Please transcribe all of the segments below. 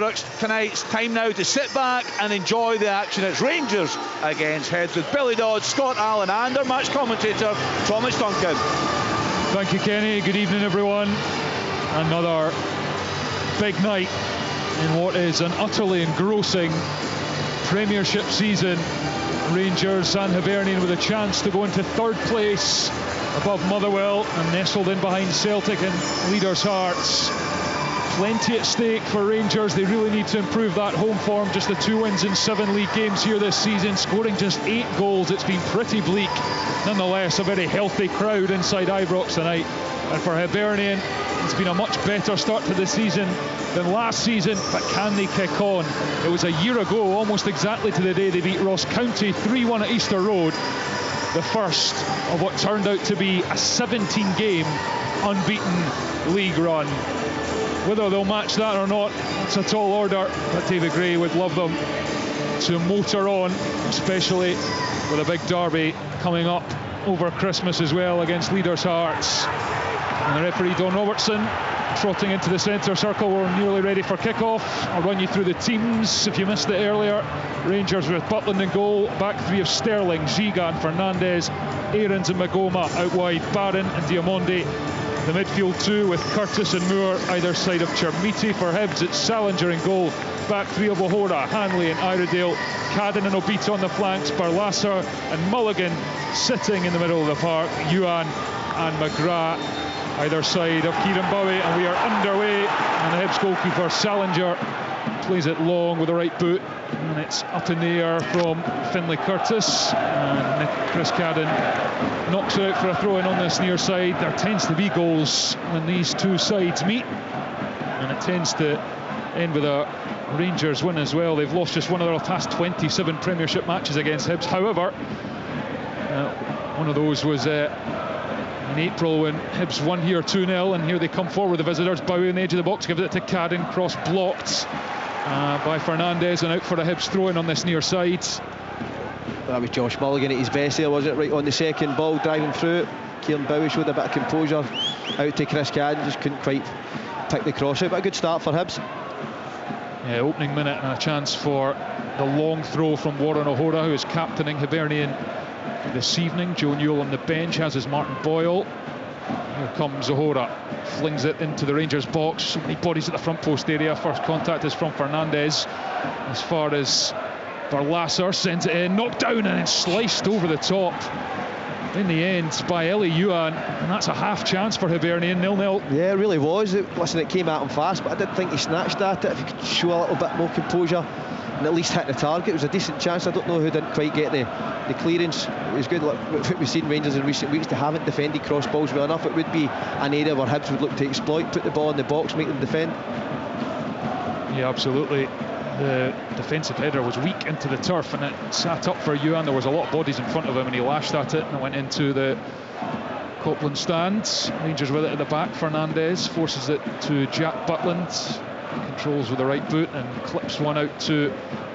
Tonight it's time now to sit back and enjoy the action. It's Rangers against Hibs with Billy Dodds, Scott Allen and our match commentator Thomas Duncan. Thank you, Kenny. Good evening, everyone. Another big night in what is an utterly engrossing Premiership season. Rangers and Hibernian with a chance to go into third place above Motherwell and nestled in behind Celtic and leaders' hearts. Plenty at stake for Rangers. They really need to improve that home form. Just the 2 wins in 7 league games here this season, scoring just 8 goals. It's been pretty bleak. Nonetheless, a very healthy crowd inside Ibrox tonight. And for Hibernian, it's been a much better start to the season than last season, but can they kick on? It was a year ago, almost exactly to the day, they beat Ross County 3-1 at Easter Road. The first of what turned out to be a 17-game unbeaten league run. Whether they'll match that or not, it's a tall order, but David Gray would love them to motor on, especially with a big derby coming up over Christmas as well against leaders' hearts. And the referee Don Robertson trotting into the centre circle. We're nearly ready for kick-off. I'll run you through the teams if you missed it earlier. Rangers with Butland in goal, back three of Sterling, Giga and Fernandez, Aarons and Magoma, out wide Barron and Diamondi. The midfield two with Curtis and Moore either side of Chermiti. For Hibs it's Salinger in goal, back three of O'Hora, Hanley and Iredale, Cadden and Obita on the flanks, Barlasser and Mulligan sitting in the middle of the park, Yuan and McGrath either side of Kieran Bowie, and we are underway. And the Hibs goalkeeper Salinger plays it long with the right boot, and it's up in the air from Finlay Curtis, and Chris Cadden knocks it out for a throw-in on this near side. There tends to be goals when these two sides meet, and it tends to end with a Rangers win as well. They've lost just one of their past 27 Premiership matches against Hibs. However, one of those was in April when Hibs won here 2-0, and here they come forward, the visitors. Bowie on the edge of the box, gives it to Cadden, cross blocked by Fernandez, and out for a Hibs throw-in on this near side. That was Josh Mulligan at his best there, wasn't it? Right on the second ball, driving through it. Kieran Bowie showed a bit of composure. Out to Chris Cadden, just couldn't quite pick the cross out, but a good start for Hibs. Yeah, opening minute and a chance for the long throw from Warren O'Hora, who is captaining Hibernian this evening. Joe Newell on the bench, has his Martin Boyle. Here comes O'Hora, flings it into the Rangers box. So many bodies at the front post area. First contact is from Fernandez, as far as Barlasser sends it in, knocked down and then sliced over the top in the end by Ellie Yuan, and that's a half chance for Hibernian. 0-0. Yeah, it really was. Listen, it came at him fast, but I didn't think he snatched at it. If he could show a little bit more composure and at least hit the target, it was a decent chance. I don't know who didn't quite get the clearance. It was good. Look, we've seen Rangers in recent weeks, they haven't defended cross balls well enough. It would be an area where Hibs would look to exploit, put the ball in the box, make them defend. Yeah, absolutely. The defensive header was weak into the turf, and it sat up for Yuan. There was a lot of bodies in front of him, and he lashed at it, and it went into the Copland stands. Rangers with it at the back. Fernandez forces it to Jack Butland, controls with the right boot and clips one out to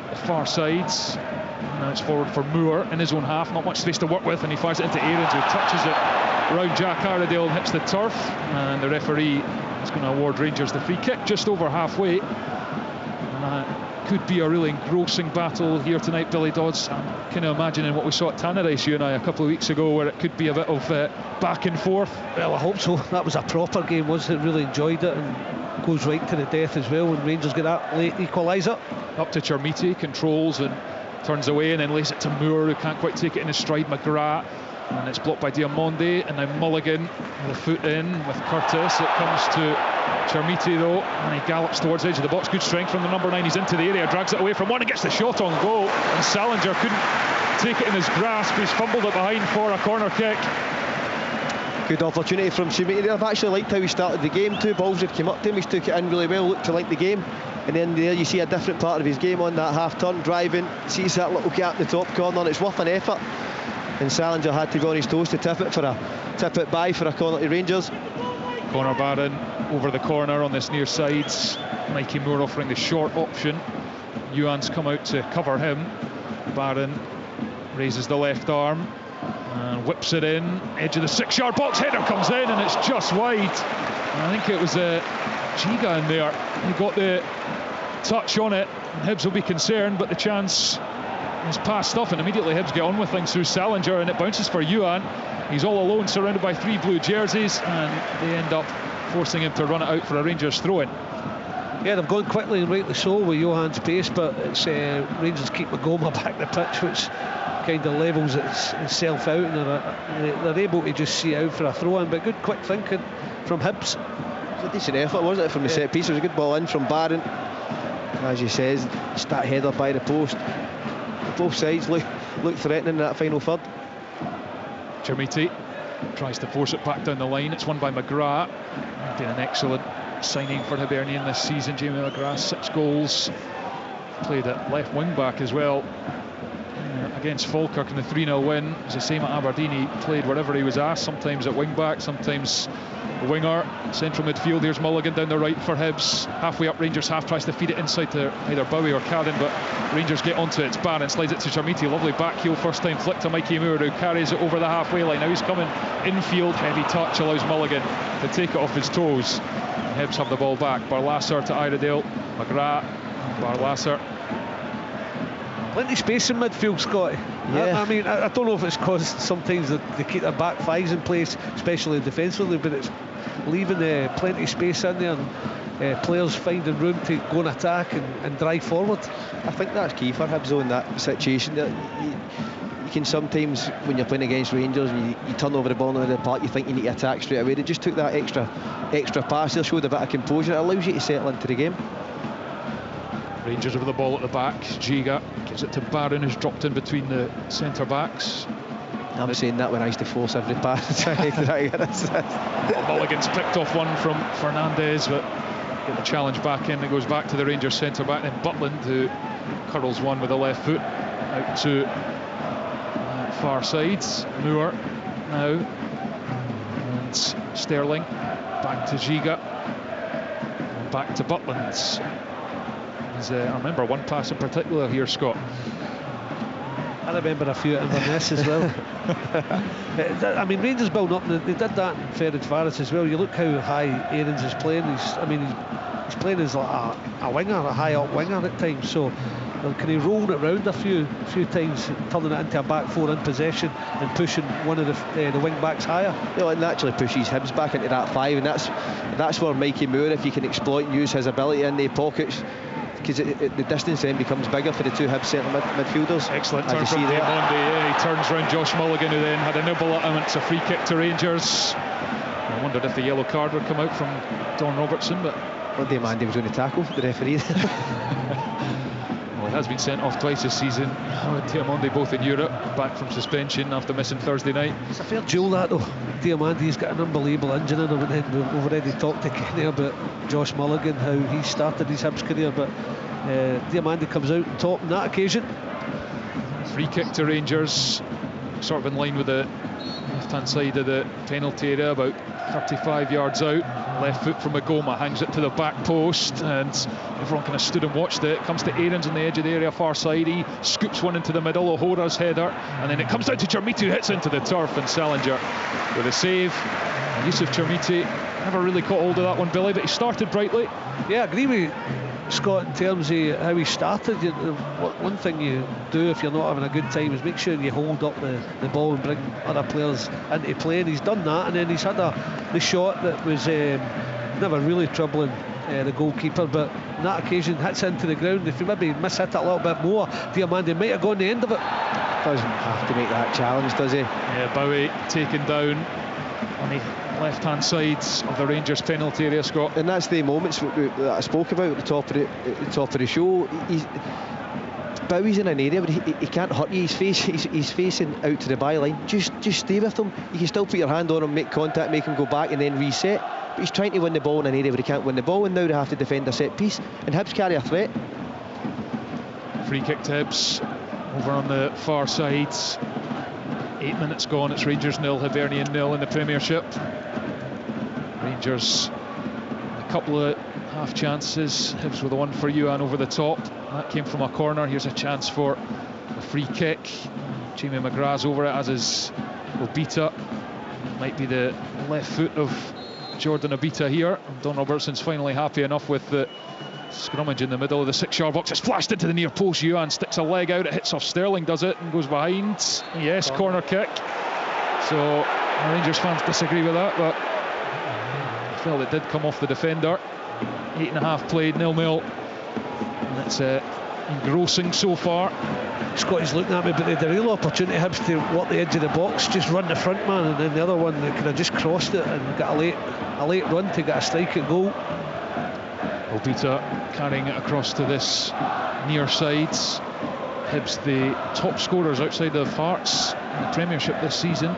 the far sides. Now it's forward for Moore in his own half, not much space to work with, and he fires it into Aarons, who touches it around Jack Iredale and hits the turf, and the referee is going to award Rangers the free kick just over halfway. Could be a really engrossing battle here tonight, Billy Dodds. I'm kind of imagining what we saw at Tannadice, you and I, a couple of weeks ago, where it could be a bit of back and forth. Well, I hope so. That was a proper game, wasn't it? Really enjoyed it, and goes right to the death as well when Rangers get that late equaliser. Up to Chermiti, controls and turns away, and then lays it to Moore, who can't quite take it in his stride. McGrath, and it's blocked by Diamondi, and now Mulligan with a foot in with Curtis. It comes to Chermiti though, and he gallops towards the edge of the box. Good strength from the number 9. He's into the area, drags it away from one and gets the shot on goal, and Salinger couldn't take it in his grasp. He's fumbled it behind for a corner kick. Good opportunity from Chermiti. I've actually liked how he started the game. 2 balls that came up to him, he's took it in really well, looked to like the game, and then there you see a different part of his game on that half turn, driving, sees that little gap in the top corner, and it's worth an effort, and Salinger had to go on his toes to tip it by for a corner to Rangers. Conor Barron over the corner on this near side. Mikey Moore offering the short option. Yuan's come out to cover him. Barron raises the left arm and whips it in. Edge of the 6-yard box, header comes in and it's just wide. And I think it was Giga in there. He got the touch on it, Hibs will be concerned, but the chance is passed off, and immediately Hibs get on with things through Salinger, and it bounces for Yuan. He's all alone, surrounded by 3 blue jerseys, and they end up forcing him to run it out for a Rangers throw-in. Yeah, they've gone quickly and rightly so with Johan's pace, but it's Rangers keep Magoma back the pitch, which kind of levels itself out, and they're able to just see out for a throw-in. But good quick thinking from Hibs. It was a decent effort, wasn't it, from the set piece? It was a good ball in from Barron. As you says, just that header by the post. Both sides look threatening in that final third. Chermiti tries to force it back down the line. It's won by McGrath. Been an excellent signing for Hibernian this season. Jamie McGrath, 6 goals. Played at left wing back as well against Falkirk in the 3-0 win. It was the same at Aberdeen. He played wherever he was asked, sometimes at wing back, sometimes winger. Central midfield, here's Mulligan down the right for Hibs. Halfway up Rangers half, tries to feed it inside to either Bowie or Cadden, but Rangers get onto it. It's Barron, slides it to Chermiti. Lovely back heel, first time flick to Mikey Moore, who carries it over the halfway line. Now he's coming infield, heavy touch allows Mulligan to take it off his toes. Hibs have the ball back. Barlasser to Iredale. McGrath, Barlasser. Plenty of space in midfield, Scotty. Yeah. I mean, I don't know if it's because sometimes they keep their back fives in place, especially defensively, but it's leaving plenty of space in there, and players finding room to go and attack and drive forward. I think that's key for Hibs in that situation. You can sometimes, when you're playing against Rangers, you turn over the ball into the park, you think you need to attack straight away. They just took that extra pass there, showed a bit of composure. It allows you to settle into the game. Rangers with the ball at the back. Giga gives it to Barron, who's dropped in between the centre backs. I'm saying that when I used to force every pass. Mulligan's picked off one from Fernandez, but get the challenge back in. It goes back to the Rangers centre back. Then Butland, who curls one with the left foot out to far side. Moore now, and Sterling back to Giga, and back to Butland. I remember one pass in particular here, Scott. I remember a few at Inverness as well. I mean, Rangers build up, they did that in Ferencváros as well. You look how high Aarons is playing. He's playing as like a winger, a high up winger at times. So can he roll it round a few times, turning it into a back four in possession and pushing one of the wing backs higher? Yeah, it naturally pushes Hibs back into that 5, and that's where Mikey Moore, if you can exploit and use his ability in the pockets, because the distance then becomes bigger for the 2 Hibs centre midfielders. Excellent turn from Diamondi. He turns round Josh Mulligan, who then had a nibble at him. It's a free kick to Rangers. I wondered if the yellow card would come out from Don Robertson, but Diamondi was going to tackle the referee. Well, he has been sent off twice this season. Diamondi both in Europe, back from suspension after missing Thursday night. It's a fair duel that though. Diamondi's got an unbelievable engine in him, and then we've already talked to Kenny about Josh Mulligan, how he started his Hibs career, but Diamondi comes out on top on that occasion. Free kick to Rangers, sort of in line with the left-hand side of the penalty area, about 35 yards out. Left foot from Magoma, hangs it to the back post, and everyone kind of stood and watched it. Comes to Aarons on the edge of the area, far side. He scoops one into the middle, O'Hora's header, and then it comes down to Chermiti, who hits into the turf, and Salinger with a save. Yusuf Chermiti never really caught hold of that one, Billy, but he started brightly. Yeah, I agree with Scott in terms of how he started. One thing you do if you're not having a good time is make sure you hold up the ball and bring other players into play, and he's done that, and then he's had the shot that was never really troubling the goalkeeper, but on that occasion hits into the ground. If he maybe miss-hit it a little bit more, Diamondi might have gone the end of it. Doesn't have to make that challenge, does he? Yeah, Bowie taken down on the left-hand side of the Rangers penalty area, Scott. And that's the moments that I spoke about at the top of the show. Bowie's in an area where he can't hurt you. He's facing out to the byline. Just stay with him. You can still put your hand on him, make contact, make him go back, and then reset. But he's trying to win the ball in an area where he can't win the ball, and now they have to defend a set piece. And Hibs carry a threat. Free kick to Hibs over on the far side. 8 minutes gone. It's Rangers 0, Hibernian 0 in the Premiership. Rangers a couple of half chances. Hibs with the one for Yuan over the top. That came from a corner. Here's a chance for a free kick. Jamie McGrath's over it, as is Obita. Might be the left foot of Jordan Obita here. Don Robertson's finally happy enough with the Scrummage in the middle of the 6-yard box. It's flashed into the near post. Yuan sticks a leg out. It hits off Sterling, does it, and goes behind. Yes, corner kick. So Rangers fans disagree with that, but I felt it did come off the defender. 8.5 played, 0-0. And it's engrossing so far. Scotty's looking at me, but they had a real opportunity, Hibs, to walk the edge of the box, just run the front man, and then the other one, they could have just crossed it and got a late run to get a strike at goal. Obita carrying it across to this near side. Hibs the top scorers outside of Hearts in the Premiership this season.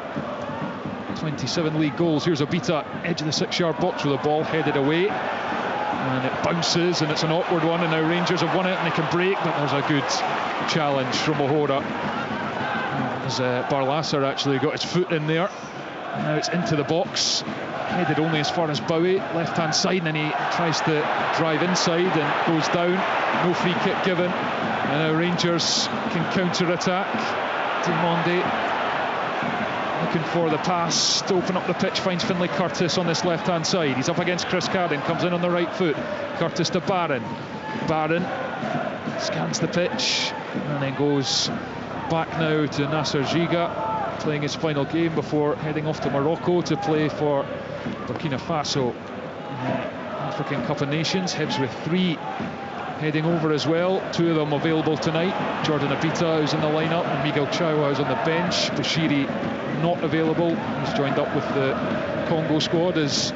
27 league goals. Here's Obita, edge of the 6-yard box with the ball headed away. And it bounces, and it's an awkward one, and now Rangers have won it and they can break, but there's a good challenge from O'Hora. As Barlasser actually got his foot in there. And now it's into the box, headed only as far as Bowie, left-hand side, and then he tries to drive inside and goes down. No free kick given, and now Rangers can counter-attack. Diomande looking for the pass to open up the pitch, finds Finlay Curtis on this left-hand side. He's up against Chris Carden, comes in on the right foot. Curtis to Barron. Barron scans the pitch and then goes back now to Nasser Giga, playing his final game before heading off to Morocco to play for Burkina Faso in the African Cup of Nations. Hibs with 3 heading over as well, 2 of them available tonight. Jordan Obita, who's in the lineup, and Miguel Chawa, who's on the bench. Bashiri not available. He's joined up with the Congo squad as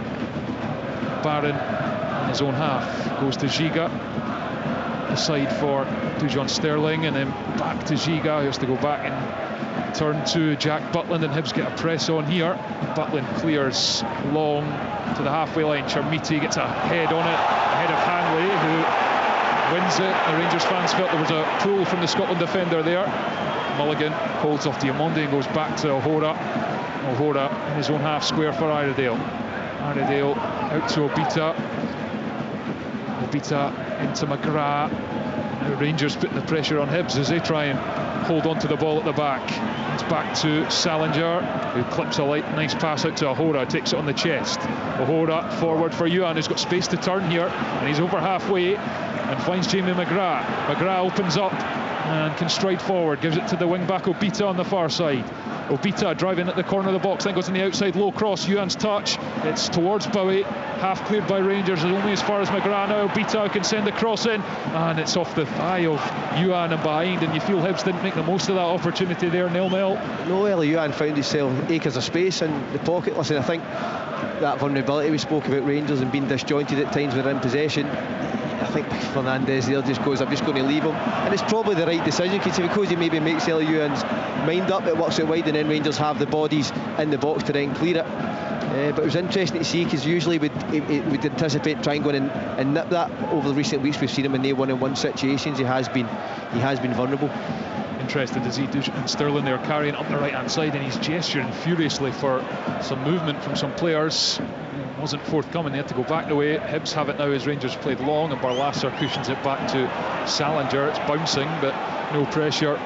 Barron in his own half goes to Giga, aside for Dujon Sterling, and then back to Giga, who has to go back and turn to Jack Butland, and Hibs get a press on here. Butland clears long to the halfway line. Chermiti gets a head on it ahead of Hanley, who wins it. The Rangers fans felt there was a pull from the Scotland defender there. Mulligan holds off Diomande and goes back to O'Hora. O'Hora in his own half square for Iredale. Iredale out to Obita. Obita into McGrath. Now Rangers putting the pressure on Hibs as they try and hold on to the ball at the back. It's back to Salinger, who clips a nice pass out to O'Hora, takes it on the chest. O'Hora forward for Yuan, who's got space to turn here, and he's over halfway and finds Jamie McGrath. McGrath opens up and can stride forward, gives it to the wing-back Obita on the far side. Obita driving at the corner of the box, then goes on the outside, low cross, Yuan's touch, it's towards Bowie, half cleared by Rangers, only as far as McGrath. Now Obita can send the cross in, and it's off the thigh of Yuan and behind, and you feel Hibs didn't make the most of that opportunity there. 0-0. No, early Yuan found himself acres of space in the pocket. Listen, I think that vulnerability we spoke about, Rangers and being disjointed at times when they're in possession, I think Fernandez there just goes, I'm just going to leave him, and it's probably the right decision, because he maybe makes Elie Yuan's mind up, it works out wide, and then Rangers have the bodies in the box to then clear it. But it was interesting to see, because usually we'd anticipate trying going and nip that. Over the recent weeks we've seen him in the 1-on-1 situations. He has been vulnerable. Interested to see Dujon Sterling there carrying up the right hand side, and he's gesturing furiously for some movement from some players. Wasn't forthcoming, they had to go back the way. Hibs have it now as Rangers played long, and Barlasser cushions it back to Salinger. It's bouncing, but no pressure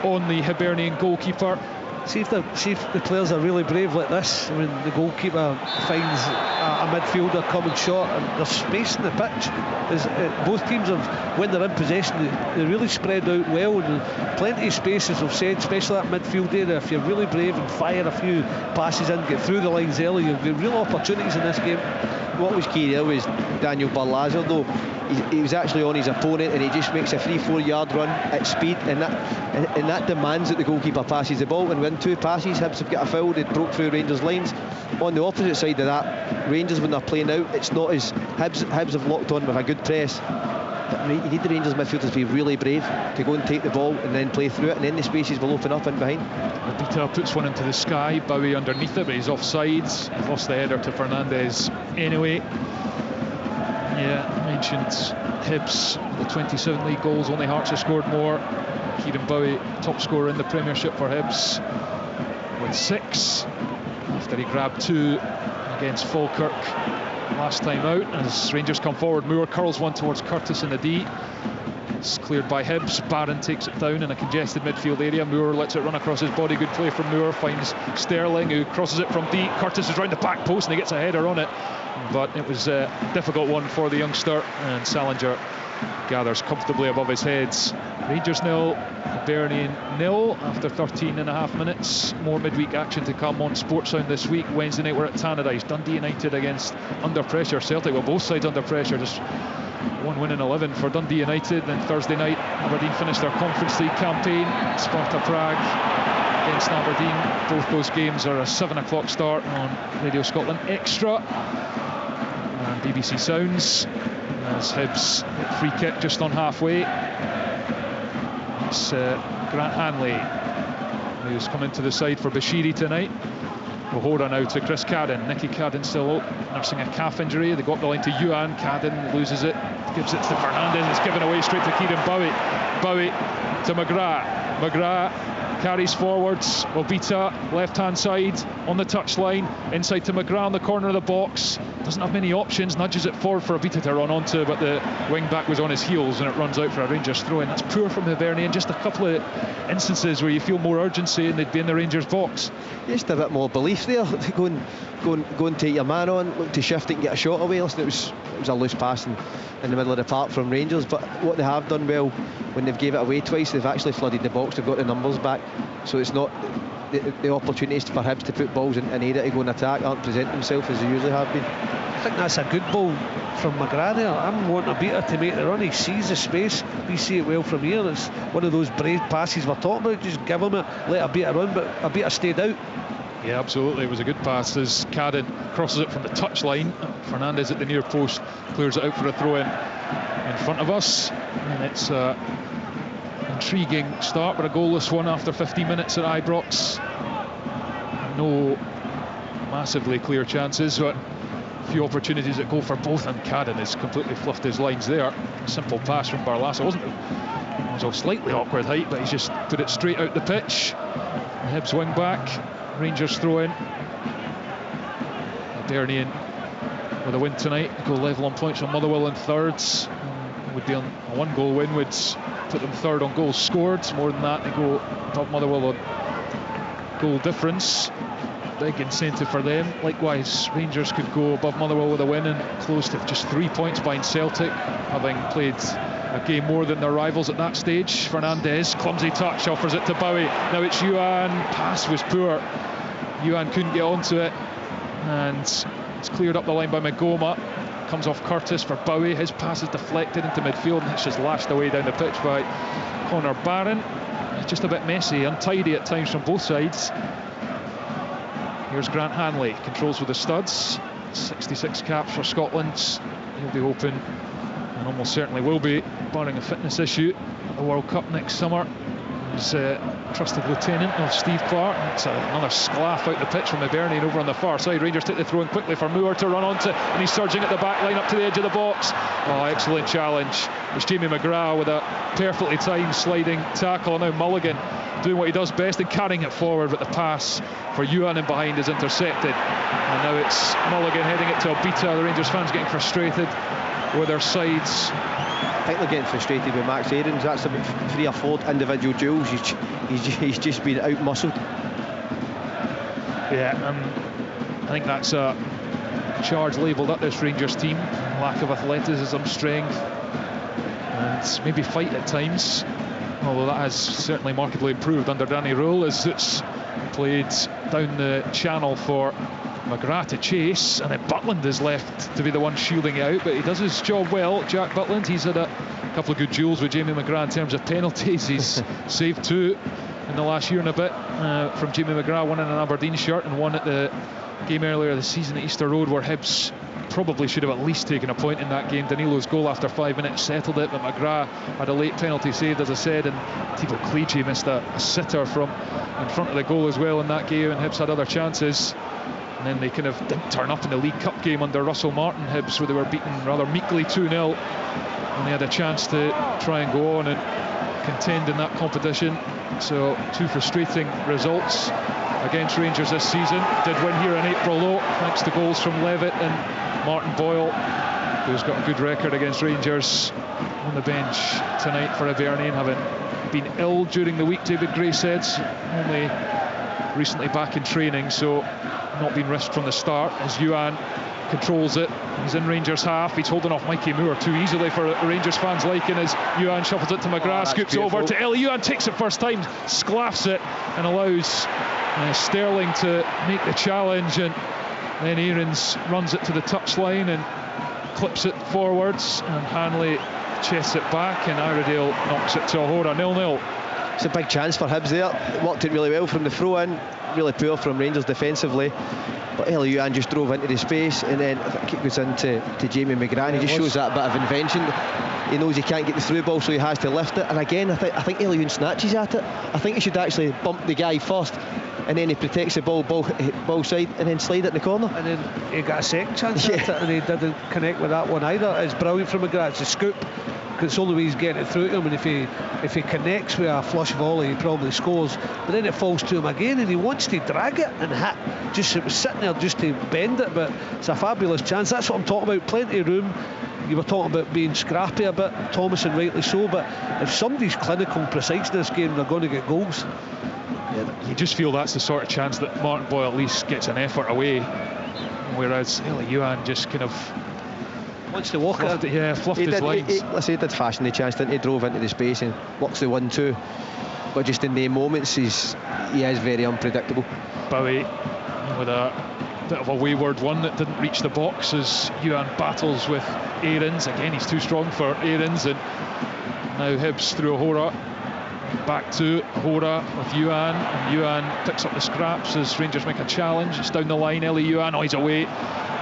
on the Hibernian goalkeeper. See if the players are really brave like this. I mean, the goalkeeper finds a midfielder coming short, and there's space in the pitch. Both teams have, when they're in possession, they really spread out well, and plenty of space, as I've said, especially that midfield area. If you're really brave and fire a few passes in, get through the lines early, you'll get real opportunities in this game. What was key there was Daniel Barlasser, though. He was actually on his opponent, and he just makes a 3-4 yard run at speed, and that demands that the goalkeeper passes the ball. And within 2 passes, Hibs have got a foul. They broke through Rangers' lines. On the opposite side of that, Rangers, when they're playing out, it's not as Hibs have locked on with a good press. But you need the Rangers midfielders to be really brave to go and take the ball and then play through it, and then the spaces will open up in behind. Obita puts one into the sky, Bowie underneath it, but he's offsides. He's lost the header to Fernandez anyway. Yeah, I mentioned Hibs, the 27 league goals, only Hearts have scored more. Kieran Bowie, top scorer in the Premiership for Hibs, with 6 after he grabbed 2 against Falkirk last time out. As Rangers come forward, Moore curls one towards Curtis in the D. It's cleared by Hibs. Barron takes it down in a congested midfield area. Moore lets it run across his body. Good play from Moore. Finds Sterling, who crosses it from D. Curtis is round the back post and he gets a header on it, but it was a difficult one for the youngster, and Salinger gathers comfortably above his heads. Rangers 0, Hibernian 0 after 13.5 minutes. More midweek action to come on Sportsound this week. Wednesday night we're at Tannadice. Dundee United against under pressure Celtic. Well, both sides under pressure. Just one win in 11 for Dundee United. Then Thursday night Aberdeen finished their Conference League campaign. Sparta Prague against Aberdeen. Both those games are a 7 o'clock start on Radio Scotland Extra and BBC Sounds. As Hibs hit free kick just on halfway. It's Grant Hanley who's come into the side for Bashiri tonight. O'Hora now to Chris Cadden. Nicky Cadden still nursing a calf injury. They got the line to Yuan. Cadden loses it, gives it to Fernandez. It's given away straight to Kieran Bowie. Bowie to McGrath. McGrath carries forwards. Obita left hand side on the touchline, inside to McGrath in the corner of the box. Doesn't have many options, nudges it forward for Obita to run onto, but the wing back was on his heels and it runs out for a Rangers throw in. That's poor from Hibernian. Just a couple of instances where you feel more urgency and they'd be in the Rangers box. Just a bit more belief there. Go and take your man on, look to shift it and get a shot away. Listen, it was a loose pass in the middle of the park from Rangers, but what they have done well when they've gave it away twice, they've actually flooded the box. They've got the numbers back, so it's not the opportunities for Hibs to put balls in area to go and attack aren't presenting themselves as they usually have been. I think that's a good ball from McGrath there. I'm wanting Obita to make the run. He sees the space. We see it well from here. It's one of those brave passes we're talking about. Just give him it, let Obita run, but Obita stayed out. Yeah, absolutely. It was a good pass as Cadden crosses it from the touchline. Fernandez at the near post clears it out for a throw in front of us. And it's an intriguing start, but a goalless one after 15 minutes at Ibrox. No massively clear chances, but a few opportunities that go for both, and Cadden has completely fluffed his lines there. Simple pass from Barlaser. It was a slightly awkward height, but he's just put it straight out the pitch. The Hibs wing back. Rangers throw in. Hibernian with a win tonight, go level on points on Motherwell in thirds. Would be on a 1-goal win, would put them third on goals scored. More than that, they go above Motherwell on goal difference. Big incentive for them. Likewise, Rangers could go above Motherwell with a win and close to just 3 points behind Celtic, having played a game more than their rivals at that stage. Fernandez, clumsy touch, offers it to Bowie. Now it's Yuan. Pass was poor. Yuan couldn't get onto it, and it's cleared up the line by Magoma. Comes off Curtis for Bowie. His pass is deflected into midfield, and it's just lashed away down the pitch by Connor Barron. It's just a bit messy, untidy at times from both sides. Here's Grant Hanley, controls with the studs. 66 caps for Scotland. He'll be hoping, and almost certainly will be, barring a fitness issue, at the World Cup next summer. He's trusted lieutenant of Steve Clark. It's another sclaff out the pitch from Hibernian over on the far side. Rangers take the throw in quickly for Moore to run onto, and he's surging at the back line up to the edge of the box. Oh, excellent challenge. It's Jamie McGrath with a perfectly timed sliding tackle. Now Mulligan doing what he does best and carrying it forward, but the pass for Yuan in behind is intercepted. And now it's Mulligan heading it to Obita. The Rangers fans getting frustrated with their sides. I think they're getting frustrated with Max Aarons. That's about 3 or 4 individual duels. He's just been out-muscled. Yeah, I think that's a charge labelled at this Rangers team. Lack of athleticism, strength, and maybe fight at times. Although that has certainly markedly improved under Danny Rule, as it's played down the channel for McGrath to chase, and then Butland is left to be the one shielding it out, but he does his job well. Jack Butland, he's had a couple of good duels with Jamie McGrath in terms of penalties. He's saved 2 in the last year and a bit from Jamie McGrath, one in an Aberdeen shirt and one at the game earlier this season at Easter Road, where Hibs probably should have at least taken a point in that game. Danilo's goal after 5 minutes settled it, but McGrath had a late penalty saved, as I said, and Thibaut Clichy missed a sitter from in front of the goal as well in that game, and Hibs had other chances. And then they kind of didn't turn up in the League Cup game under Russell Martin, Hibs, where they were beaten rather meekly 2-0, and they had a chance to try and go on and contend in that competition. So 2 frustrating results against Rangers this season. Did win here in April though, thanks to goals from Levitt and Martin Boyle, who's got a good record against Rangers, on the bench tonight for Hibernian, having been ill during the week, David Gray said, only recently back in training, so not been risked from the start. As Yuan controls it. He's in Rangers half. He's holding off Mikey Moore too easily for Rangers fans liking as Youan shuffles it to McGrath, scoops it over to Ellie. Youan takes it first time, sclaffs it and allows Sterling to make the challenge, and then Aarons runs it to the touchline and clips it forwards, and Hanley chests it back, and Iredale knocks it to Ahora. 0-0. It's a big chance for Hibs there. Worked it really well from the throw in. Really poor from Rangers defensively, but Ellie Youan just drove into the space, and then I think it goes into Jamie McGrath. He just shows that bit of invention. He knows he can't get the through ball, so he has to lift it. And again, I think Ellie Youan snatches at it. I think he should actually bump the guy first, and then he protects the ball side, and then slide it in the corner. And then he got a second chance at it, and he didn't connect with that one either. It's brilliant from McGrath. It's a scoop. It's the only way he's getting it through to him, and if he connects with a flush volley, he probably scores. But then it falls to him again, and he wants to drag it and hit. Just it was sitting there just to bend it, but it's a fabulous chance. That's what I'm talking about. Plenty of room. You were talking about being scrappy a bit, Thomas, and rightly so. But if somebody's clinical and precise in this game, they're going to get goals. Yeah, you just feel that's the sort of chance that Martin Boyle at least gets an effort away, whereas Ellie Youan just kind of wants to walk fluffed his lines. He did fashion the chance, didn't he? Drove into the space and works the 1-2. But just in the moments, he is very unpredictable. Bowie with a bit of a wayward one that didn't reach the box as Youan battles with Aarons. Again, he's too strong for Aarons, and now Hibs through Ahora. Back to Ahora with Youan, and Youan picks up the scraps as Rangers make a challenge. It's down the line. Ellie Youan, he's away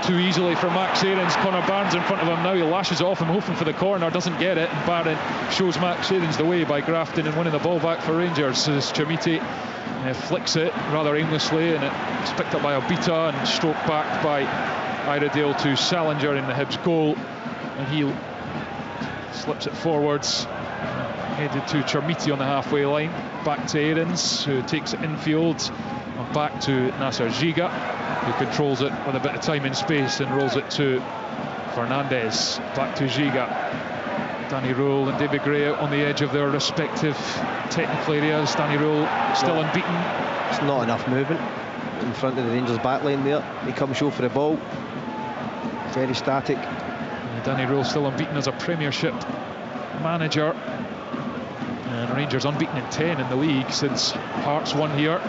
too easily for Max Aarons. Connor Barnes in front of him now. He lashes off him, hoping for the corner, doesn't get it, and Barron shows Max Aarons the way by grafting and winning the ball back for Rangers as Chamiti flicks it rather aimlessly, and it's picked up by Obita and stroked back by Iredale to Salinger in the Hibs goal, and he slips it forwards, headed to Chermiti on the halfway line. Back to Aarons, who takes it infield, and back to Nasser Giga, who controls it with a bit of time and space and rolls it to Fernandez. Back to Giga. Danny Rule and David Gray out on the edge of their respective technical areas. Danny Rule still unbeaten. It's not enough movement in front of the Rangers back line there. He comes show for the ball. Very static. Danny Rule still unbeaten as a Premiership manager. And Rangers unbeaten in 10 in the league since Hearts won here.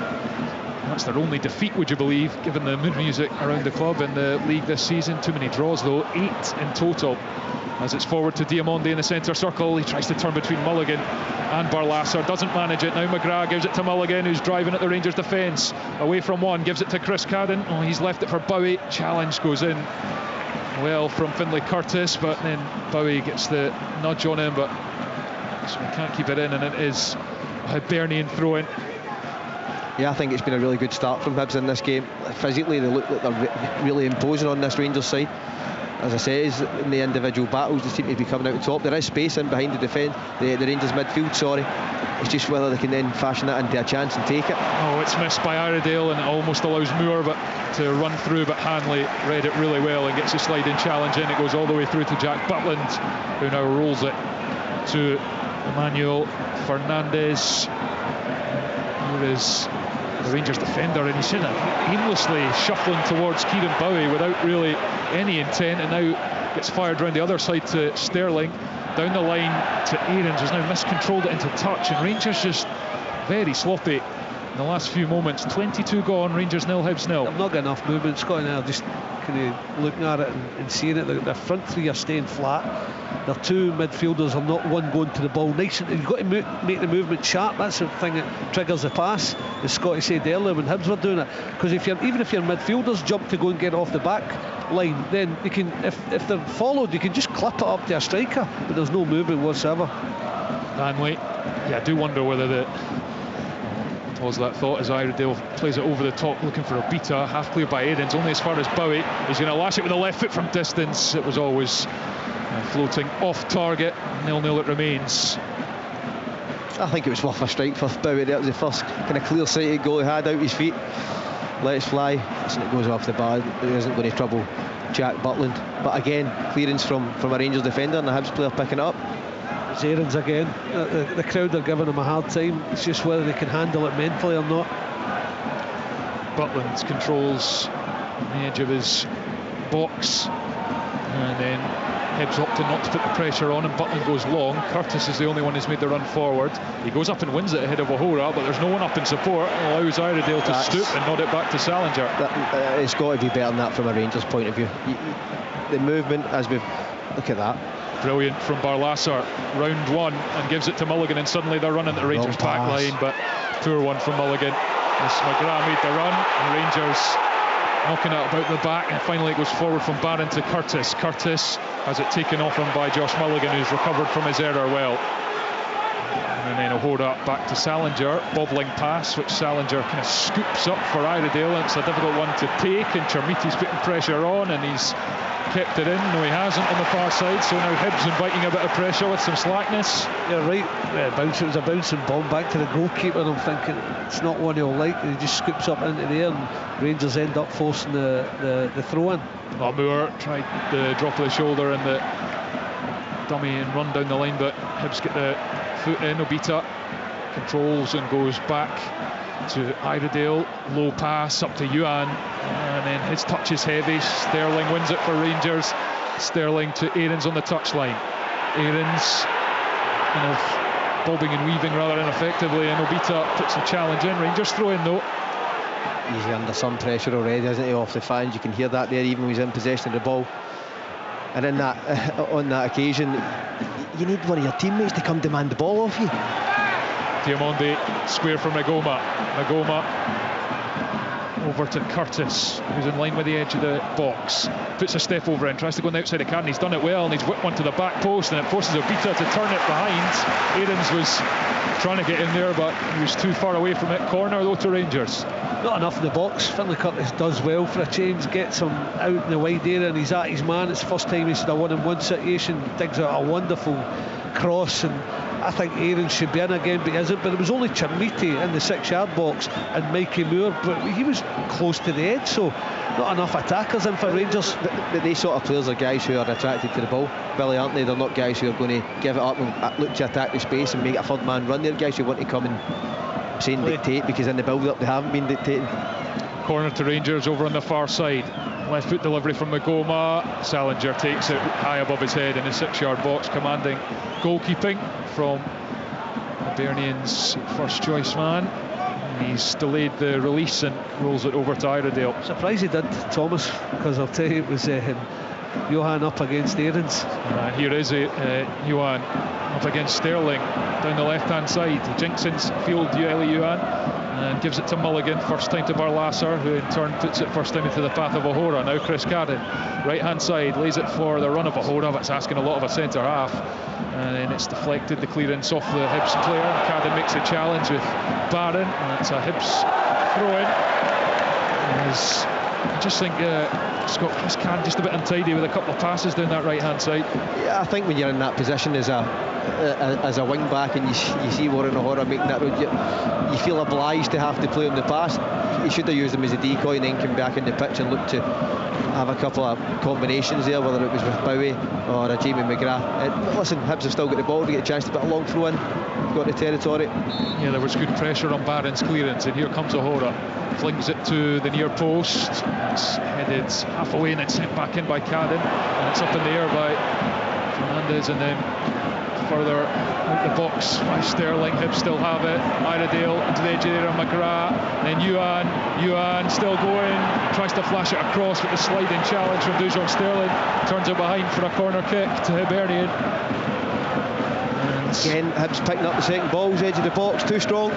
That's their only defeat, would you believe, given the mood music around the club in the league this season. Too many draws though, 8 in total. As it's forward to Diamondi in the centre circle, he tries to turn between Mulligan and Barlasser, doesn't manage it. Now McGrath gives it to Mulligan, who's driving at the Rangers defence. Away from one, gives it to Chris Cadden. Oh, he's left it for Bowie. Challenge goes in well from Finlay Curtis, but then Bowie gets the nudge on him, but so he can't keep it in, and it is a Hibernian throw-in. Yeah, I think it's been a really good start from Hibs in this game. Physically, they look like they're really imposing on this Rangers side. As I say, in the individual battles, they seem to be coming out top. There is space in behind the defence, the Rangers midfield, sorry. It's just whether they can then fashion that into a chance and take it. Oh, it's missed by Iredale, and it almost allows Moore to run through, but Hanley read it really well and gets a sliding challenge in. It goes all the way through to Jack Butland, who now rolls it to Emmanuel Fernandez. Here is the Rangers defender, and he's seen it aimlessly shuffling towards Kieran Bowie without really any intent, and now gets fired round the other side to Sterling. Down the line to Aarons, who's now miscontrolled it into touch, and Rangers just very sloppy in the last few moments. 22 gone, Rangers 0, Hibs 0. I've not got enough movement. Scott and I are just kind of looking at it and seeing it. The front three are staying flat. Their two midfielders are not one going to the ball nice. You've got to make the movement sharp. That's the thing that triggers the pass, as Scotty said earlier when Hibs were doing it. Because even if your midfielders jump to go and get off the back line, then you can, if they're followed, you can just clip it up to a striker, but there's no movement whatsoever. Hanley, yeah, I do wonder whether was that thought as Iredale plays it over the top looking for Obita, half clear by Aarons, only as far as Bowie. He's going to lash it with the left foot from distance. It was always floating off target. 0-0 it remains. I think it was worth a strike for Bowie. That was the first kind of clear-sighted goal he had out his feet. Let's fly, and it goes off the bar. It isn't going to trouble Jack Butland. But again, clearance from a Rangers defender and the Hibs player picking it up. It's Aarons again. The crowd are giving him a hard time. It's just whether they can handle it mentally or not. Butland controls the edge of his box, and then Hibs opting not to put the pressure on, and Butland goes long. Curtis is the only one who's made the run forward. He goes up and wins it ahead of O'Hora, but there's no one up in support. It allows Iredale to stoop and nod it back to Salinger. It's got to be better than that from a Rangers point of view. The movement, as we've... Look at that. Brilliant from Barlasser, round one, and gives it to Mulligan, and suddenly they're running the Rangers back line, but poor one from Mulligan. As McGrath made the run, and Rangers knocking it about the back, and finally it goes forward from Barron to Curtis. Curtis has it taken off him by Josh Mulligan, who's recovered from his error well. And then O'Hora back to Salinger, bobbling pass, which Salinger kind of scoops up for Iredale, and it's a difficult one to take, and Chermiti's putting pressure on, and he's kept it in. No, he hasn't on the far side, so now Hibs inviting a bit of pressure with some slackness. Yeah, right. It was a bouncing bomb back to the goalkeeper, and I'm thinking it's not one he'll like. He just scoops up into the air, and Rangers end up forcing the throw-in. Moore tried the drop of the shoulder and the dummy and run down the line, but Hibs get the foot in. Obita controls and goes back to Iredale, low pass up to Yuan, and then his touch is heavy. Sterling wins it for Rangers. Sterling to Aarons on the touchline. Aarons kind of bobbing and weaving rather ineffectively, and Obita puts the challenge in. Rangers throw in though. He's under some pressure already, isn't he, off the fans? You can hear that there, even when he's in possession of the ball. And in that, on that occasion, you need one of your teammates to come demand the ball off you. Diamondi, square for Magoma. Magoma over to Curtis, who's in line with the edge of the box. Puts a step over and tries to go on the outside of Carden. He's done it well, and he's whipped one to the back post, and it forces Obita to turn it behind. Aarons was trying to get in there, but he was too far away from it. Corner though to Rangers. Not enough in the box. Finlay Curtis does well for a change, gets him out in the wide area, and he's at his man. It's the first time he's in a 1-on-1 situation. Digs out a wonderful cross, and I think Aaron should be in again, but he isn't. But it was only Chermiti in the 6-yard box and Mikey Moore, but he was close to the edge, so not enough attackers in for Rangers. But these sort of players are guys who are attracted to the ball, Billy, aren't they? They're not guys who are going to give it up and look to attack the space and make a third man run. They're guys who want to come and say and dictate, because in the build-up they haven't been dictating. Corner to Rangers over on the far side. Left foot delivery from Magoma. Salinger takes it high above his head in the 6-yard box, commanding goalkeeping from Hibernian's first choice man. He's delayed the release and rolls it over to Iredale. Surprised he did, Thomas, because I'll tell you, it was Johan up against Aarons. Here is Johan up against Sterling down the left hand side. Jinkson's field Johan and gives it to Mulligan, first time to Barlasser, who in turn puts it first time into the path of O'Hora. Now Chris Cadden, right hand side, lays it for the run of O'Hora, but it's asking a lot of a centre half, and then it's deflected, the clearance off the Hibs player. Cadden makes a challenge with Barron, and it's a Hibs throw in. I just think Scott Chris Cadden just a bit untidy with a couple of passes down that right hand side. Yeah, I think when you're in that position as a wing back and you see Warren O'Hora making that road, you feel obliged to have to play on the pass. You should have used him as a decoy and then come back in the pitch and look to have a couple of combinations there, whether it was with Bowie or a Jamie McGrath. Listen, Hibs have still got the ball to get a chance to put a long throw in, got the territory. Yeah, there was good pressure on Barron's clearance, and here comes O'Hora, flings it to the near post. It's headed half away and it's sent back in by Cadden, and it's up in the air by Fernandez, and then further out the box by Sterling. Hibs still have it. Iredale into the edge of the area, McGrath, then Yuan still going, tries to flash it across with the sliding challenge from Dujon. Sterling turns it behind for a corner kick to Hibernian. Again, Hibs picking up the second balls, edge of the box, too strong.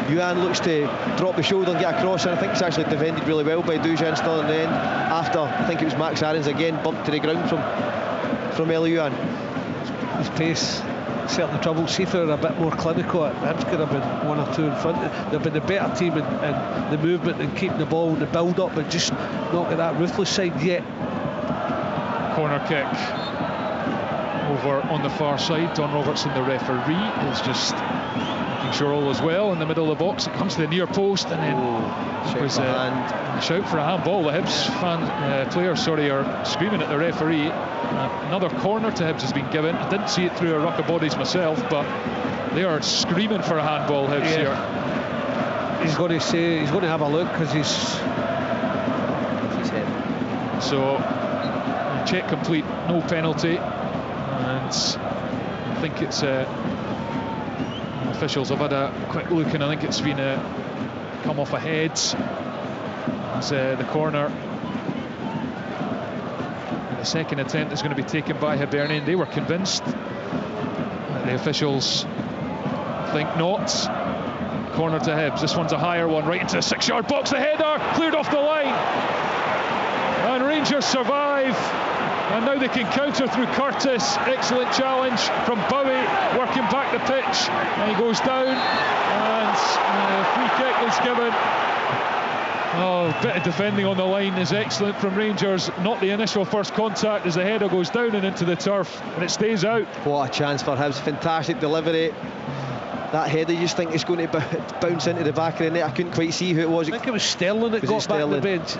Yuan looks to drop the shoulder and get across, and I think it's actually defended really well by Dujon still in the end. After, I think it was Max Aarons again bumped to the ground from Eli Yuan. His pace certainly troubled. See if they were a bit more clinical, Hibs could have been 1 or 2 in front. They've been the better team in the movement and keeping the ball in the build-up, but just not got that ruthless side yet. Corner kick over on the far side. Don Robertson, the referee, is just making sure all is well in the middle of the box. It comes to the near post, and then it was a shout for a handball. The Hibs players are screaming at the referee. Another corner to Hibs has been given. I didn't see it through a ruck of bodies myself, but they are screaming for a handball, Hibs here. He's going to have a look, because he's So check complete, no penalty, and I think it's officials have had a quick look, and I think it's been come off a head as the corner. And the second attempt is going to be taken by Hibernian. They were convinced, the officials think not. Corner to Hibs. This one's a higher one, right into the 6-yard box. The header cleared off the line, and Rangers survive. And now they can counter through Curtis. Excellent challenge from Bowie, working back the pitch, and he goes down, and a free kick is given. Oh, a bit of defending on the line is excellent from Rangers. Not the initial first contact as the header goes down and into the turf, and it stays out. What a chance for Hibs. Fantastic delivery. That header, you just think it's going to bounce into the back of the net. I couldn't quite see who it was. I think it was Sterling that got back the bench,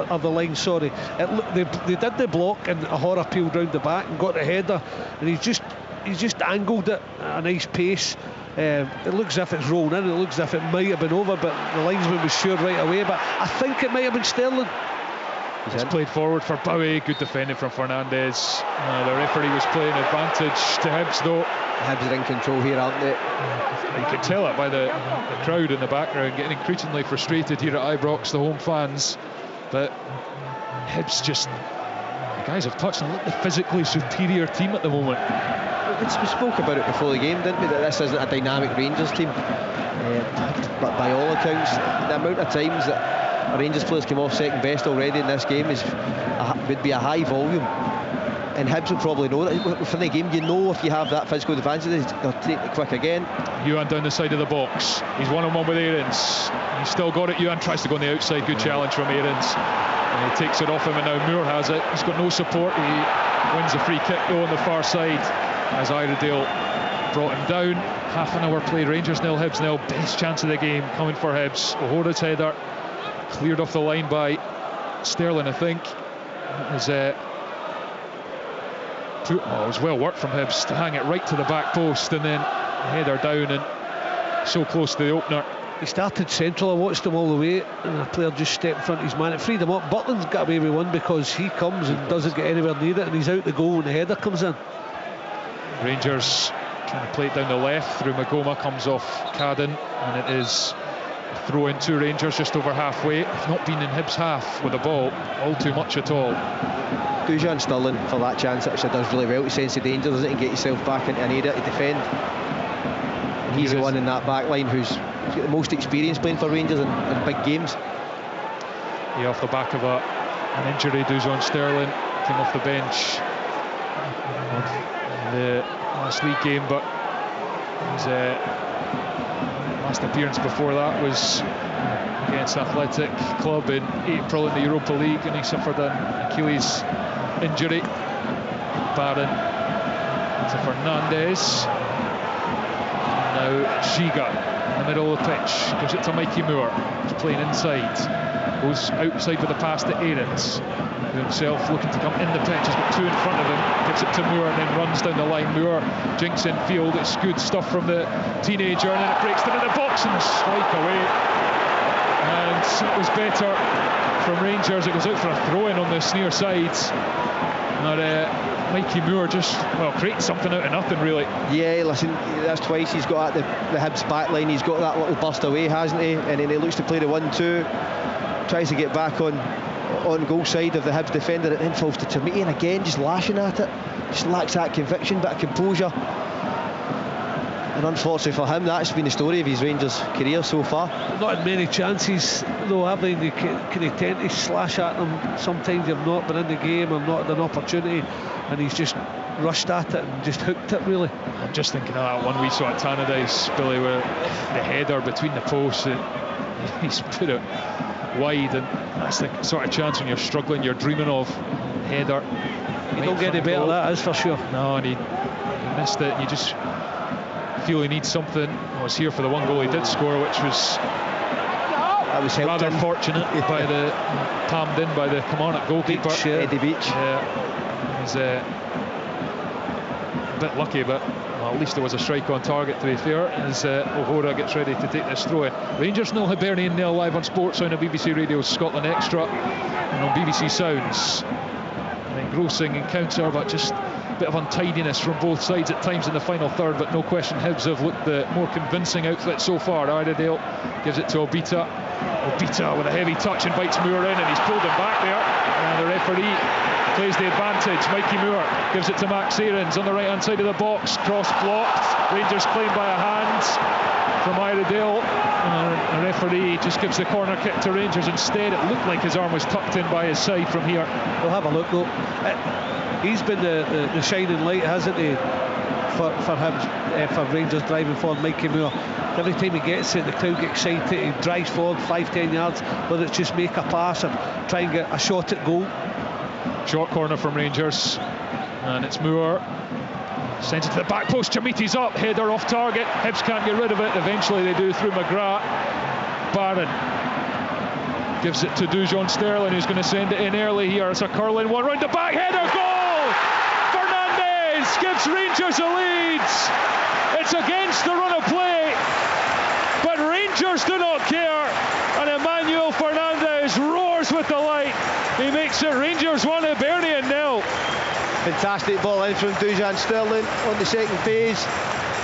or the line, sorry. They did the block, and Ahora peeled round the back and got the header, and he's just angled it at a nice pace. It looks as if it's rolled in, it looks as if it might have been over, but the linesman was sure right away. But I think it might have been Sterling. It's played forward for Bowie. Good defending from Fernandez. The referee was playing advantage to Hibs, though. Hibs are in control here, aren't they? You can tell it by the crowd in the background getting increasingly frustrated here at Ibrox, the home fans. But Hibs just, the guys have touched on the physically superior team at the moment. We spoke about it before the game, didn't we, that this isn't a dynamic Rangers team. But by all accounts, the amount of times that a Rangers players came off second best already in this game would be a high volume. And Hibs will probably know that within the game. You know, if you have that physical advantage, they'll take it quick again. Ewan down the side of the box. He's one-on-one with Aarons. He's still got it. Ewan tries to go on the outside. Good challenge from Aarons. And he takes it off him, and now Moore has it. He's got no support. He wins the free kick though on the far side as Iredale brought him down. Half an hour played. Rangers 0, Hibs 0. Best chance of the game coming for Hibs. Ahora's header cleared off the line by Sterling, I think. It was well worked from Hibs to hang it right to the back post, and then header down and so close to the opener. He started central, I watched him all the way, and a player just stepped in front of his man. It freed him up. Butland's got away with one because he comes and doesn't get anywhere near it, and he's out the goal when the header comes in. Rangers trying to play it down the left through Magoma, comes off Cadden, and it is a throw in to Rangers just over halfway. They've not been in Hibs half with the ball all too much at all. Dujan Sterling for that chance actually does really well to sense the danger, doesn't it, and get yourself back into an area to defend. And he's the one in that back line who's got the most experience playing for Rangers in big games. Yeah, off the back of an injury, Dujan Sterling came off the bench in the last league game, but his last appearance before that was against Athletic Club in April in the Europa League, and he suffered an Achilles injury. Barron to Fernandez. Now Shiga in the middle of the pitch, gives it to Mikey Moore, who's playing inside, goes outside with the pass to Aarons, who himself looking to come in the pitch. He's got two in front of him, gives it to Moore and then runs down the line. Moore jinks in field. It's good stuff from the teenager, and then it breaks them in the box and strike away. And it was better from Rangers. It goes out for a throw-in on the near side. And Mikey Moore just, created something out of nothing, really. Yeah, listen, that's twice he's got at the Hibs back line. He's got that little burst away, hasn't he? And then he looks to play the 1-2, tries to get back on goal side of the Hibs defender, and then falls to Termiti, and again just lashing at it. Just lacks that conviction, bit of composure. And unfortunately for him, that's been the story of his Rangers career so far. Not had many chances though, have they? They tend to slash at them. Sometimes they've not been in the game or not had an opportunity, and he's just rushed at it and just hooked it, really. I'm just thinking of that one we saw at Tannadice, Billy, where the header between the posts, he's put it wide, and that's the sort of chance when you're struggling, you're dreaming of. Header, you don't get any better, that is for sure. No, and he missed it, and you just feel he needs something. He was here for the one goal he did score, which was rather fortunate by the palmed in by the Kilmarnock goalkeeper, Eddie Beach. Yeah, he's a bit lucky, but well, at least there was a strike on target, to be fair, as O'Hora gets ready to take this throw in. Rangers 0, Hibernian 0, live on Sports on BBC Radio Scotland Extra and on BBC Sounds. An engrossing encounter, but just a bit of untidiness from both sides at times in the final third, but no question Hibs have looked the more convincing outfit so far. Iredale gives it to Obita. Obita with a heavy touch invites Moore in, and he's pulled him back there, and the referee plays the advantage. Mikey Moore gives it to Max Aarons on the right hand side of the box. Cross blocked. Rangers claimed by a hand from Iredale. The referee just gives the corner kick to Rangers instead. It looked like his arm was tucked in by his side from here. We'll have a look though. He's been the shining light, hasn't he, for him, for Rangers driving forward. Mikey Moore, every time he gets it, the crowd get excited. He drives forward 5-10 yards, whether it's just make a pass or try and get a shot at goal. Short corner from Rangers, and it's Moore. Sends it to the back post. Chamiti's up, header off target. Hibs can't get rid of it. Eventually they do through McGrath. Barron gives it to Dujon Sterling, who's going to send it in early here. It's a curling one round the back, header, goal! Fernandez gives Rangers a lead. It's against the run of play, but Rangers do not care, and Emmanuel Fernandez roars with delight. He makes it Rangers 1, Hibernian 0. Fantastic ball in from Dujon Sterling on the second phase,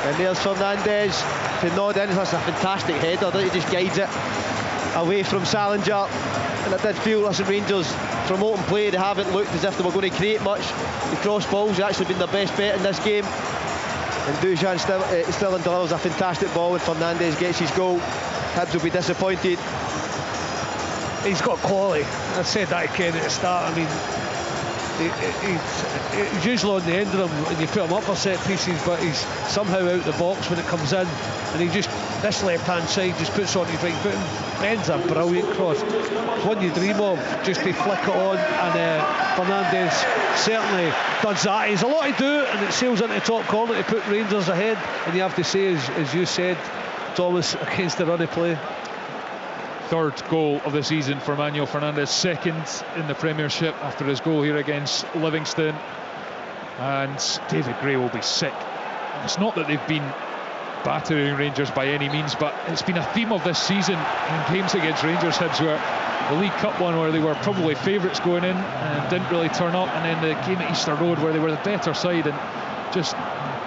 and there's Fernandez to nod in. That's a fantastic header that he just guides it away from Salinger, and I did feel, listen, Rangers from open play, they haven't looked as if they were going to create much. The cross balls have actually been their best bet in this game, and Dujon Sterling delivers a fantastic ball, and Fernandez gets his goal. Hibs will be disappointed. He's got quality. I said that again at the start. I mean, he's usually on the end of them and you put him up for set pieces, but he's somehow out the box when it comes in, and he just, this left hand side, just puts on his right foot and bends a brilliant cross. It's one you dream of, just to flick it on, and Fernandez certainly does that. He's a lot to do, and it sails into the top corner to put Rangers ahead, and you have to say, as you said, Thomas, against the run of play. Third goal of the season for Manuel Fernandez, second in the Premiership after his goal here against Livingston. And David Gray will be sick. It's not that they've been battering Rangers by any means, but it's been a theme of this season in games against Rangers. Hibs were the League Cup one where they were probably favourites going in and didn't really turn up, and then the game at Easter Road where they were the better side and just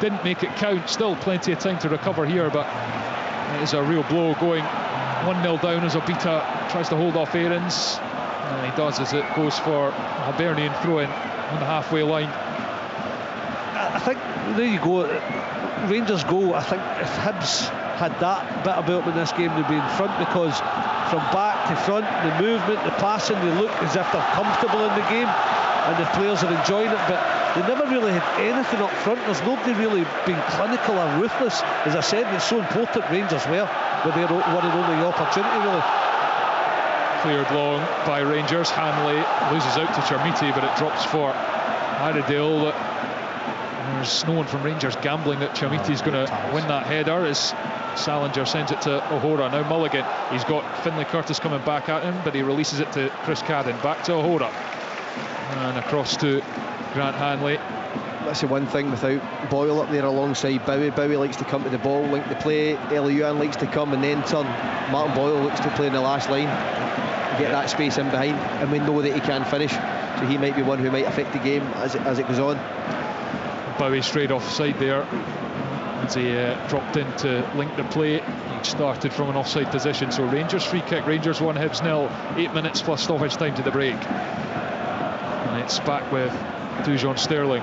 didn't make it count. Still plenty of time to recover here, but it is a real blow going 1-0 down as Obita tries to hold off Aarons, and he does as it goes for a Hibernian throw-in on the halfway line. I think there you go, Rangers goal. I think if Hibs had that bit about them in this game, they'd be in front, because from back to front, the movement, the passing, they look as if they're comfortable in the game and the players are enjoying it, but they never really had anything up front. There's nobody really being clinical or ruthless. As I said, it's so important Rangers were with their one and only opportunity, really. Cleared long by Rangers. Hanley loses out to Chermiti, but it drops for Iredale. There's no one from Rangers gambling that Chermiti's going to win that header, as Salinger sends it to O'Hora. Now Mulligan, he's got Finlay Curtis coming back at him, but he releases it to Chris Cadden. Back to O'Hora, and across to Grant Hanley. That's the one thing without Boyle up there alongside Bowie. Bowie likes to come to the ball, link the play. Eliuan likes to come and then turn. Martin Boyle looks to play in the last line, get that space in behind, and we know that he can finish, so he might be one who might affect the game as it goes on. Bowie straight offside there as he dropped in to link the play. He started from an offside position, so Rangers free kick, Rangers 1, Hibs 0, 8 minutes plus stoppage time to the break. And it's back with Dujon Sterling,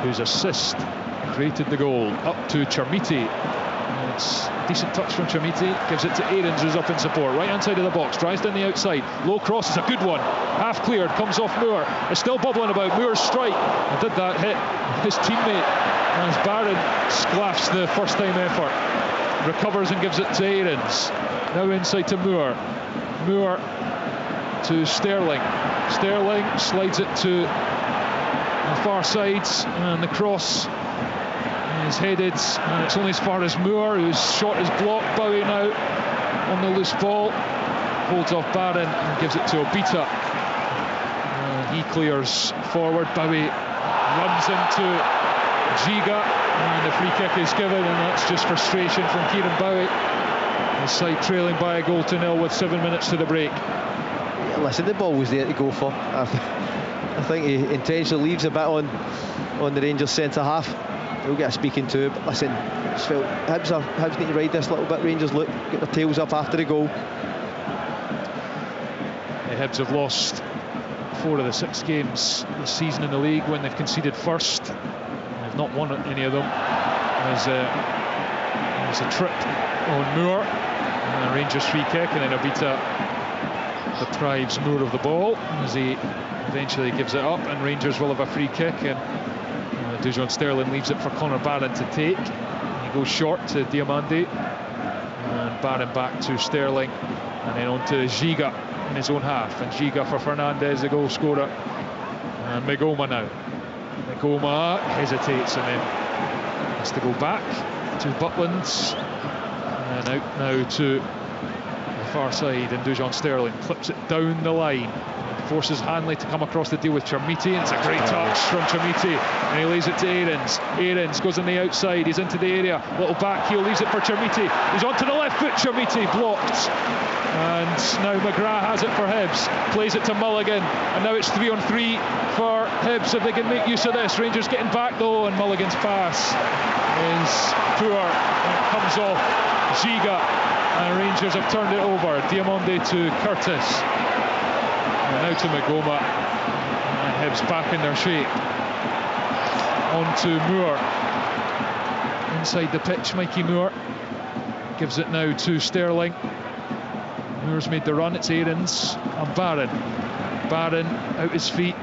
whose assist created the goal. Up to Chermiti. It's a decent touch from Chermiti. Gives it to Aarons, who's up in support. Right hand side of the box. Drives down the outside. Low cross is a good one. Half cleared. Comes off Moore. It's still bubbling about. Moore's strike. And did that hit his teammate as Barron sclaffs the first time effort. Recovers and gives it to Aarons. Now inside to Moore. Moore to Sterling. Sterling slides it to the far side, and the cross is headed, and it's only as far as Moore, whose shot is blocked. Bowie now on the loose ball, holds off Barron and gives it to Obita. He clears forward. Bowie runs into Giga, and the free kick is given, and that's just frustration from Kieran Bowie. The side trailing by a goal to nil with 7 minutes to the break. Yeah, listen, the ball was there to go for. I think he intentionally leaves a bit on the Rangers centre half. He'll get a speaking to, but listen, I just felt Hibs need to ride this a little bit. Rangers get their tails up after the goal. The Hibs have lost 4 of the 6 games this season in the league when they've conceded first. They've not won any of them. There's a trip on Moore, and a Rangers free kick, and then Obita deprives Moore of the ball as he eventually gives it up, and Rangers will have a free kick, and Dujon Sterling leaves it for Conor Barron to take. He goes short to Diomande, and Barron back to Sterling, and then on to Giga in his own half, and Giga for Fernandez, the goal scorer, and Migoma now. Migoma hesitates and then has to go back to Butland, and out now to the far side, and Dujon Sterling clips it down the line, forces Hanley to come across the deal with Chermiti, and it's a great touch from Chermiti, and he lays it to Aarons goes on the outside, he's into the area, little back heel, leaves it for Chermiti, he's onto the left foot, Chermiti blocked, and now McGrath has it for Hibs, plays it to Mulligan, and now it's 3 on 3 for Hibs if they can make use of this. Rangers getting back though, and Mulligan's pass is poor, and it comes off Giga, and Rangers have turned it over. Diomande to Curtis, and now to Migoma, and Hibs back in their shape. On to Moore, inside the pitch, Mikey Moore gives it now to Sterling. Moore's made the run, it's Aarons and Barron out his feet,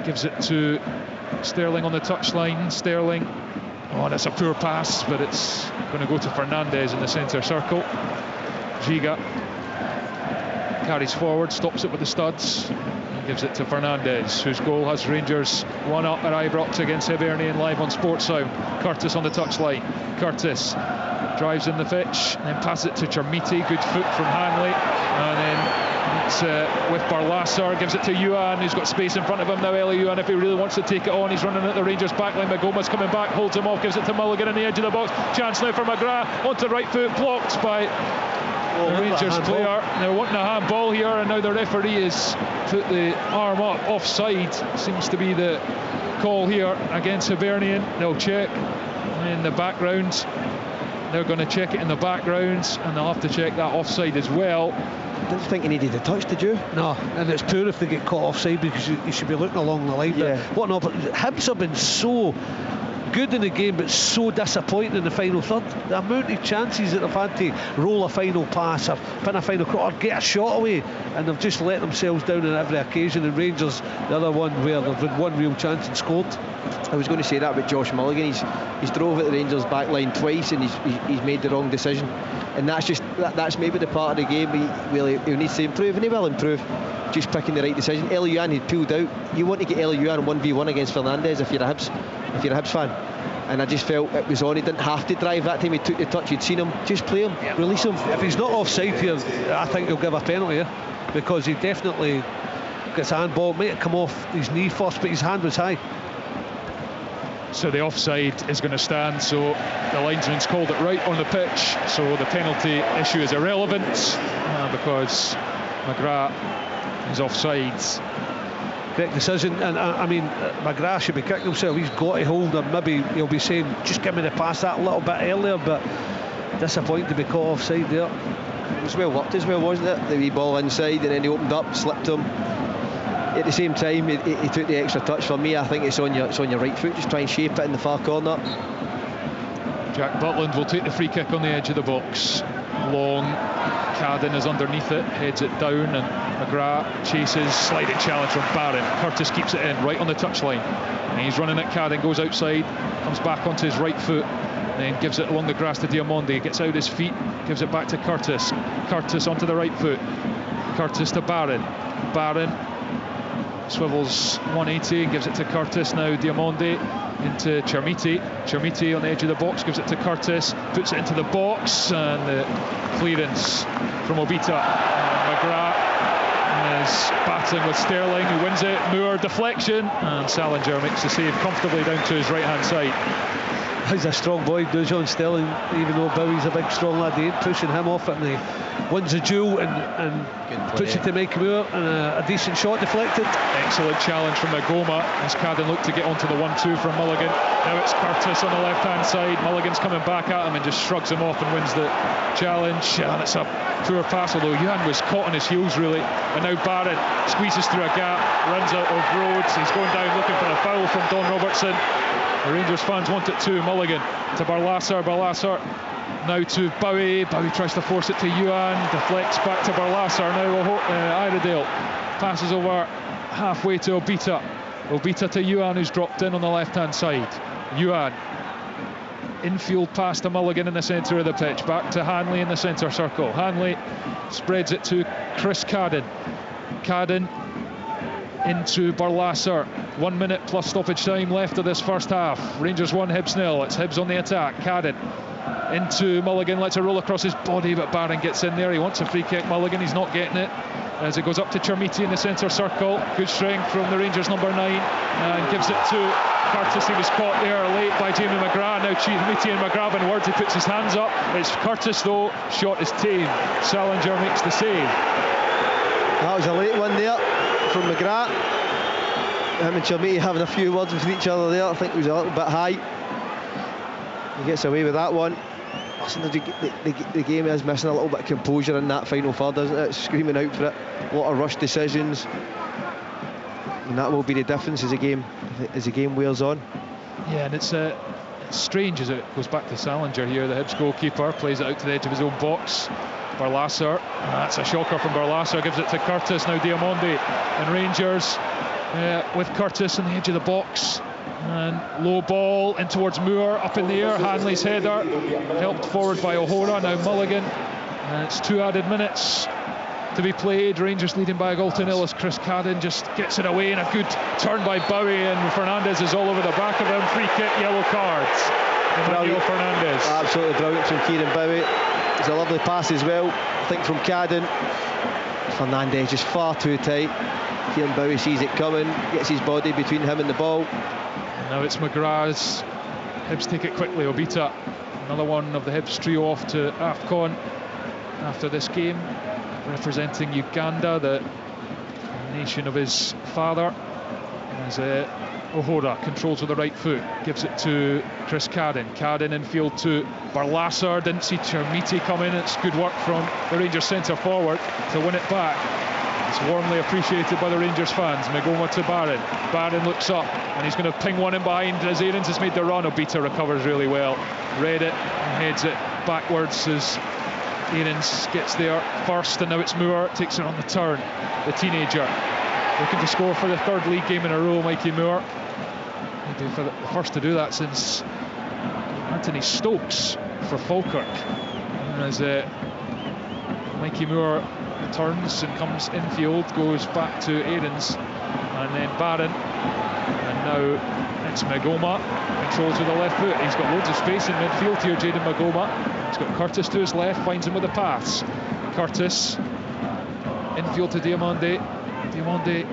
gives it to Sterling on the touchline. Sterling, oh, that's a poor pass, but it's going to go to Fernandez in the centre circle. Giga carries forward, stops it with the studs, and gives it to Fernandez, whose goal has Rangers 1 up at Ibrox against Hibernian live on Sports Sound. Curtis on the touchline. Curtis drives in the pitch and then passes it to Chermiti, good foot from Hanley, and then it's with Barlasser, gives it to Yuan, who's got space in front of him now. Eli Yuan, if he really wants to take it on, he's running at the Rangers backline. Magoma's coming back, holds him off, gives it to Mulligan on the edge of the box. Chance now for McGrath, onto right foot, blocked by the Rangers player. They're wanting a handball here, and now the referee has put the arm up. Offside seems to be the call here against Hibernian. They'll check in the background. They're going to check it in the background, and they'll have to check that offside as well. I didn't think he needed a touch, did you? No, and it's poor if they get caught offside, because you should be looking along the line. Yeah. But Hibs have been so good in the game, but so disappointing in the final third. The amount of chances that they've had to roll a final pass or pin a final cross or get a shot away, and they've just let themselves down on every occasion. And Rangers, the other one where they've had one real chance and scored. I was going to say that about Josh Mulligan. He's drove at the Rangers back line twice, and he's made the wrong decision, and that's maybe the part of the game he needs to improve, and he will improve, just picking the right decision. Eli Yuan had pulled out. You want to get Eli Yuan 1v1 against Fernandez if you're a Hibs fan, and I just felt it was on. He didn't have to drive that time. He took the touch, you'd seen him, just play him, release him. If he's not offside here, I think he'll give a penalty here, because he definitely gets a handball, might have come off his knee first, but his hand was high. So the offside is going to stand, so the linesman's called it right on the pitch, so the penalty issue is irrelevant because McGrath is offside. Correct decision, and I mean, McGrath should be kicking himself. He's got to hold him. Maybe he'll be saying, just give me the pass that a little bit earlier, but disappointing to be caught offside there. It was well worked as well, wasn't it? The wee ball inside, and then he opened up, slipped him. At the same time, he took the extra touch. For me, I think it's on your right foot. Just try and shape it in the far corner. Jack Butland will take the free kick on the edge of the box. Long, Cadden is underneath it, heads it down, and McGrath chases, sliding challenge from Barron. Curtis keeps it in, right on the touchline, and he's running at Cadden, goes outside, comes back onto his right foot, then gives it along the grass to Diomande, gets out his feet, gives it back to Curtis. Curtis onto the right foot, Curtis to Barron. Swivels 180 and gives it to Curtis. Now Diomande into Chermiti on the edge of the box, gives it to Curtis, puts it into the box, and the clearance from Obita. McGrath is battling with Sterling, who wins it. Moore deflection, and Salinger makes the save comfortably down to his right-hand side. He's a strong boy, Dujon Sterling, even though Bowie's a big strong lad. He ain't pushing him off it, and he wins the duel and puts it to Mikey Moore, and a decent shot deflected. Excellent challenge from Magoma as Cadden looked to get onto the 1-2 from Mulligan. Now it's Curtis on the left-hand side. Mulligan's coming back at him and just shrugs him off and wins the challenge. And it's a poor pass, although Yuan was caught on his heels really. And now Barron squeezes through a gap, runs out of Rhodes. He's going down looking for a foul from Don Robertson. The Rangers fans want it too. Mulligan to Barlasser. Barlasser now to Bowie. Bowie tries to force it to Yuan. Deflects back to Barlasser. Now Iredale passes over halfway to Obita. Obita to Yuan, who's dropped in on the left-hand side. Yuan. Infield pass to Mulligan in the centre of the pitch. Back to Hanley in the centre circle. Hanley spreads it to Chris Cadden. Cadden into Barlasser. 1 minute plus stoppage time left of this first half. Rangers 1, Hibs 0. It's Hibs on the attack. Cadden into Mulligan, lets it roll across his body, but Barron gets in there. He wants a free kick. Mulligan, he's not getting it, as it goes up to Chermiti in the centre circle. Good strength from the Rangers number 9, and gives it to Curtis. He was caught there late by Jamie McGrath. Now Chermiti and McGrath in words. He puts his hands up. It's Curtis though. Shot is tame. Salinger makes the save. That was a late one there from McGrath. Him and Chermiti having a few words with each other there. I think it was a little bit high. He gets away with that one. Listen, the game is missing a little bit of composure in that final third, isn't it? It's screaming out for it. A lot of rush decisions, and that will be the difference as the game wears on. Yeah, and it's strange as it goes back to Salinger here. The Hibs goalkeeper plays it out to the edge of his own box. Barlasser, that's a shocker from Barlasser, gives it to Curtis. Now Diamondi and Rangers with Curtis on the edge of the box. And low ball in towards Moore, up in the air. Hanley's header helped forward by O'Hora. Now Mulligan, and it's 2 added minutes to be played. Rangers leading by a goal to 0 as Chris Cadden just gets it away, and a good turn by Bowie, and Fernandez is all over the back of him. Free kick, yellow cards. Emmanuel Fernandez. Absolutely brilliant from Kieran Bowie. It's a lovely pass as well, I think, from Cadden. Fernandez just far too tight. Kieran Bowie sees it coming, gets his body between him and the ball. Now it's McGrath's. Hibs take it quickly. Obita, another one of the Hibs trio off to AFCON after this game, representing Uganda, the nation of his father. As O'Hora controls with the right foot, gives it to Chris Cadden. Cadden infield to Barlasser. Didn't see Chermiti come in. It's good work from the Rangers centre forward to win it back. It's warmly appreciated by the Rangers fans. Magoma to Barron. Barron looks up and he's going to ping one in behind as Aarons has made the run. Obita recovers really well. Read it and heads it backwards as Aarons gets there first, and now it's Moore, takes it on the turn. The teenager looking to score for the 3rd league game in a row, Mikey Moore. Maybe for the first to do that since Anthony Stokes for Falkirk. As Mikey Moore turns and comes infield, goes back to Aarons, and then Barron, and now it's Magoma, controls with the left foot. He's got loads of space in midfield here, Jayden Magoma. He's got Curtis to his left, finds him with a pass. Curtis infield to Diamondi. Diamondi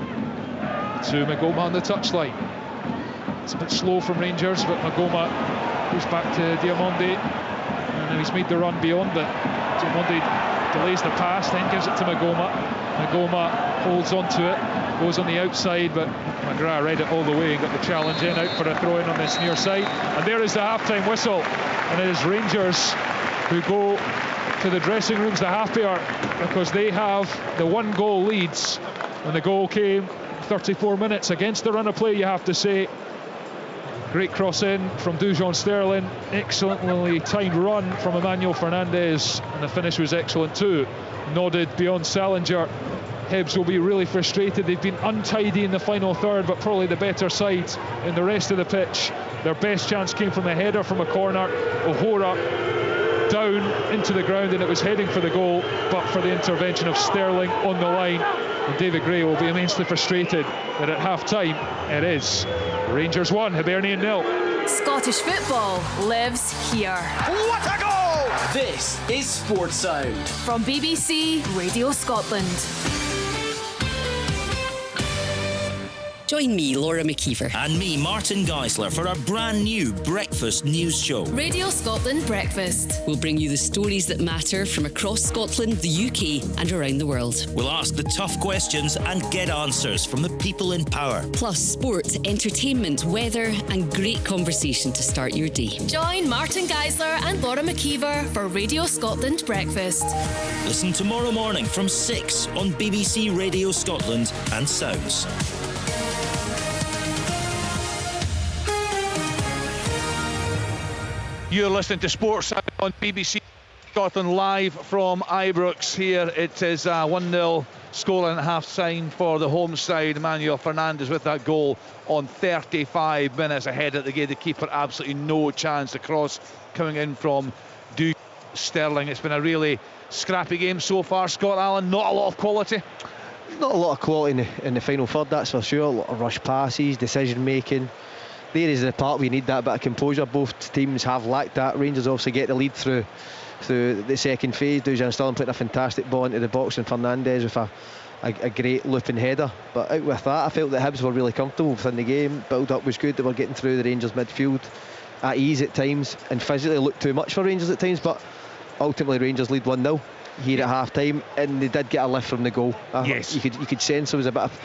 to Magoma on the touchline. It's a bit slow from Rangers, but Magoma goes back to Diamondi, and now he's made the run beyond, but Diamondi delays the pass, then gives it to Magoma. Magoma holds on to it, goes on the outside, but McGrath read it all the way and got the challenge in, out for a throw in on this near side. And there is the half-time whistle, and it is Rangers who go to the dressing rooms the happier because they have the 1-goal leads, and the goal came 34 minutes against the run of play, you have to say. Great cross in from Dujon Sterling, excellently timed run from Emmanuel Fernandez, and the finish was excellent too. Nodded beyond Salinger. Hibs will be really frustrated. They've been untidy in the final third, but probably the better side in the rest of the pitch. Their best chance came from a header from a corner. O'Hora down into the ground, and it was heading for the goal, but for the intervention of Sterling on the line. And David Gray will be immensely frustrated that at half-time it is Rangers 1, Hibernian 0. Scottish football lives here. What a goal! This is Sports Sound from BBC Radio Scotland. Join me, Laura McKeever. And me, Martin Geisler, for our brand new breakfast news show. Radio Scotland Breakfast. We'll bring you the stories that matter from across Scotland, the UK and around the world. We'll ask the tough questions and get answers from the people in power. Plus sport, entertainment, weather and great conversation to start your day. Join Martin Geisler and Laura McKeever for Radio Scotland Breakfast. Listen tomorrow morning from 6 on BBC Radio Scotland and Sounds. You're listening to Sports on BBC Scotland live from Ibrox. Here it is 1-0 scoreline at half-time for the home side. Emmanuel Fernandez with that goal on 35 minutes ahead at the gate. The keeper absolutely no chance. The cross coming in from Sterling. It's been a really scrappy game so far, Scott Allen. Not a lot of quality. Not a lot of quality in the final third, that's for sure. A lot of rush passes, decision making. There is the part we need that bit of composure. Both teams have lacked that. Rangers obviously get the lead through the second phase. Dujan Sterling putting a fantastic ball into the box, and Fernandez with a great looping header. But out with that, I felt that Hibs were really comfortable within the game. Build up was good. They were getting through the Rangers midfield at ease at times, and physically looked too much for Rangers at times. But ultimately Rangers lead 1-0 here at half time, and they did get a lift from the goal. Yes, you could sense there was a bit of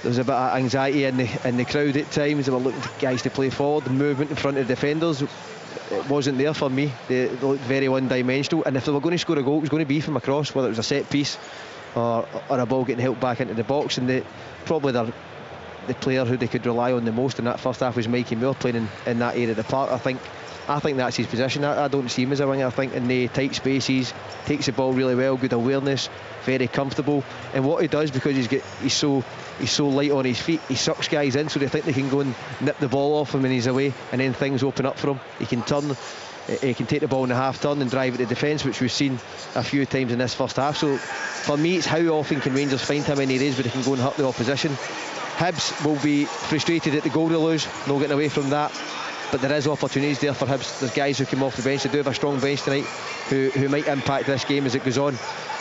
anxiety in the crowd at times. They were looking for guys to play forward. The movement in front of the defenders, it wasn't there for me. They looked very one-dimensional, and if they were going to score a goal, it was going to be from across, whether it was a set piece or a ball getting helped back into the box. And probably the player who they could rely on the most in that first half was Mikey Moore, playing in that area of the park. I think that's his position. I don't see him as a winger. I think in the tight spaces, takes the ball really well, good awareness, very comfortable. And what he does, because he's so light on his feet, he sucks guys in so they think they can go and nip the ball off him when he's away, and then things open up for him. He can take the ball in the half turn and drive it to defence, which we've seen a few times in this first half. So for me, it's how often can Rangers find him in areas where they can go and hurt the opposition. Hibs will be frustrated at the goal they lose, no getting away from that. But there is opportunities there for Hibs. There's guys who come off the bench. They do have a strong bench tonight who might impact this game as it goes on,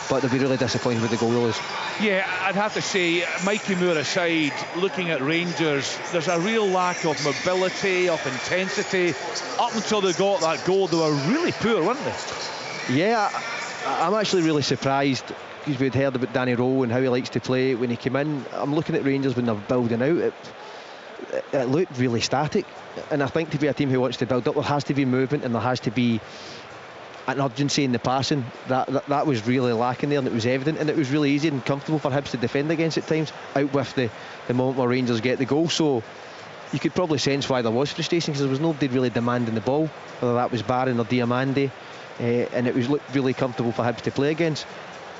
but they'll be really disappointed with the goal they lose. Yeah, I'd have to say, Mikey Moore aside, looking at Rangers, there's a real lack of mobility, of intensity. Up until they got that goal, they were really poor, weren't they? Yeah, I'm actually really surprised, because we'd heard about Danny Rowe and how he likes to play. When he came in, I'm looking at Rangers when they're building out, it looked really static. And I think to be a team who wants to build up, there has to be movement and there has to be an urgency in the passing. That was really lacking there, and it was evident, and it was really easy and comfortable for Hibs to defend against at times, out with the moment where Rangers get the goal. So you could probably sense why there was frustration, because there was nobody really demanding the ball, whether that was Barron or Diamande, and it looked really comfortable for Hibs to play against.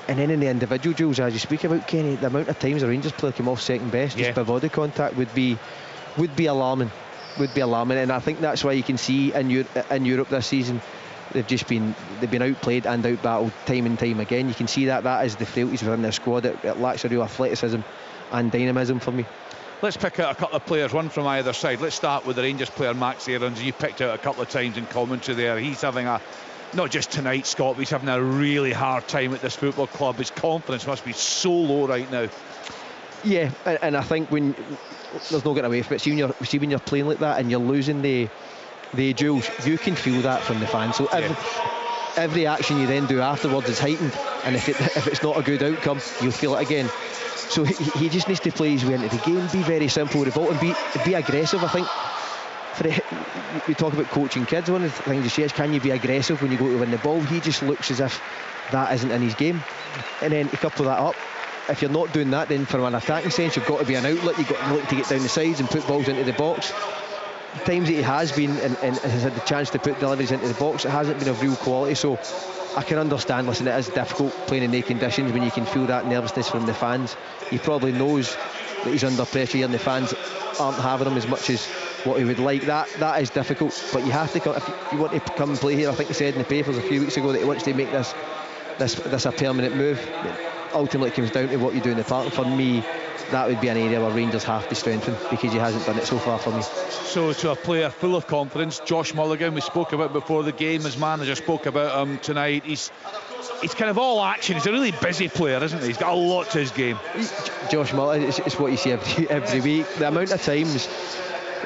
And then in the individual duels, as you speak about, Kenny, the amount of times a Rangers player came off second best just by body contact would be alarming. And I think that's why you can see in Europe this season, they've been outplayed and outbattled time and time again. You can see that is the frailties within their squad. It lacks a real athleticism and dynamism for me. Let's pick out a couple of players, one from either side. Let's start with the Rangers player Max Aarons. You picked out a couple of times in commentary there. He's having not just tonight, Scott, but he's having a really hard time at this football club. His confidence must be so low right now. Yeah, and I think when there's no getting away from it. See when you're playing like that and you're losing the duels, you can feel that from the fans. So every action you then do afterwards is heightened, and if it's not a good outcome, you'll feel it again. So he just needs to play his way into the game, be very simple with the ball, and be aggressive. I think we talk about coaching kids. One of the things you say is, can you be aggressive when you go to win the ball? He just looks as if that isn't in his game, and then to couple that up, if you're not doing that, then from an attacking sense, you've got to be an outlet. You've got to look to get down the sides and put balls into the box. The times that he has been and has had the chance to put deliveries into the box, it hasn't been of real quality. So I can understand, listen, it is difficult playing in their conditions when you can feel that nervousness from the fans. He probably knows that he's under pressure here and the fans aren't having him as much as what he would like. That is difficult, but you have to come, if you want to come and play here. I think he said in the papers a few weeks ago that he wants to make this a permanent move. Ultimately it comes down to what you do in the park. And for me, that would be an area where Rangers have to strengthen, because he hasn't done it so far for me. So to a player full of confidence, Josh Mulligan, we spoke about before the game, his manager spoke about him tonight. He's kind of all action. He's a really busy player, isn't he? He's got a lot to his game. Josh Mulligan, it's what you see every week. The amount of times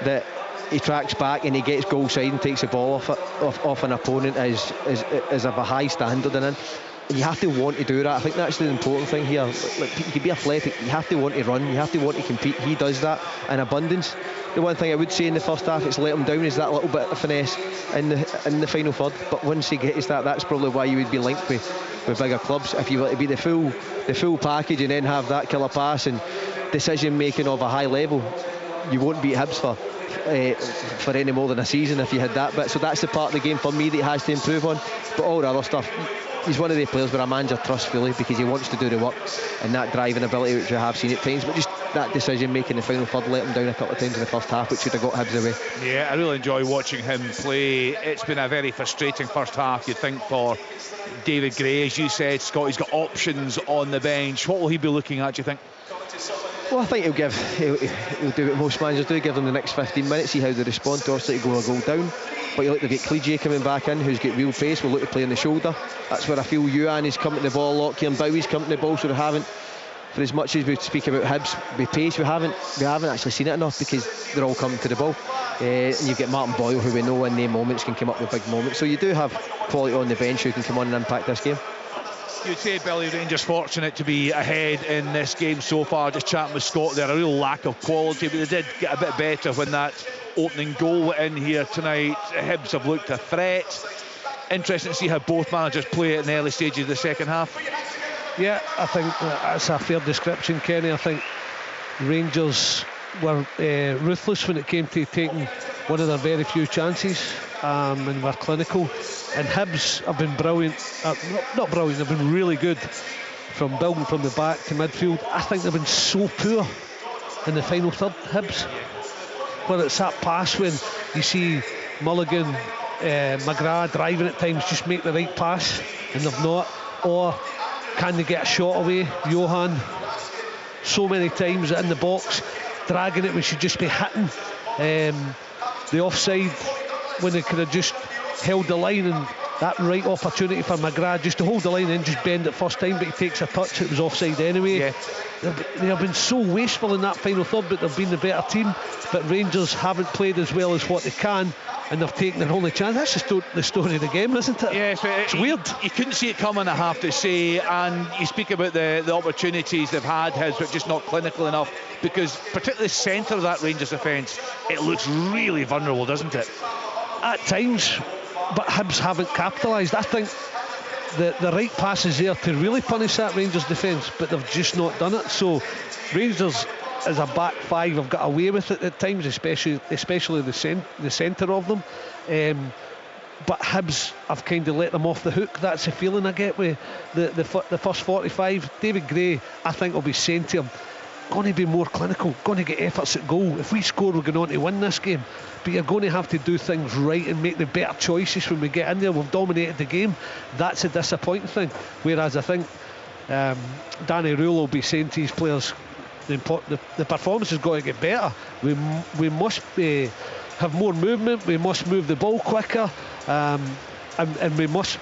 that he tracks back and he gets goal side and takes the ball off an opponent is of a high standard, and you have to want to do that. I think that's the important thing here. Like, you can be athletic, you have to want to run, you have to want to compete. He does that in abundance. The one thing I would say in the first half it's let him down is that little bit of finesse in the final third. But once he gets that, that's probably why you would be linked with bigger clubs. If you were to be the full package and then have that killer pass and decision making of a high level, you won't beat Hibs for any more than a season if you had that bit. So that's the part of the game for me that he has to improve on. But all the other stuff, he's one of the players where a manager trusts fully, because he wants to do the work, and that driving ability which we have seen at times, but just that decision making the final third let him down a couple of times in the first half, which would have got Hibs away. Yeah, I really enjoy watching him play. It's been a very frustrating first half, you'd think, for David Gray. As you said, Scott, he's got options on the bench. What will he be looking at, do you think? Well, I think he'll do what most managers do, give them the next 15 minutes, see how they respond to obviously to go a goal down. But you look to get Clegier coming back in, who's got real pace, will look to play on the shoulder. That's where I feel Ewan is coming to the ball a lot, Kieran Bowie's coming to the ball, so they haven't, for as much as we speak about Hibs with pace, we haven't actually seen it enough, because they're all coming to the ball. And you get Martin Boyle, who we know in their moments can come up with big moments. So you do have quality on the bench who can come on and impact this game. You'd say, Billy, Rangers fortunate to be ahead in this game so far. Just chatting with Scott there, a real lack of quality, but they did get a bit better when that opening goal went in here tonight. Hibs have looked a threat. Interesting to see how both managers play in the early stages of the second half. Yeah, I think that's a fair description, Kenny. I think Rangers were ruthless when it came to taking one of their very few chances, and were clinical. And Hibs have been brilliant, not brilliant, they've been really good from building from the back to midfield. I think they've been so poor in the final third, Hibs, whether it's that pass when you see Mulligan, McGrath driving at times, just make the right pass and they've not, or can they get a shot away? Johan so many times in the box dragging it, we should just be hitting the offside when they could have just held the line, and that right opportunity for McGrath just to hold the line and just bend it first time, but he takes a touch, it was offside anyway. Yeah. They have been so wasteful in that final third, but they've been the better team. But Rangers haven't played as well as what they can, and they've taken their only chance. That's just the story of the game, isn't it? Yes, it's weird. You couldn't see it coming, I have to say. And you speak about the opportunities they've had, but just not clinical enough, because particularly the centre of that Rangers defence, it looks really vulnerable, doesn't it? At times, but Hibs haven't capitalised. I think the right pass is there to really punish that Rangers defence, but they've just not done it. So Rangers as a back five have got away with it at times, especially the centre of them. But Hibs have kind of let them off the hook. That's the feeling I get with the first 45. David Gray, I think, will be saying to him, going to be more clinical, going to get efforts at goal. If we score, we're going on to win this game. But you're going to have to do things right and make the better choices when we get in there. We've dominated the game. That's a disappointing thing. Whereas I think Danny Rule will be saying to his players, the performance has got to get better. We must have more movement. We must move the ball quicker, and we must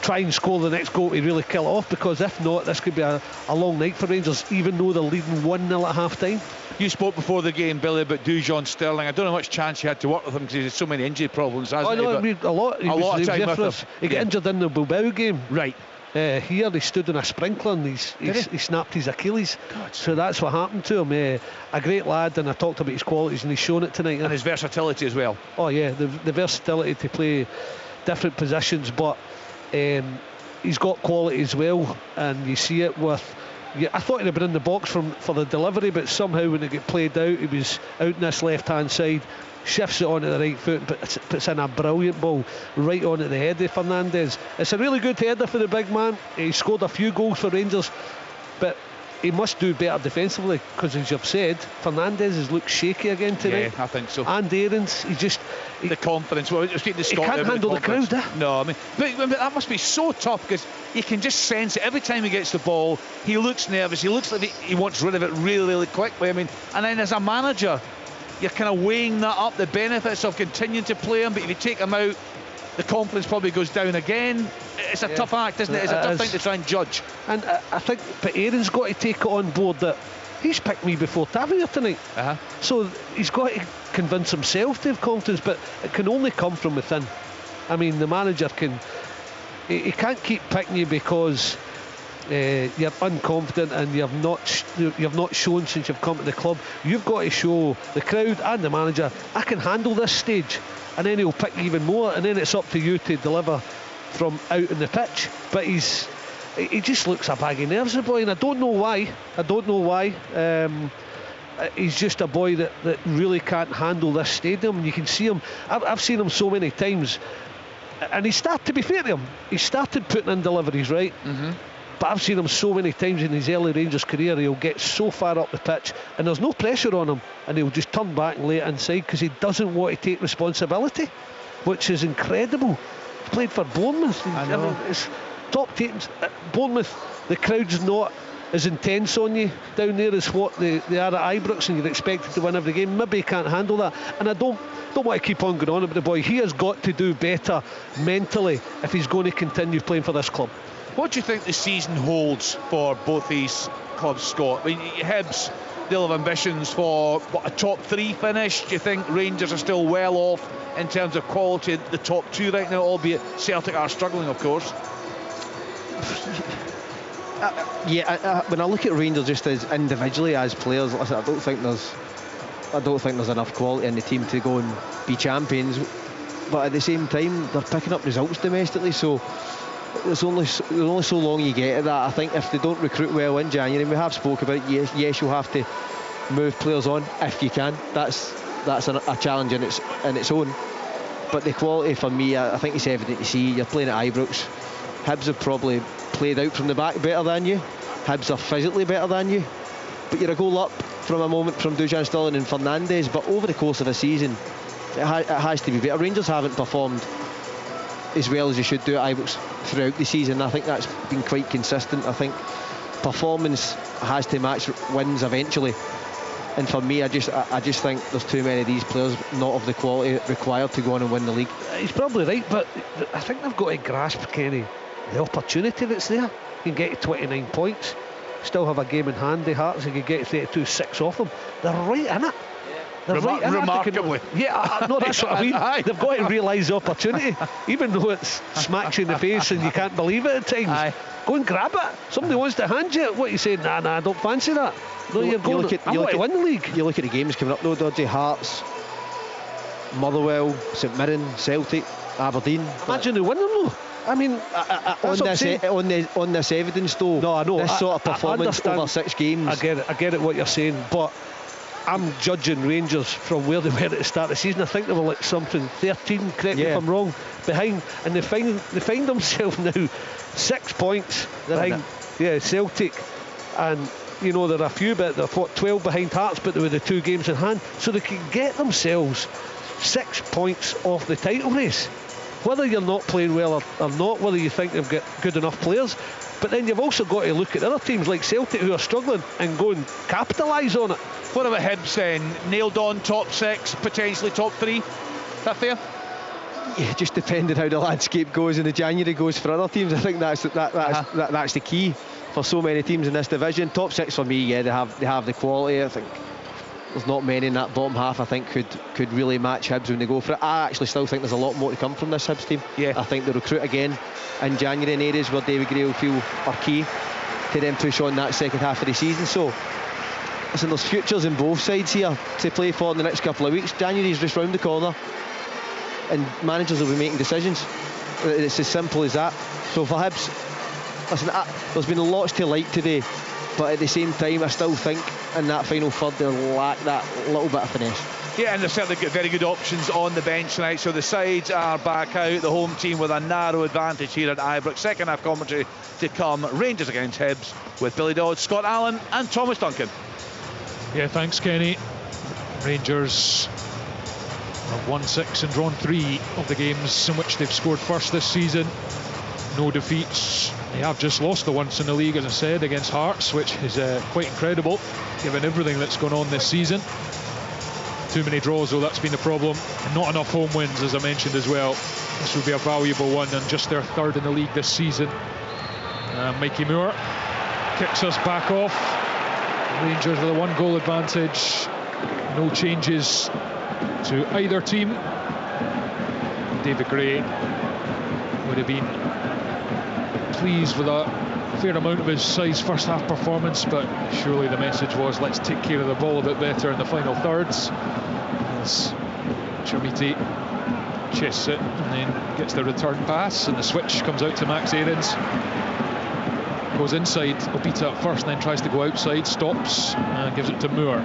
try and score the next goal to really kill it off, because if not, this could be a long night for Rangers, even though they're leading 1-0 at half time. You spoke before the game, Billy, about Dujon Sterling. I don't know how much chance you had to work with him, because he had so many injury problems, hasn't he? I mean, a lot of time with him. He got injured in the Bilbao game. Right. Here he stood in a sprinkler and he snapped his Achilles. God. So that's what happened to him. A great lad, and I talked about his qualities and he's shown it tonight. And his versatility as well. Oh yeah, the versatility to play different positions, but he's got quality as well, and you see it with. Yeah, I thought he'd have been in the box for the delivery, but somehow when it got played out, he was out in this left hand side, shifts it onto the right foot, but puts in a brilliant ball right onto the head of Fernandes. It's a really good header for the big man. He scored a few goals for Rangers, but he must do better defensively, because as you've said, Fernandez has looked shaky again tonight. Yeah, I think so. And Aarons, the confidence. Well, he can't handle the crowd, No, I mean, but that must be so tough, because you can just sense it every time he gets the ball. He looks nervous. He looks like he wants rid of it really, really quickly. I mean, and then as a manager, you're kind of weighing that up, the benefits of continuing to play him, but if you take him out, the confidence probably goes down again. It's a tough act, isn't it? It's a tough thing to try and judge. And I think, but Aaron's got to take it on board that he's picked me before Tavernier tonight. So he's got to convince himself to have confidence, but it can only come from within. I mean, the manager he can't keep picking you because you're unconfident and you've not shown since you've come to the club. You've got to show the crowd and the manager, I can handle this stage, and then he'll pick you even more, and then it's up to you to deliver from out on the pitch. But he just looks a bag of nerves, the boy, and I don't know why. He's just a boy that really can't handle this stadium. You can see him. I've seen him so many times, and to be fair to him, he started putting in deliveries, right? But I've seen him so many times in his early Rangers career, he'll get so far up the pitch and there's no pressure on him, and he'll just turn back and lay it inside because he doesn't want to take responsibility, which is incredible. He's played for Bournemouth. I know. mean, it's top teams. Bournemouth, the crowd's not as intense on you down there as what they are at Ibrox, and you're expected to win every game. Maybe he can't handle that, and I don't want to keep on going on about the boy. He has got to do better mentally if he's going to continue playing for this club. What do you think the season holds for both these clubs, Scott? I mean, Hibs, they'll have ambitions for a top 3 finish. Do you think Rangers are still well off in terms of quality, the top 2 right now, albeit Celtic are struggling, of course? When I look at Rangers just as individually as players, listen, I don't think there's enough quality in the team to go and be champions. But at the same time, they're picking up results domestically, so there's only so long you get at that. I think if they don't recruit well in January, we have spoke about it, yes, you'll have to move players on if you can. That's a challenge in its own. But the quality for me, I think it's evident to see. You're playing at Ibrox. Hibs have probably played out from the back better than you. Hibs are physically better than you. But you're a goal up from a moment from Dujan Sterling and Fernandez. But over the course of a season, it has to be better. Rangers haven't performed as well as you should do at Ibrox throughout the season. I think that's been quite consistent. I think performance has to match wins eventually, and for me, I just think there's too many of these players not of the quality required to go on and win the league. He's probably right, but I think they've got to grasp, Kenny, the opportunity that's there. You can get to 29 points, still have a game in hand. The Hearts, you can get to 32, 6 off them. They're right in it. Remarkably. No, that's what I mean. They've got to realise the opportunity, even though it smacks you in the face and you can't believe it at times. Go and grab it. Somebody wants to hand you it. What are you saying? Nah, I don't fancy that. No, I want to win the league. You look at the games coming up though, Dodgy. Hearts, Motherwell, St Mirren, Celtic, Aberdeen. Imagine they win them though. I mean, on this evidence though. No, I know. This sort of performance over 6 games. I get it what you're saying, but I'm judging Rangers from where they were at the start of the season. I think they were like something 13, correct me if I'm wrong, behind, and they find themselves now 6 points behind Celtic, and you know they're a few bit, they're 12 behind Hearts, but they were the 2 games in hand, so they can get themselves 6 points off the title race, whether you're not playing well or not, whether you think they've got good enough players. But then you've also got to look at other teams like Celtic who are struggling and go and capitalise on it. What about Hibs then? Nailed on top 6, potentially top 3. Is that fair? Yeah, just depending how the landscape goes and the January goes for other teams. I think that's the key for so many teams in this division. Top 6 for me, they have the quality. I think there's not many in that bottom half I think could really match Hibs when they go for it. I actually still think there's a lot more to come from this Hibs team. I think they'll recruit again in January in areas where David Gray will feel are key to then push on that second half of the season. So listen, there's futures in both sides here to play for in the next couple of weeks. January's just round the corner and managers will be making decisions. It's as simple as that. So for Hibs, listen, there's been lots to like today, but at the same time I still think in that final third they'll lack that little bit of finesse. Yeah, and they've certainly got very good options on the bench tonight. So the sides are back out. The home team with a narrow advantage here at Ibrox. Second half commentary to come. Rangers against Hibs with Billy Dodds, Scott Allen and Thomas Duncan. Yeah, thanks, Kenny. Rangers have won 6 and drawn 3 of the games in which they've scored first this season. No defeats. They have just lost the once in the league, as I said, against Hearts, which is quite incredible given everything that's gone on this season. Too many draws, though, that's been the problem. And not enough home wins, as I mentioned as well. This would be a valuable one, and just their third in the league this season. Mikey Moore kicks us back off. Rangers with a 1-goal advantage. No changes to either team. David Gray would have been pleased with a fair amount of his side's first half performance, but surely the message was, let's take care of the ball a bit better in the final thirds. As Chermiti chests it and then gets the return pass, and the switch comes out to Max Aarons. Goes inside, Obita at first, and then tries to go outside, stops and gives it to Moore.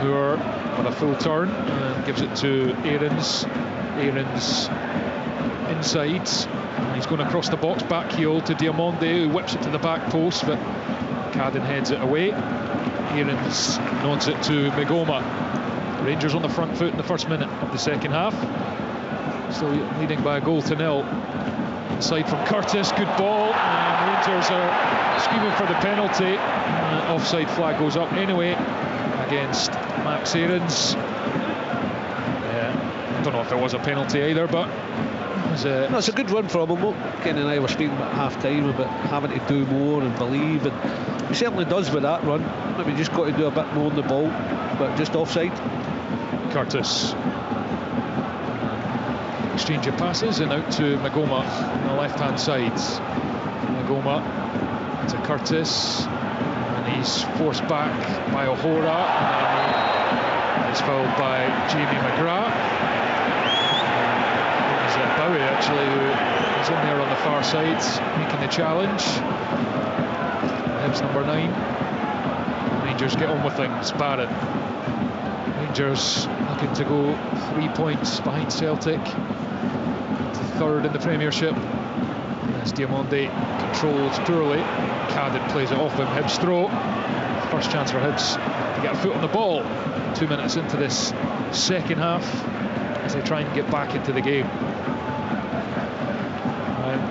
Moore with a full turn and gives it to Aarons. Aarons inside, and he's going across the box, back heel to Diamonde, who whips it to the back post, but Cadden heads it away. Aarons nods it to Magoma. Rangers on the front foot in the first minute of the second half, still leading by a 1-0. Inside from Curtis, good ball, and Rangers are screaming for the penalty. Offside flag goes up anyway against Max Aarons. I don't know if there was a penalty either, but it was no, it's a good run from him. Ken and I were speaking about half-time about having to do more and believe, and he certainly does with that run. Maybe just got to do a bit more on the ball, but just offside. Curtis. Exchange of passes and out to Magoma on the left-hand side. Magoma to Curtis, and he's forced back by O'Hora, and he's fouled by Jamie McGrath. It was Bowie actually who is in there on the far side making the challenge. Hibs number 9. Rangers get on with things. Barron. Rangers looking to go 3 points behind Celtic, third in the Premiership, as Diamonde controls poorly. Cadden plays it off him. Hibs throw. First chance for Hibs to get a foot on the ball 2 minutes into this second half as they try and get back into the game. And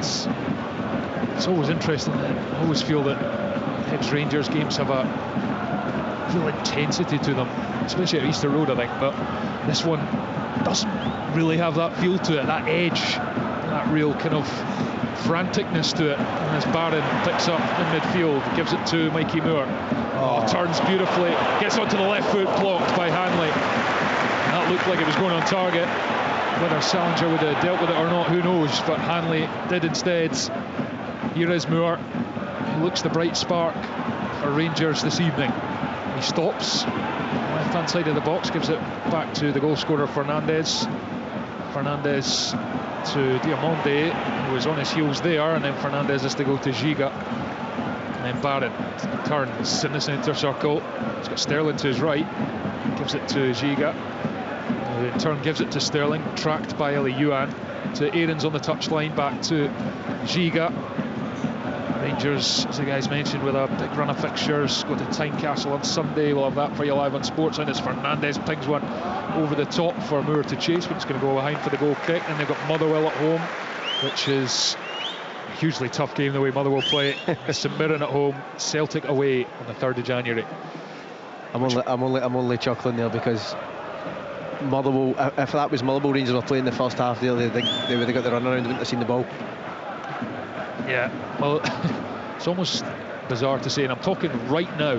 it's always interesting. I always feel that Hibs Rangers games have a real intensity to them, especially at Easter Road, I think, but this one doesn't really have that feel to it, that edge, that real kind of franticness to it. And as Barron picks up in midfield, gives it to Mikey Moore. Turns beautifully, gets onto the left foot, blocked by Hanley. And that looked like it was going on target. Whether Salinger would have dealt with it or not, who knows, but Hanley did instead. Here is Moore. He looks the bright spark for Rangers this evening. He stops, left-hand side of the box, gives it back to the goal scorer Fernandez. Fernandez to Diamonde, who was on his heels there, and then Fernandez has to go to Giga. And then Barron turns in the centre circle. He's got Sterling to his right, gives it to Giga. In turn gives it to Sterling, tracked by Eli Yuan, to Aarons on the touchline, back to Giga. Rangers, as the guys mentioned, with a big run of fixtures, go to Tynecastle on Sunday. We'll have that for you live on Sportsline as Fernandez pings one over the top for Moore to chase, but it's going to go behind for the goal kick. And they've got Motherwell at home, which is a hugely tough game the way Motherwell play. St Mirren at home, Celtic away on the 3rd of January. I'm only chuckling there because Motherwell, if that was Motherwell Rangers were playing the first half there, they would have got the run around, they wouldn't have seen the ball. Yeah, well, it's almost bizarre to say, and I'm talking right now,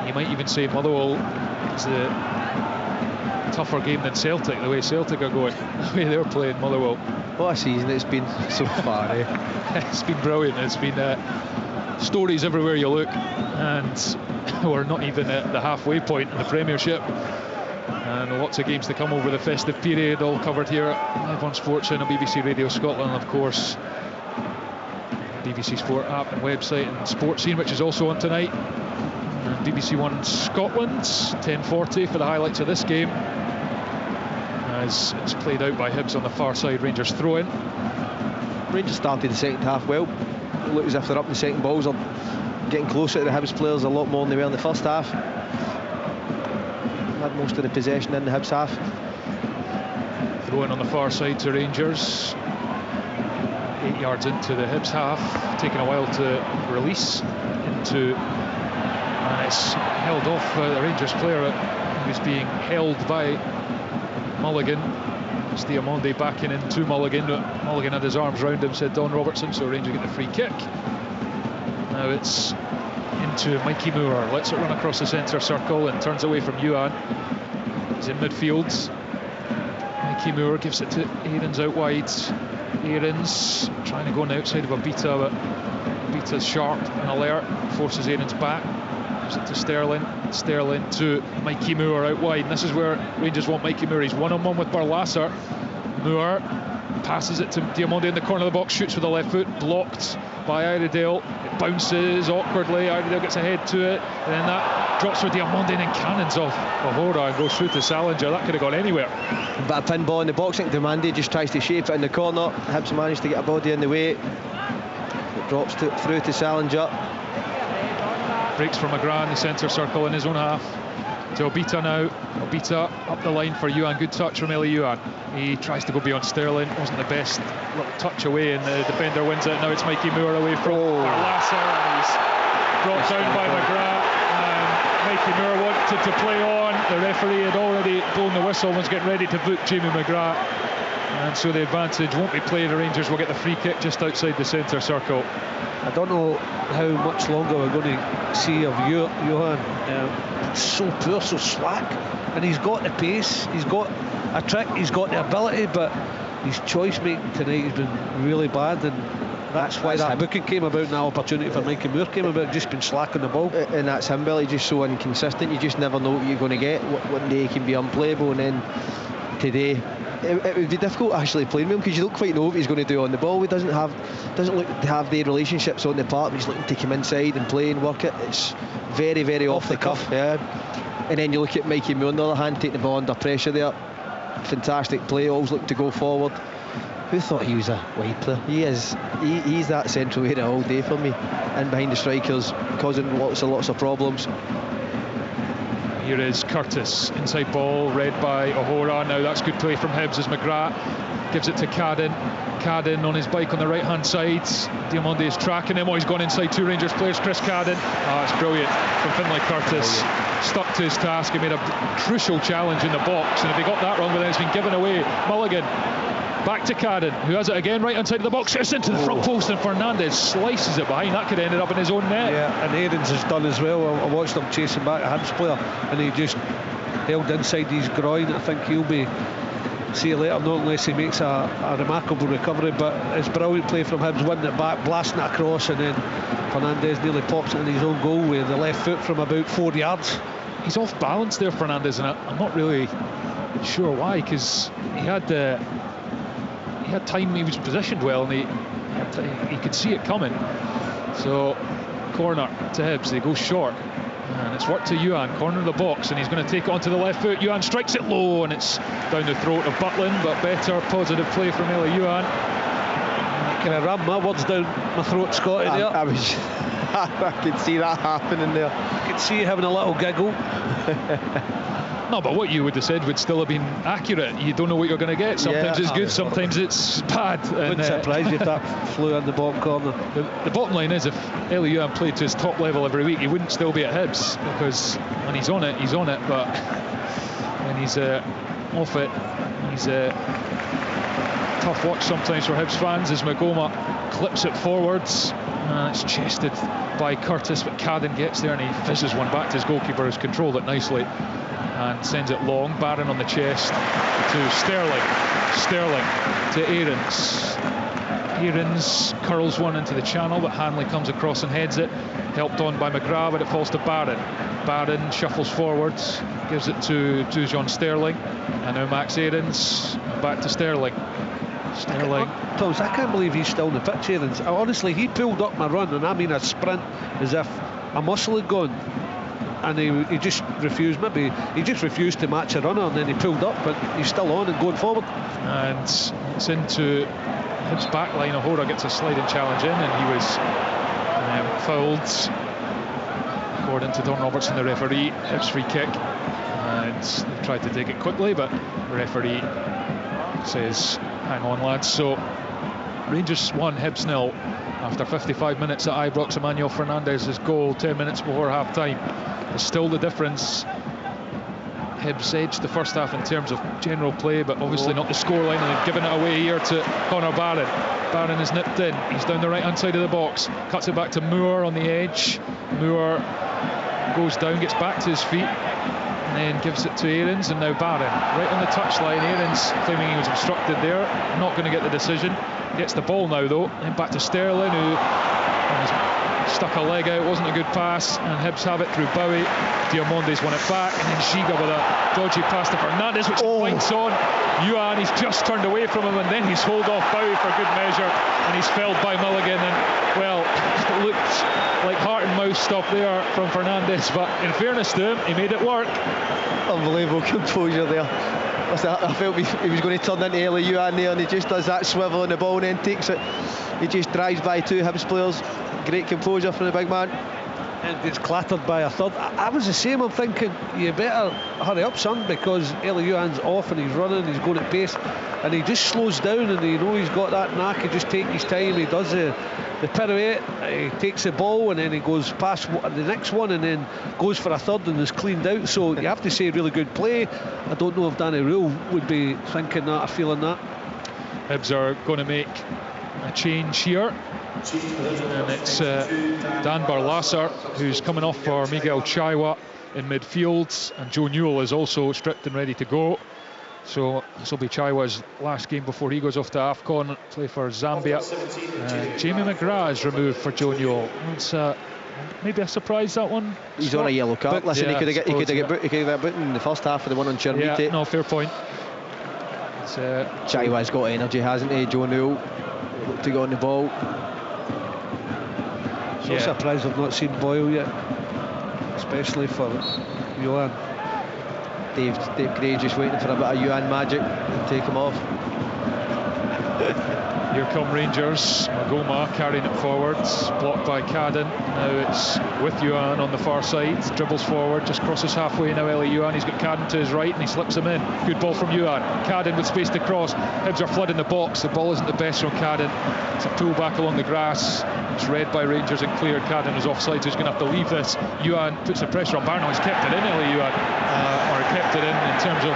you might even say Motherwell is a tougher game than Celtic, the way Celtic are going, the way they're playing Motherwell. What a season it's been so far, eh? It's been brilliant. It's been stories everywhere you look, and we're not even at the halfway point in the Premiership. And lots of games to come over the festive period, all covered here live on Sportsline and BBC Radio Scotland, and of course BBC Sport app and website, and Sports Scene, which is also on tonight. And BBC One Scotland. 10:40 for the highlights of this game, as it's played out by Hibs on the far side. Rangers throw in. Rangers started the second half well. Look as if they're up in second balls. They're getting closer to the Hibs players a lot more than they were in the first half. Had most of the possession in the Hibs half. Throw in on the far side to Rangers. 8 yards into the Hibs half, taking a while to release into, and it's held off the Rangers player who's being held by Mulligan. It's Diamonde backing into Mulligan. Mulligan had his arms round him, said Don Robertson, so Rangers get the free kick. Now it's into Mikey Moore, lets it run across the centre circle and turns away from Yuan. He's in midfield. Mikey Moore gives it to Aarons out wide. Aarons trying to go on the outside of Abita, but Abita's sharp and alert, forces Aarons back. Gives it to Sterling. Sterling to Mikey Moore out wide. And this is where Rangers want Mikey Moore. He's one-on-one with Barlasser. Moore passes it to Diamonde in the corner of the box, shoots with the left foot, blocked by Iredale. It bounces awkwardly. Iredale gets ahead to it, and then that drops for Diamonde and then cannons off O'Hora and goes through to Salinger. That could have gone anywhere. But a pin ball in the box. I think Diamonde just tries to shape it in the corner. Hibs managed to get a body in the way. It drops through to Salinger. Breaks for McGrath in the centre circle in his own half. To Obita now. Obita up the line for Yuan. Good touch from Eli Yuan. He tries to go beyond Sterling. Wasn't the best little touch away, and the defender wins it. Now it's Mikey Moore away from Barlasser, and he's brought down by McGrath. And Mikey Moore wanted to play on. The referee had already blown the whistle and was getting ready to book Jamie McGrath. And so the advantage won't be played. The Rangers will get the free kick just outside the centre circle. I don't know how much longer we're going to see of Johan. So poor, so slack, and he's got the pace, he's got a trick, he's got the ability, but his choice making tonight has been really bad, and that's why that booking came about, and that opportunity for Mikey Moore came about. Just been slack on the ball, and that's him, Billy. Just so inconsistent. You just never know what you're going to get. One day he can be unplayable, and then today it would be difficult actually playing with him, because you don't quite know what he's going to do on the ball. He doesn't look to have the relationships on the park. He's looking to come inside and play and work it. It's very, very off the cuff. Yeah. And then you look at Mikey Moore on the other hand, taking the ball under pressure there. Fantastic play, always looking to go forward. Who thought he was a wide player? He is. He's that central area all day for me, and behind the strikers, causing lots of problems. Here is Curtis, inside ball, read by O'Hora. Now that's good play from Hibs as McGrath gives it to Cadden. Cadden on his bike on the right hand side. Diamonde is tracking him. Oh, he's gone inside two Rangers players. Chris Cadden. It's brilliant from Finlay Curtis. Stuck to his task. He made a crucial challenge in the box, and if he got that wrong, then it's been given away. Mulligan back to Cadden, who has it again right inside of the box. It's into the front post, and Fernandez slices it behind. That could have ended up in his own net. Yeah, and Aarons has done as well. I watched him chasing back a Hibs player, and he just held inside his groin. I think he'll be see you later, not unless he makes a remarkable recovery. But it's brilliant play from Hibs, winning it back, blasting it across, and then Fernandez nearly pops it in his own goal with the left foot from about 4 yards. He's off balance there, Fernandez, and I'm not really sure why, because he had time, he was positioned well, and he could see it coming. So corner to Hibs, they go short, and it's worked to Yuan, corner of the box, and he's going to take it onto the left foot. Yuan strikes it low, and it's down the throat of Butlin, but better positive play from Eli Yuan. Can I ram my words down my throat, Scotty? I could see that happening there. I could see you having a little giggle. No, but what you would have said would still have been accurate. You don't know what you're going to get. Sometimes it's good, sometimes it's bad. Wouldn't surprise you if that flew in the bottom corner. The bottom line is, if Eli Yuan played to his top level every week, he wouldn't still be at Hibs, because when he's on it, he's on it. But when he's off it, he's tough watch sometimes for Hibs fans as Magoma clips it forwards. It's chested by Curtis, but Cadden gets there and he fizzes one back to his goalkeeper, who's controlled it nicely and sends it long. Barron on the chest to Sterling. Sterling to Aarons. Aarons curls one into the channel, but Hanley comes across and heads it. Helped on by McGrath, but it falls to Barron. Barron shuffles forwards, gives it to John Sterling, and now Max Aarons back to Sterling. Sterling. Thomas, I can't believe he's still in the pitch, Aarons. Honestly, he pulled up my run, and I mean a sprint, as if a muscle had gone. and he just refused. Maybe he just refused to match a runner, and then he pulled up, but he's still on and going forward. And it's into Hibs back line. O'Hora gets a sliding challenge in, and he was fouled. According to Don Robertson, the referee. Hibs free kick, and they tried to take it quickly, but the referee says, hang on lads. So Rangers 1, Hibs 0 after 55 minutes at Ibrox. Emmanuel Fernandez's goal 10 minutes before half time. There's still the difference. Hibs edged the first half in terms of general play, but obviously not the scoreline, and they've given it away here to Connor Barron. Barron is nipped in, he's down the right hand side of the box, cuts it back to Moore on the edge. Moore goes down, gets back to his feet, and then gives it to Aarons, and now Barron right on the touchline. Aarons claiming he was obstructed there, not going to get the decision. Gets the ball now though, and back to Sterling, who stuck a leg out. Wasn't a good pass, and Hibs have it through Bowie. Diamonde's won it back, and then Giga with a dodgy pass to Fernandes, which points on Youan. He's just turned away from him, and then he's hold off Bowie for good measure, and he's felled by Mulligan. And well, it looked like heart and mouth stuff there from Fernandes, but in fairness to him, he made it work. Unbelievable composure there. I felt he was going to turn into Eli Youan there, and he just does that swivel on the ball and then takes it. He just drives by two Hibs players. Great composure from the big man. And gets clattered by a third. I was the same. I'm thinking, you better hurry up, son, because Eli Youan's off and he's running, he's going at pace, and he just slows down, and you know he's got that knack. He just takes his time. He does the pirouette, he takes the ball, and then he goes past the next one, and then goes for a third and is cleaned out. So you have to say really good play. I don't know if Danny Rule would be thinking that or feeling that. Hibs are going to make a change here, and it's Dan Barlasser who's coming off for Miguel Chaiwa in midfield, and Joe Newell is also stripped and ready to go. So this will be Chaiwa's last game before he goes off to AFCON, play for Zambia. Jamie McGrath is removed for Joe Newell. It's maybe a surprise, that one. He's Scott on a yellow card. But listen, he could have got booked in the first half of the one on Chermite. Yeah, no, fair point. Chaiwa's got energy, hasn't he? Joe Newell to go on the ball. So surprised I've not seen Boyle yet, especially for Youan. Dave Gray just waiting for a bit of Youan magic to take him off. Here come Rangers. Magoma carrying it forwards, blocked by Cadden. Now it's with Youan on the far side, dribbles forward, just crosses halfway. Now Eli Youan, he's got Cadden to his right, and he slips him in. Good ball from Youan. Cadden with space to cross. Hibs are flooding the box. The ball isn't the best from Cadden. It's a pull back along the grass. It's read by Rangers and cleared. Cadden is offside, so he's going to have to leave this. Youan puts the pressure on Barno. He's kept it in, Eli Youan, or kept it in terms of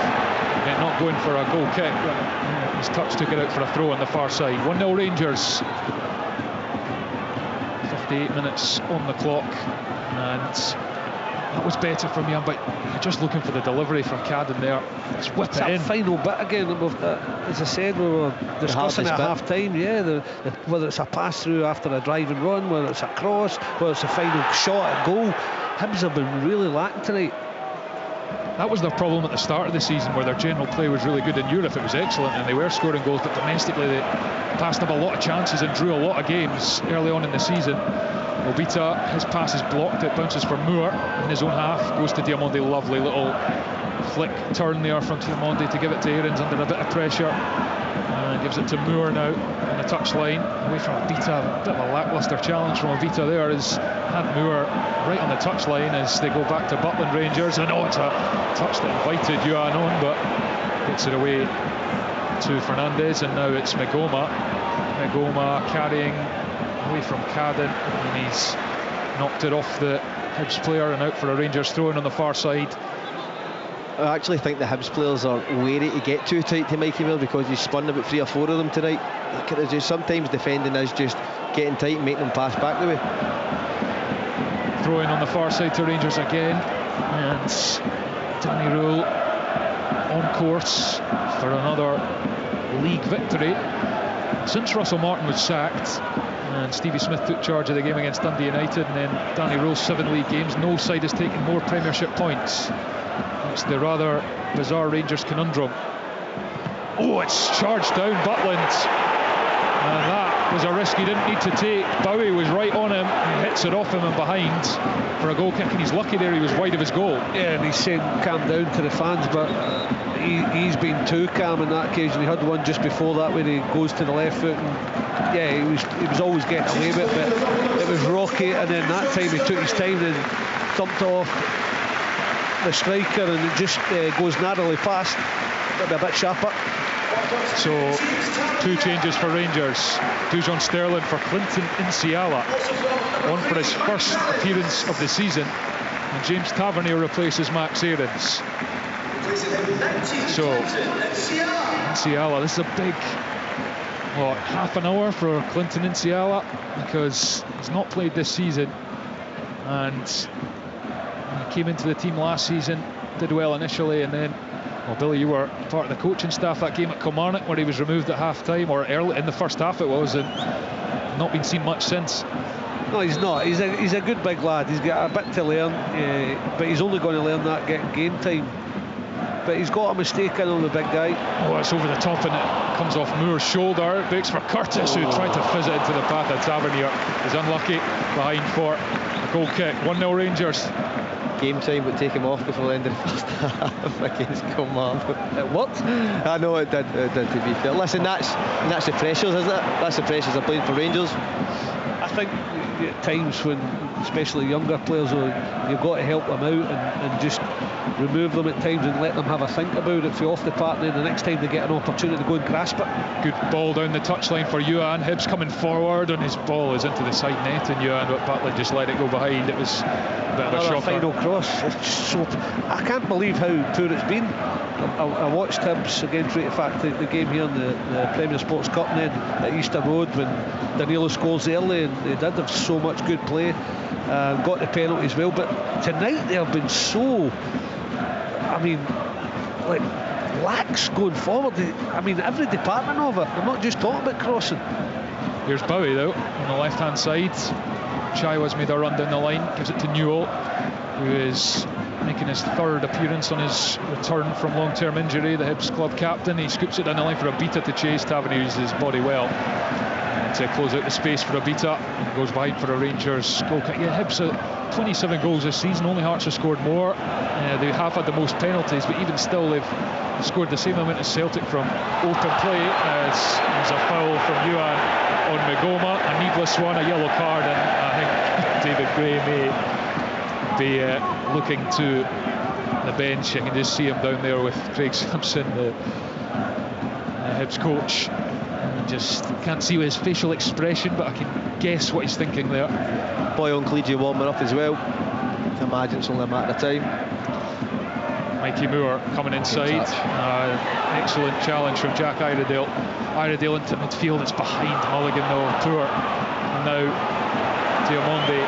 not going for a goal kick. His touch took it out for a throw on the far side. 1-0 Rangers. 58 minutes on the clock, and that was better from Youan, but you're just looking for the delivery from Cadden there. Just whip it in. Final bit again, as I said, we were discussing at half time. Whether it's a pass through after a drive and run, whether it's a cross, whether it's a final shot at goal. Hibs have been really lacking tonight. That was their problem at the start of the season, where their general play was really good. In Europe it was excellent and they were scoring goals, but domestically they passed up a lot of chances and drew a lot of games early on in the season. Obita, his pass is blocked, it bounces for Moore in his own half, goes to Diamonde. Lovely little flick turn there from Diamonde to give it to Aarons under a bit of pressure, and gives it to Moore now on the touchline, away from Obita. A bit of a lacklustre challenge from Obita there, as had Moore right on the touchline as they go back to Butland Rangers, and it's a touch that invited Youan on, but gets it away to Fernandes, and now it's Magoma carrying away from Cadden, and he's knocked it off the Hibs player and out for a Rangers throw-in on the far side. I actually think the Hibs players are wary to get too tight to Mikey Miller, because he's spun about 3 or 4 of them tonight. Sometimes defending is just getting tight and making them pass back the way. Throw-in on the far side to Rangers again, and Danny Rule on course for another league victory. Since Russell Martin was sacked and Stevie Smith took charge of the game against Dundee United, and then Danny Rule's 7 league games, no side has taken more Premiership points. It's the rather bizarre Rangers conundrum. Oh, it's charged down Butland, and that was a risk he didn't need to take. Bowie was right on him, he hits it off him and behind for a goal kick, and he's lucky there he was wide of his goal. Yeah, and he's saying calm down to the fans, but he's been too calm on that occasion. He had one just before that where he goes to the left foot, and yeah, he was always getting away with it, but it was rocky, and then that time he took his time and thumped off the striker, and it just goes narrowly past. Got to be a bit sharper. So 2 changes for Rangers. Dujon Sterling for Clinton Insiala, on for his first appearance of the season, and James Tavernier replaces Max Aarons. So Insiala, this is a big half an hour for Clinton Insiala, because he's not played this season, and he came into the team last season, did well initially, and then, well, Billy, you were part of the coaching staff that game at Kilmarnock where he was removed at half-time, or early in the first half it was, and not been seen much since. No, he's not. He's a good big lad. He's got a bit to learn, but he's only going to learn that getting game time. But he's got a mistake in on the big guy. Oh, it's over the top, and it comes off Moore's shoulder. It breaks for Curtis, who tried to fizz it into the path of Tavernier. He's unlucky, behind for a goal kick. 1-0 Rangers. Game time would take him off before the end of the first half against Kilmarnock. It worked. I know it did, to be fair. Listen, that's the pressures, isn't it? That's the pressures of playing for Rangers. I think at times when, especially younger players, you've got to help them out and just remove them at times and let them have a think about it for off the park, and then the next time they get an opportunity to go and grasp it. Good ball down the touchline for Yuan. Hibbs coming forward, and his ball is into the side net, and Yuan, but Batley just let it go behind. It was a bit of a shocker. Final cross. So I can't believe how poor it's been. I watched Hibbs against the fact the game here in the Premier Sports Cup, and then at Easter Road when Danilo scores early, and they did have so much good play, got the penalty as well. But tonight they have been so, lax going forward. Every department of it. I'm not just talking about crossing. Here's Bowie though on the left hand side. Chaiwa's made a run down the line, gives it to Newell, who is making his third appearance on his return from long-term injury, the Hibs club captain. He scoops it down the line for a Abita to chase. Tavernier uses his body well to close out the space for a Abita, and goes behind for a Rangers goal kick. Yeah, Hibs 27 goals this season, only Hearts have scored more. They have had the most penalties, but even still they've scored the same amount as Celtic from open play. As there's a foul from Yuan on Magoma, a needless one, a yellow card, and I think David Gray may be looking to the bench. I can just see him down there with Craig Simpson, the Hibs coach. I just can't see his facial expression, but I can guess what he's thinking there. Boy on Clegy warming up as well. I can imagine it's only a matter of time. Mikey Moore coming inside. Excellent challenge from Jack Iredale. Iredale into midfield. It's behind Mulligan though. Poor. And now Diamonde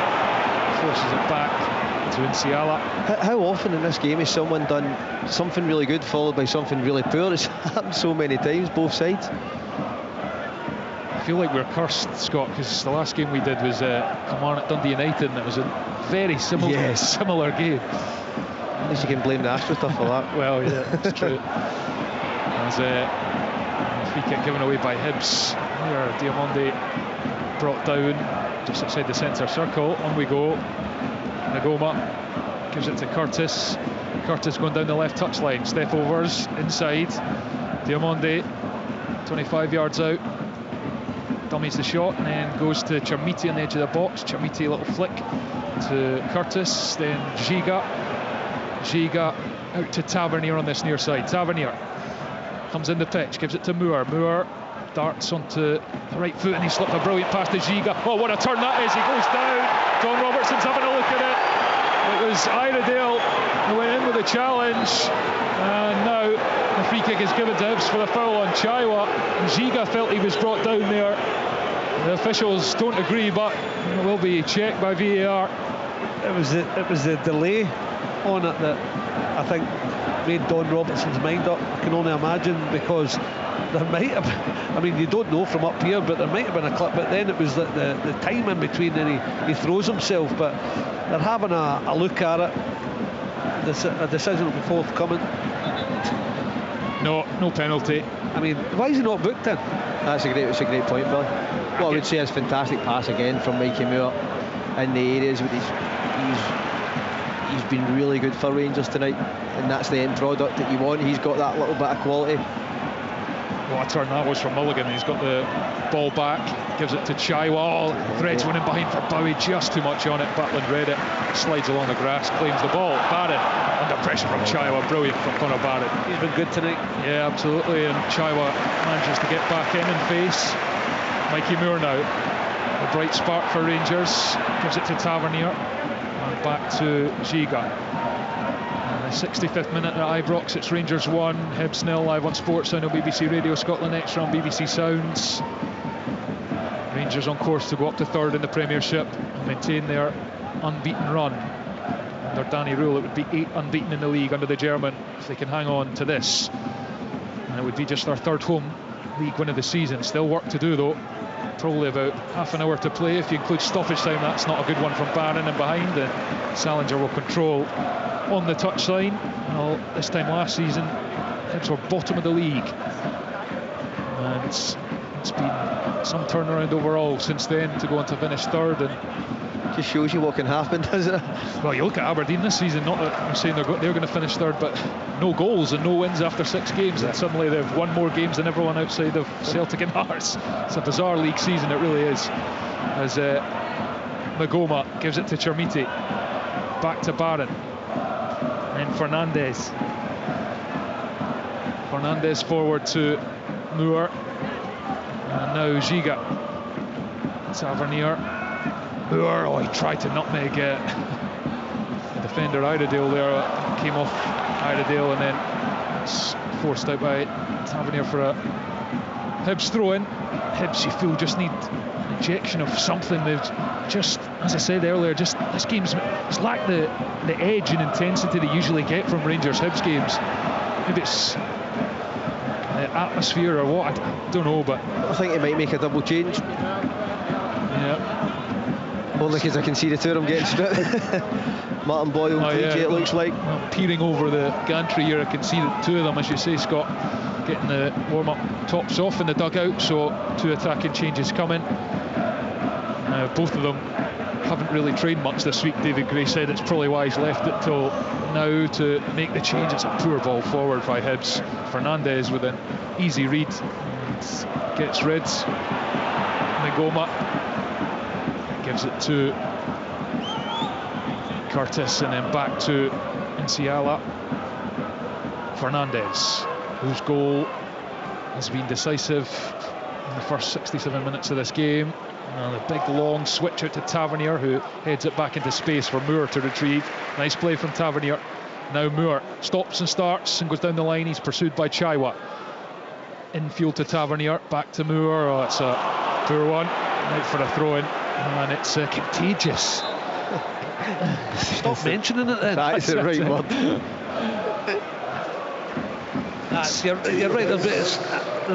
forces it back to Insiala. How often in this game has someone done something really good followed by something really poor? It's happened so many times, both sides. I feel like we're cursed, Scott, because the last game we did was Kilmarnock Dundee United, and it was a very similar game. At least you can blame the AstroTurf for that. Well, yeah, that's true. There's a free kick given away by Hibs. Here, Diamonde brought down just outside the centre circle. On we go. Nagoma gives it to Curtis. Curtis going down the left touchline. Step overs inside. Diamonde 25 yards out. Dummies the shot and then goes to Chermiti on the edge of the box. Chermiti, a little flick to Curtis. Then Giga out to Tavernier on this near side. Tavernier comes in the pitch, gives it to Moore. Moore darts onto the right foot, and he slipped a brilliant pass to Giga. Oh, what a turn that is. He goes down. John Robertson's having a look at it. It was Iredale who went in with the challenge, and now the free kick is given to Hibs for the foul on Chaiwa. Giga felt he was brought down there. The officials don't agree, but it will be checked by VAR. It was the delay on it that I think made Don Robertson's mind up. I can only imagine, because there might have, you don't know from up here, but there might have been a clip, but then it was the time in between, and he throws himself. But they're having a look at it. A decision will be forthcoming. No penalty. Why is he not booked in? It's a great point, Billy. What I would say is fantastic pass again from Mikey Moore in the areas. With he's been really good for Rangers tonight, and that's the end product that you want. He's got that little bit of quality. What a turn that was from Mulligan. He's got the ball back, gives it to Chaiwa. Threads went in behind for Bowie, just too much on it. Butland read it, slides along the grass, claims the ball. Barron under pressure from Chaiwa, brilliant from Conor Barron. He's been good tonight. Yeah, absolutely, and Chaiwa manages to get back in and face Mikey Moore now. A bright spark for Rangers, gives it to Tavernier, and back to Giga. 65th minute at Ibrox, it's Rangers 1, Hibs 0, live on Sportsound on BBC Radio Scotland, extra on BBC Sounds. Rangers on course to go up to third in the Premiership and maintain their unbeaten run. Under Danny Rule, it would be 8 unbeaten in the league under the German if they can hang on to this. And it would be just their third home league win of the season. Still work to do though. Probably about half an hour to play. If you include stoppage time, that's not a good one from Barron and behind. And Salinger will control on the touchline. Well, this time last season, Hibs were bottom of the league, and it's been some turnaround overall since then to go on to finish third. And just shows you what can happen, doesn't it? Well, you look at Aberdeen this season. Not that I'm saying they're going to finish third, but no goals and no wins after 6 games, and suddenly they've won more games than everyone outside of Celtic and Hearts. It's a bizarre league season, it really is. As Magoma gives it to Chermiti, back to Barron. And Fernandez forward to Moore, and now Giga. Tavernier. Moore, oh, he tried to nutmeg the defender Iredale there, came off Iredale, and then it's forced out by Tavernier for a Hibs throw in. Hibs, you feel, just need an injection of something. They've just, as I said earlier, just this game's lacked the edge and intensity they usually get from Rangers Hibs games. Maybe it's atmosphere or what, I don't know, but I think he might make a double change. Yeah. Only because I can see the two of them getting stripped. Martin Boyle and TJ, it looks like. Well, peering over the gantry here, I can see the two of them, as you say, Scott, getting the warm-up tops off in the dugout, so 2 attacking changes coming. Both of them haven't really trained much this week. David Gray said it's probably why he's left it till now to make the change. It's a poor ball forward by Hibs. Fernandez with an easy read and gets rid. Ngoma gives it to Curtis, and then back to Nsiala. Fernandez, whose goal has been decisive in the first 67 minutes of this game. And a big long switch out to Tavernier, who heads it back into space for Moore to retrieve. Nice play from Tavernier. Now Moore stops and starts and goes down the line. He's pursued by Chaiwa. Infield to Tavernier, back to Moore. Oh, it's a poor one. Out for a throw-in, and it's contagious. Stop mentioning it then. That's the right word. You're right, there's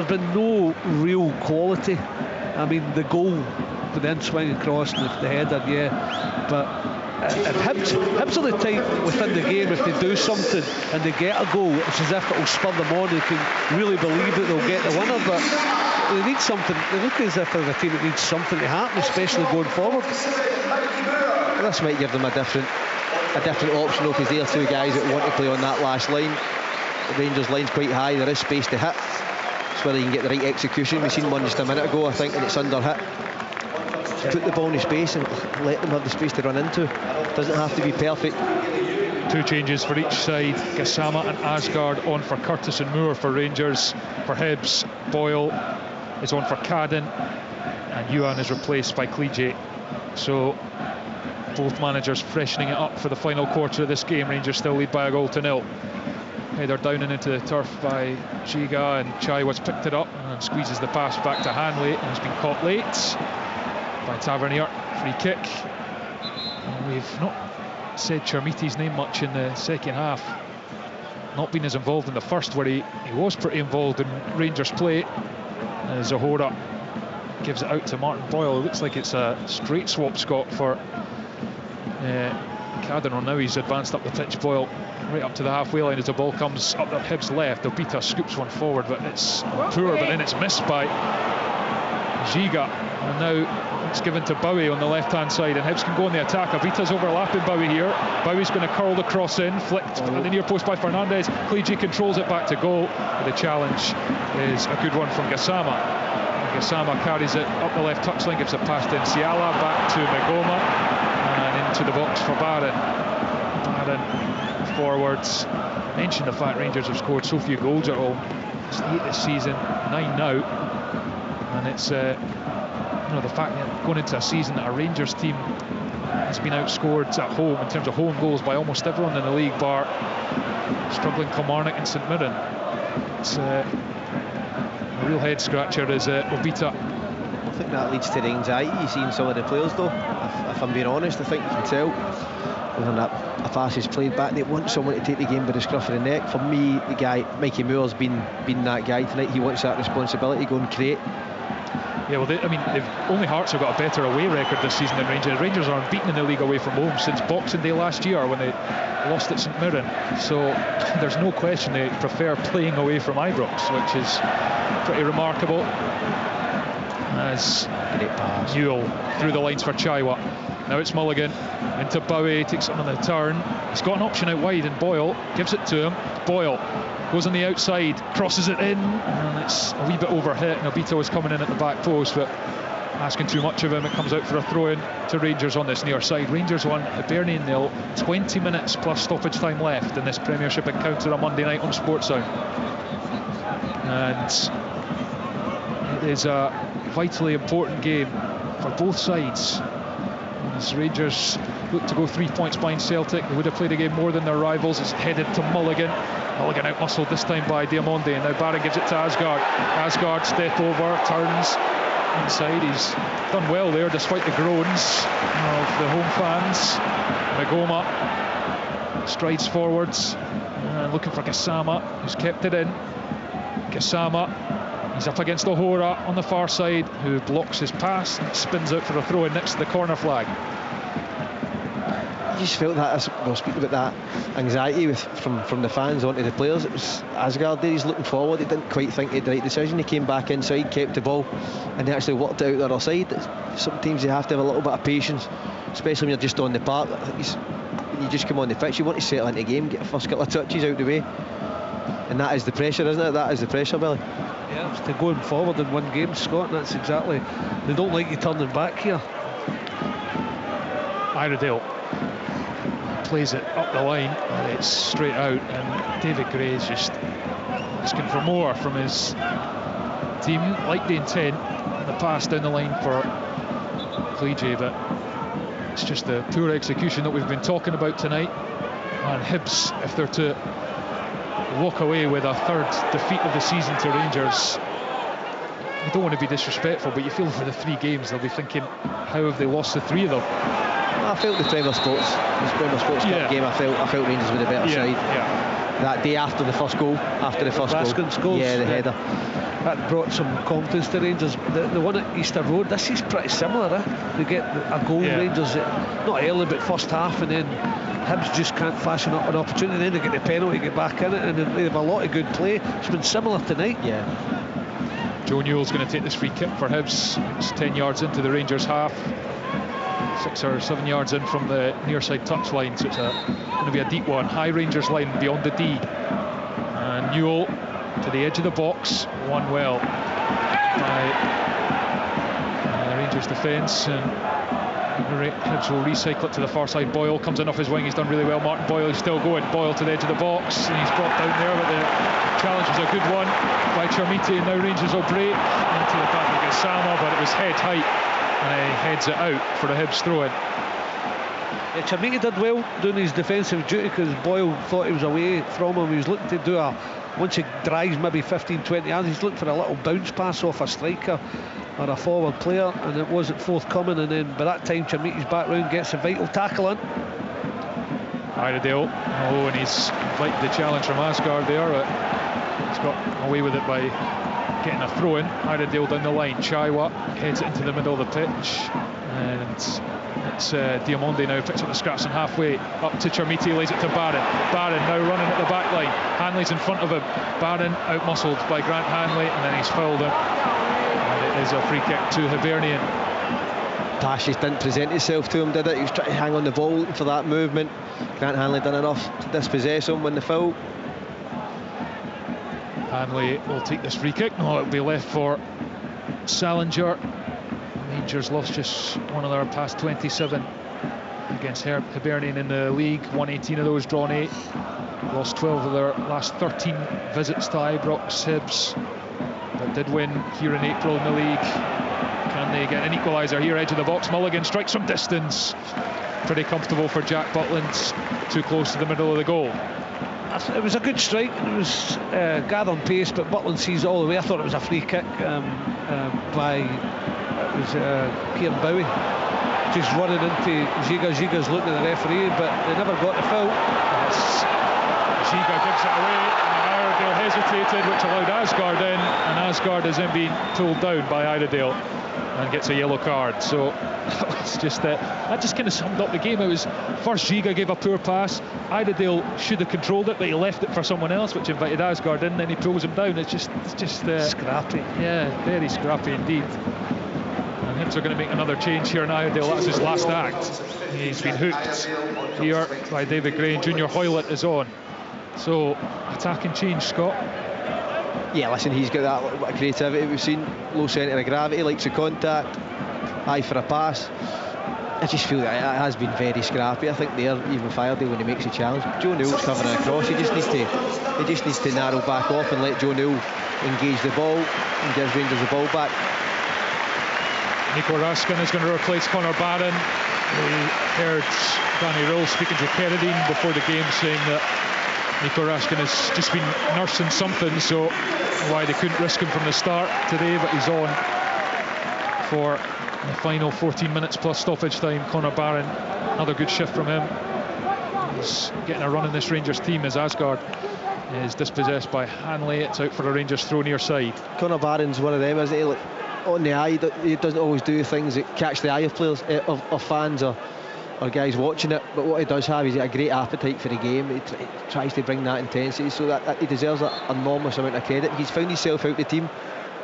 been no real quality. I mean, the goal, the then swing across and the header, yeah, but if Hibs are the type within the game, if they do something and they get a goal, it's as if it'll spur them on. They can really believe that they'll get the winner, but they need something. They look as if they're a team that needs something to happen, especially going forward. This might give them a different option, though, because they're 2 guys that want to play on that last line. The Rangers line's quite high, there is space to hit. It's whether you can get the right execution. We've seen one just a minute ago, I think, and it's under hit. Just put the ball in space and let them have the space to run into. Doesn't have to be perfect. 2 changes for each side. Gassama and Asgard on for Curtis and Moore for Rangers. For Hibs, Boyle is on for Cadden, and Yuan is replaced by Cleage. So both managers freshening it up for the final quarter of this game. Rangers still lead by a goal to 0. Header down and into the turf by Giga, and Chaiwa's picked it up and squeezes the pass back to Hanley, and has been caught late by Tavernier. Free kick. And we've not said Chermiti's name much in the second half. Not been as involved in the first, where he was pretty involved in Rangers play. Zahora gives it out to Martin Boyle. It looks like it's a straight swap, Scott, for Cadden. Now he's advanced up the pitch. Boyle right up to the halfway line as the ball comes up the Hibs left. Obita scoops one forward, but it's poor, but then it's missed by Giga, and now it's given to Bowie on the left-hand side, and Hibs can go on the attack. Avita's overlapping Bowie here. Bowie's going to curl the cross in, flicked at the near post by Fernandez. Clegy controls it back to goal. The challenge is a good one from Gassama. Gassama carries it up the left touchline, gives a pass to Nsiala, back to Magoma, and into the box for Barron. Barron forwards. Mentioned the fact Rangers have scored so few goals at home. It's 8 this season, 9 now, and it's the fact that going into a season that a Rangers team has been outscored at home in terms of home goals by almost everyone in the league, bar struggling Kilmarnock and St Mirren. It's a real head scratcher is Obita. I think that leads to the anxiety you see in some of the players, though. If I'm being honest, I think you can tell when that Afas is played back, they want someone to take the game by the scruff of the neck. For me, the guy Mikey Moore's been that guy tonight. He wants that responsibility, go and create. Yeah, well, only Hearts have got a better away record this season than Rangers. Rangers are unbeaten in the league away from home since Boxing Day last year when they lost at St Mirren. So there's no question they prefer playing away from Ibrox, which is pretty remarkable. As Newell through the lines for Chaiwa. Now it's Mulligan into Bowie, takes it on the turn. He's got an option out wide, and Boyle gives it to him. Boyle goes on the outside, crosses it in, and it's a wee bit overhit. And Obito was coming in at the back post, but asking too much of him. It comes out for a throw-in to Rangers on this near side. Rangers won Hibernian 0, 20 minutes plus stoppage time left in this Premiership encounter on Monday night on Sportsound. And it is a vitally important game for both sides. As Rangers look to go 3 points behind Celtic, they would have played a game more than their rivals. It's headed to Mulligan. Mulligan out-muscled this time by Diamonde, and now Barron gives it to Asgard. Asgard step over, turns inside. He's done well there despite the groans of the home fans. Magoma strides forwards, looking for Gassama, who's kept it in. Gassama, he's up against O'Hora on the far side, who blocks his pass and spins out for a throw in next to the corner flag. You just felt that, we'll speak about that anxiety from the fans onto the players. It was Asgard there, he's looking forward. He didn't quite think he had the right decision. He came back inside, kept the ball, and he actually worked it out the other side. Sometimes you have to have a little bit of patience, especially when you're just on the park. When you just come on the pitch, you want to settle into the game, get the first couple of touches out of the way, and that is the pressure, isn't it? That is the pressure, Billy. Yeah, it's to going forward in one game, Scott, and that's exactly, they don't like you turning back here. Iredale plays it up the line, and it's straight out, and David Gray is just asking for more from his team, like the intent, the pass down the line for Clegy, but it's just the poor execution that we've been talking about tonight. And Hibs, if they're to walk away with a third defeat of the season to Rangers, you don't want to be disrespectful, but you feel for the 3 games they'll be thinking, how have they lost the 3 of them? I felt the Premier Sports Cup game, I felt Rangers with a better side. Yeah. That day after the first goal, goals, yeah, the header. That brought some confidence to Rangers. The one at Easter Road, this is pretty similar. They get a goal, Rangers, not early but first half, and then Hibs just can't fashion up an opportunity. Then they get the penalty, get back in it, and they have a lot of good play. It's been similar tonight. Yeah. Joe Newell's going to take this free kick for Hibs. It's 10 yards into the Rangers half. 6 or 7 yards in from the near side touchline, so it's going to be a deep one. High Rangers line beyond the D, and Newell to the edge of the box, won well by Rangers defence, and Hibs will recycle it to the far side. Boyle comes in off his wing, he's done really well. Martin Boyle is still going. Boyle to the edge of the box, and he's brought down there, but the challenge was a good one by Chermiti, and now Rangers will break into the back of Gassama, but it was head height, and he heads it out for a Hibs throw-in. Yeah, Chermiti did well doing his defensive duty, because Boyle thought he was away from him. He was looking to do once he drives maybe 15-20 yards, he's looking for a little bounce pass off a striker or a forward player, and it wasn't forthcoming. And then by that time Chermiti's back round, gets a vital tackle in. Iredale, and he's liked the challenge from Asgard there, but he's got away with it by getting a throw in. Iredale down the line, Chaiwa heads it into the middle of the pitch, and it's Diamonde now picks up the scraps and halfway up to Chermiti, lays it to Barron. Barron now running at the back line, Hanley's in front of him. Barron out-muscled by Grant Hanley, and then he's fouled him, and it is a free kick to Hibernian. Pass just didn't present itself to him, did it? He was trying to hang on the ball, looking for that movement. Grant Hanley done enough to dispossess him when the foul. Hanley will take this free kick. No, it'll be left for Salinger. Rangers lost just one of their past 27 against Hibernian in the league. Won 18 of those, drawn 8. Lost 12 of their last 13 visits to Ibrox. Hibs, but did win here in April in the league. Can they get an equaliser here? Edge of the box. Mulligan strikes from distance. Pretty comfortable for Jack Butland. Too close to the middle of the goal. It was a good strike. It was gathering pace, but Butland sees it all the way. I thought it was a free kick by Kieran Bowie, just running into Giga. Giga's looking at the referee, but they never got the foul. Giga gives it away, and Iredale hesitated, which allowed Asgard in, and Asgard is then being pulled down by Iredale and gets a yellow card. So it's just that just kind of summed up the game. It was first Giga gave a poor pass, Iredale should have controlled it, but he left it for someone else, which invited Asgard in, then he pulls him down. It's just scrappy. Yeah, very scrappy indeed. And Hibs are going to make another change here in Iredale. That's his last act. He's been hooked here by David Gray, and Junior Hoylett is on. So attacking change, Scott. Yeah, listen, he's got that little bit of creativity we've seen. Low centre of gravity, likes the contact, eye for a pass. I just feel that it has been very scrappy. I think there, even Firedale, when he makes a challenge, Joe Newell's covering across. He just needs to narrow back off and let Joe Newell engage the ball and give Rangers the ball back. Nico Raskin is going to replace Conor Barron. We heard Danny Rill speaking to Carradine before the game, saying that Nico Raskin has just been nursing something, so why they couldn't risk him from the start today, but he's on for the final 14 minutes plus stoppage time. Conor Barron, another good shift from him. He's getting a run in this Rangers team as Asgard is dispossessed by Hanley. It's out for a Rangers throw near side. Conor Barron's one of them, isn't he? Like, on the eye, he doesn't always do things that catch the eye of players, of fans or guys watching it, but what he does have is a great appetite for the game. He tries to bring that intensity, so that he deserves an enormous amount of credit. He's found himself out the team,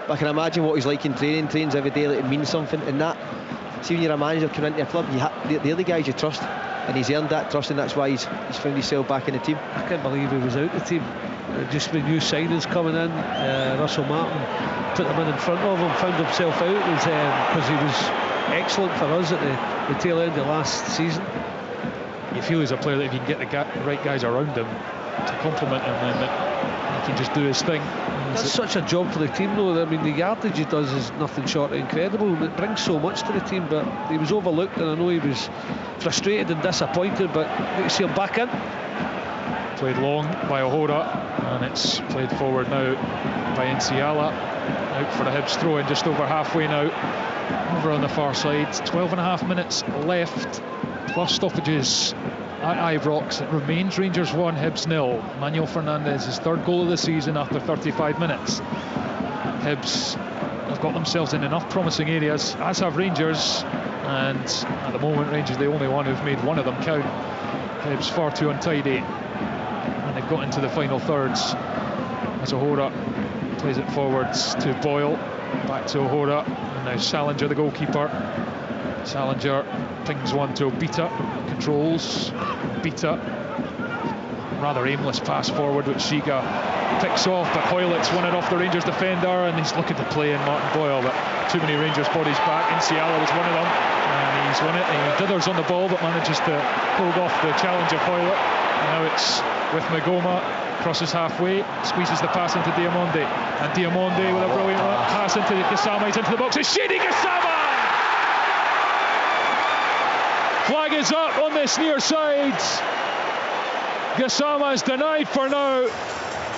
but I can imagine what he's like in training. Trains every day, like it means something, and that, see, when you're a manager coming into a club, they're the guys you trust, and he's earned that trust, and that's why he's found himself back in the team. I can't believe he was out the team. Just with new signings coming in, Russell Martin put them in front of him, found himself out because he was excellent for us at the tail end of last season. You feel he's a player that if you can get the right guys around him to complement him, then he can just do his thing. That's such a job for the team, though. I mean, the yardage he does is nothing short of incredible. It brings so much to the team, but he was overlooked, and I know he was frustrated and disappointed, but you see him back in. Played long by O'Hora, and it's played forward now by Nsiala. Out for a Hibs throw in just over halfway now. Over on the far side, 12.5 minutes left, plus stoppages at Ibrox. It remains Rangers 1, Hibs 0. Manuel Fernandes, his third goal of the season after 35 minutes. Hibs have got themselves in enough promising areas, as have Rangers, and at the moment Rangers the only one who've made one of them count. Hibs far too untidy, and they've got into the final thirds as O'Hora plays it forwards to Boyle, back to O'Hora, and now Salinger, the goalkeeper. Salinger pings one to Obita, controls Obita, rather aimless pass forward which Giga picks off, but Hoylett's won it off the Rangers defender, and he's looking to play in Martin Boyle, but too many Rangers bodies back. Nsiala was one of them, and he's won it. He dithers on the ball but manages to hold off the challenge of Hoylett, and now it's with Magoma, crosses halfway, squeezes the pass into Diamonde, and Diamonde with a brilliant pass into Gassama. He's into the box, it's Shady Gassama! Flag is up on this near side. Gassama is denied for now,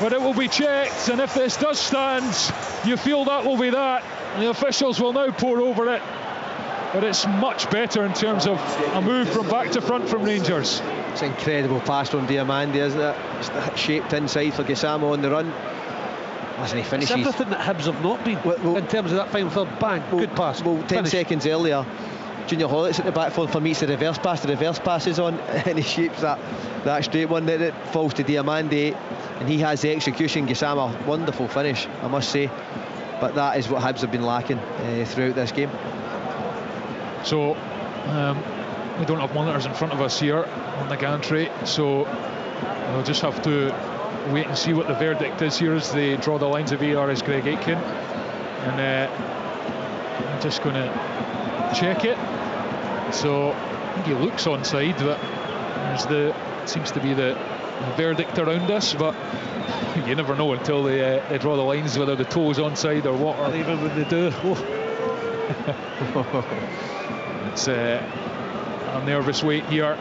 but it will be checked, and if this does stand, you feel that will be that. The officials will now pore over it, but it's much better in terms of a move from back to front from Rangers. It's an incredible pass from Diamande, isn't it? It's shaped inside for Gassama on the run. Listen, he finishes. It's everything that Hibs have not been in terms of that final third. Bang, good pass. Well, 10 seconds earlier, Junior Hollett's at the back for me. It's the reverse pass. The reverse pass is on, and he shapes that straight one that falls to Diamande, and he has the execution. Gassama, wonderful finish, I must say. But but that is what Hibs have been lacking throughout this game. So we don't have monitors in front of us here on the gantry, so we'll just have to wait and see what the verdict is here as they draw the lines of VAR as Greg Aitken. And I'm just going to check it. So I think he looks onside, but seems to be the verdict around us, but you never know until they draw the lines whether the toe is onside or what. Or even when they do. It's a nervous wait here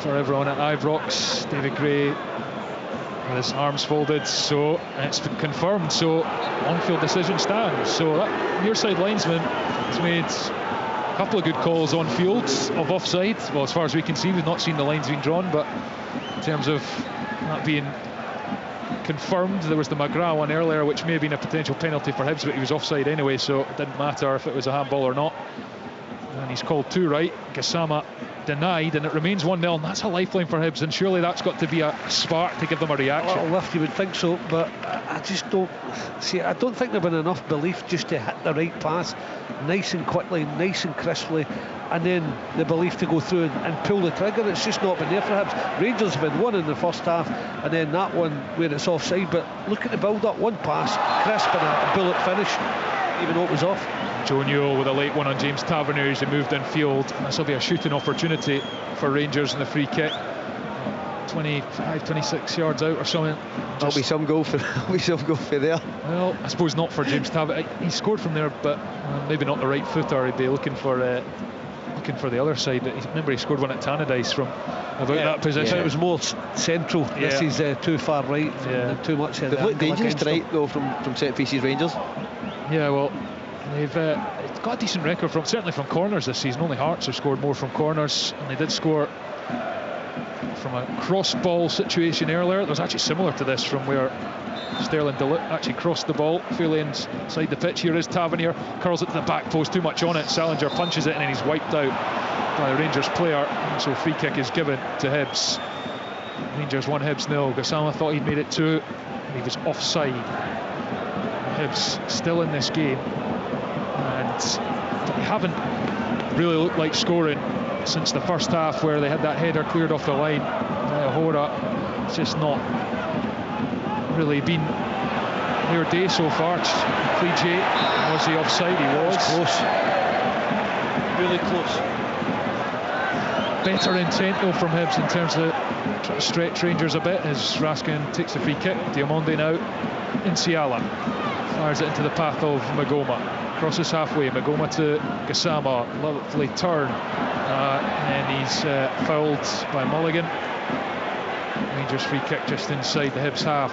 for everyone at Ibrox. David Gray with his arms folded, so it's been confirmed. So on-field decision stands. So that near side linesman has made a couple of good calls on field of offside. Well, as far as we can see, we've not seen the lines being drawn, but in terms of that being confirmed, there was the McGrath one earlier, which may have been a potential penalty for Hibs, but he was offside anyway, so it didn't matter if it was a handball or not. And he's called 2 right. Gassama denied, and it remains 1-0, and that's a lifeline for Hibs, and surely that's got to be a spark to give them a reaction. A little lift, you would think so, but I just don't see. I don't think there've been enough belief just to hit the right pass nice and quickly, nice and crisply, and then the belief to go through and pull the trigger. It's just not been there for Hibs. Rangers have been one in the first half, and then that one where it's offside, but look at the build-up, one pass, crisp and a bullet finish, even though it was off. Joe Newell with a late one on James Tavernier as he moved infield. This will be a shooting opportunity for Rangers in the free kick. 25, 26 yards out or something. There'll be some goal for there. Well, I suppose not for James Tavernier. He scored from there, but maybe not the right footer. He'd be looking for the other side. Remember, he scored one at Tannadice from about that position. It was more central. This is too far right and too much. They've looked dangerous tonight though from set pieces, Rangers. Yeah, well, they've got a decent record certainly from corners this season. Only Hearts have scored more from corners, and they did score from a cross ball situation earlier. It was actually similar to this from where Sterling actually crossed the ball fairly inside the pitch. Here is Tavernier, curls it to the back post, too much on it. Salinger punches it, and then he's wiped out by a Rangers player, and so free kick is given to Hibs. Rangers 1, Hibs 0. Gassama thought he'd made it 2, and he was offside. Hibs still in this game, and they haven't really looked like scoring since the first half, where they had that header cleared off the line. Hora, it's just not really been their day so far. Cliche, was he offside? He was. Close. Really close. Better intent though from Hibs in terms of trying to stretch Rangers a bit as Raskin takes the free kick. Diamonde now. Insiala fires it into the path of Magoma. Crosses halfway. Magoma to Gassama. Lovely turn. And he's fouled by Mulligan. Rangers free kick just inside the Hibs half.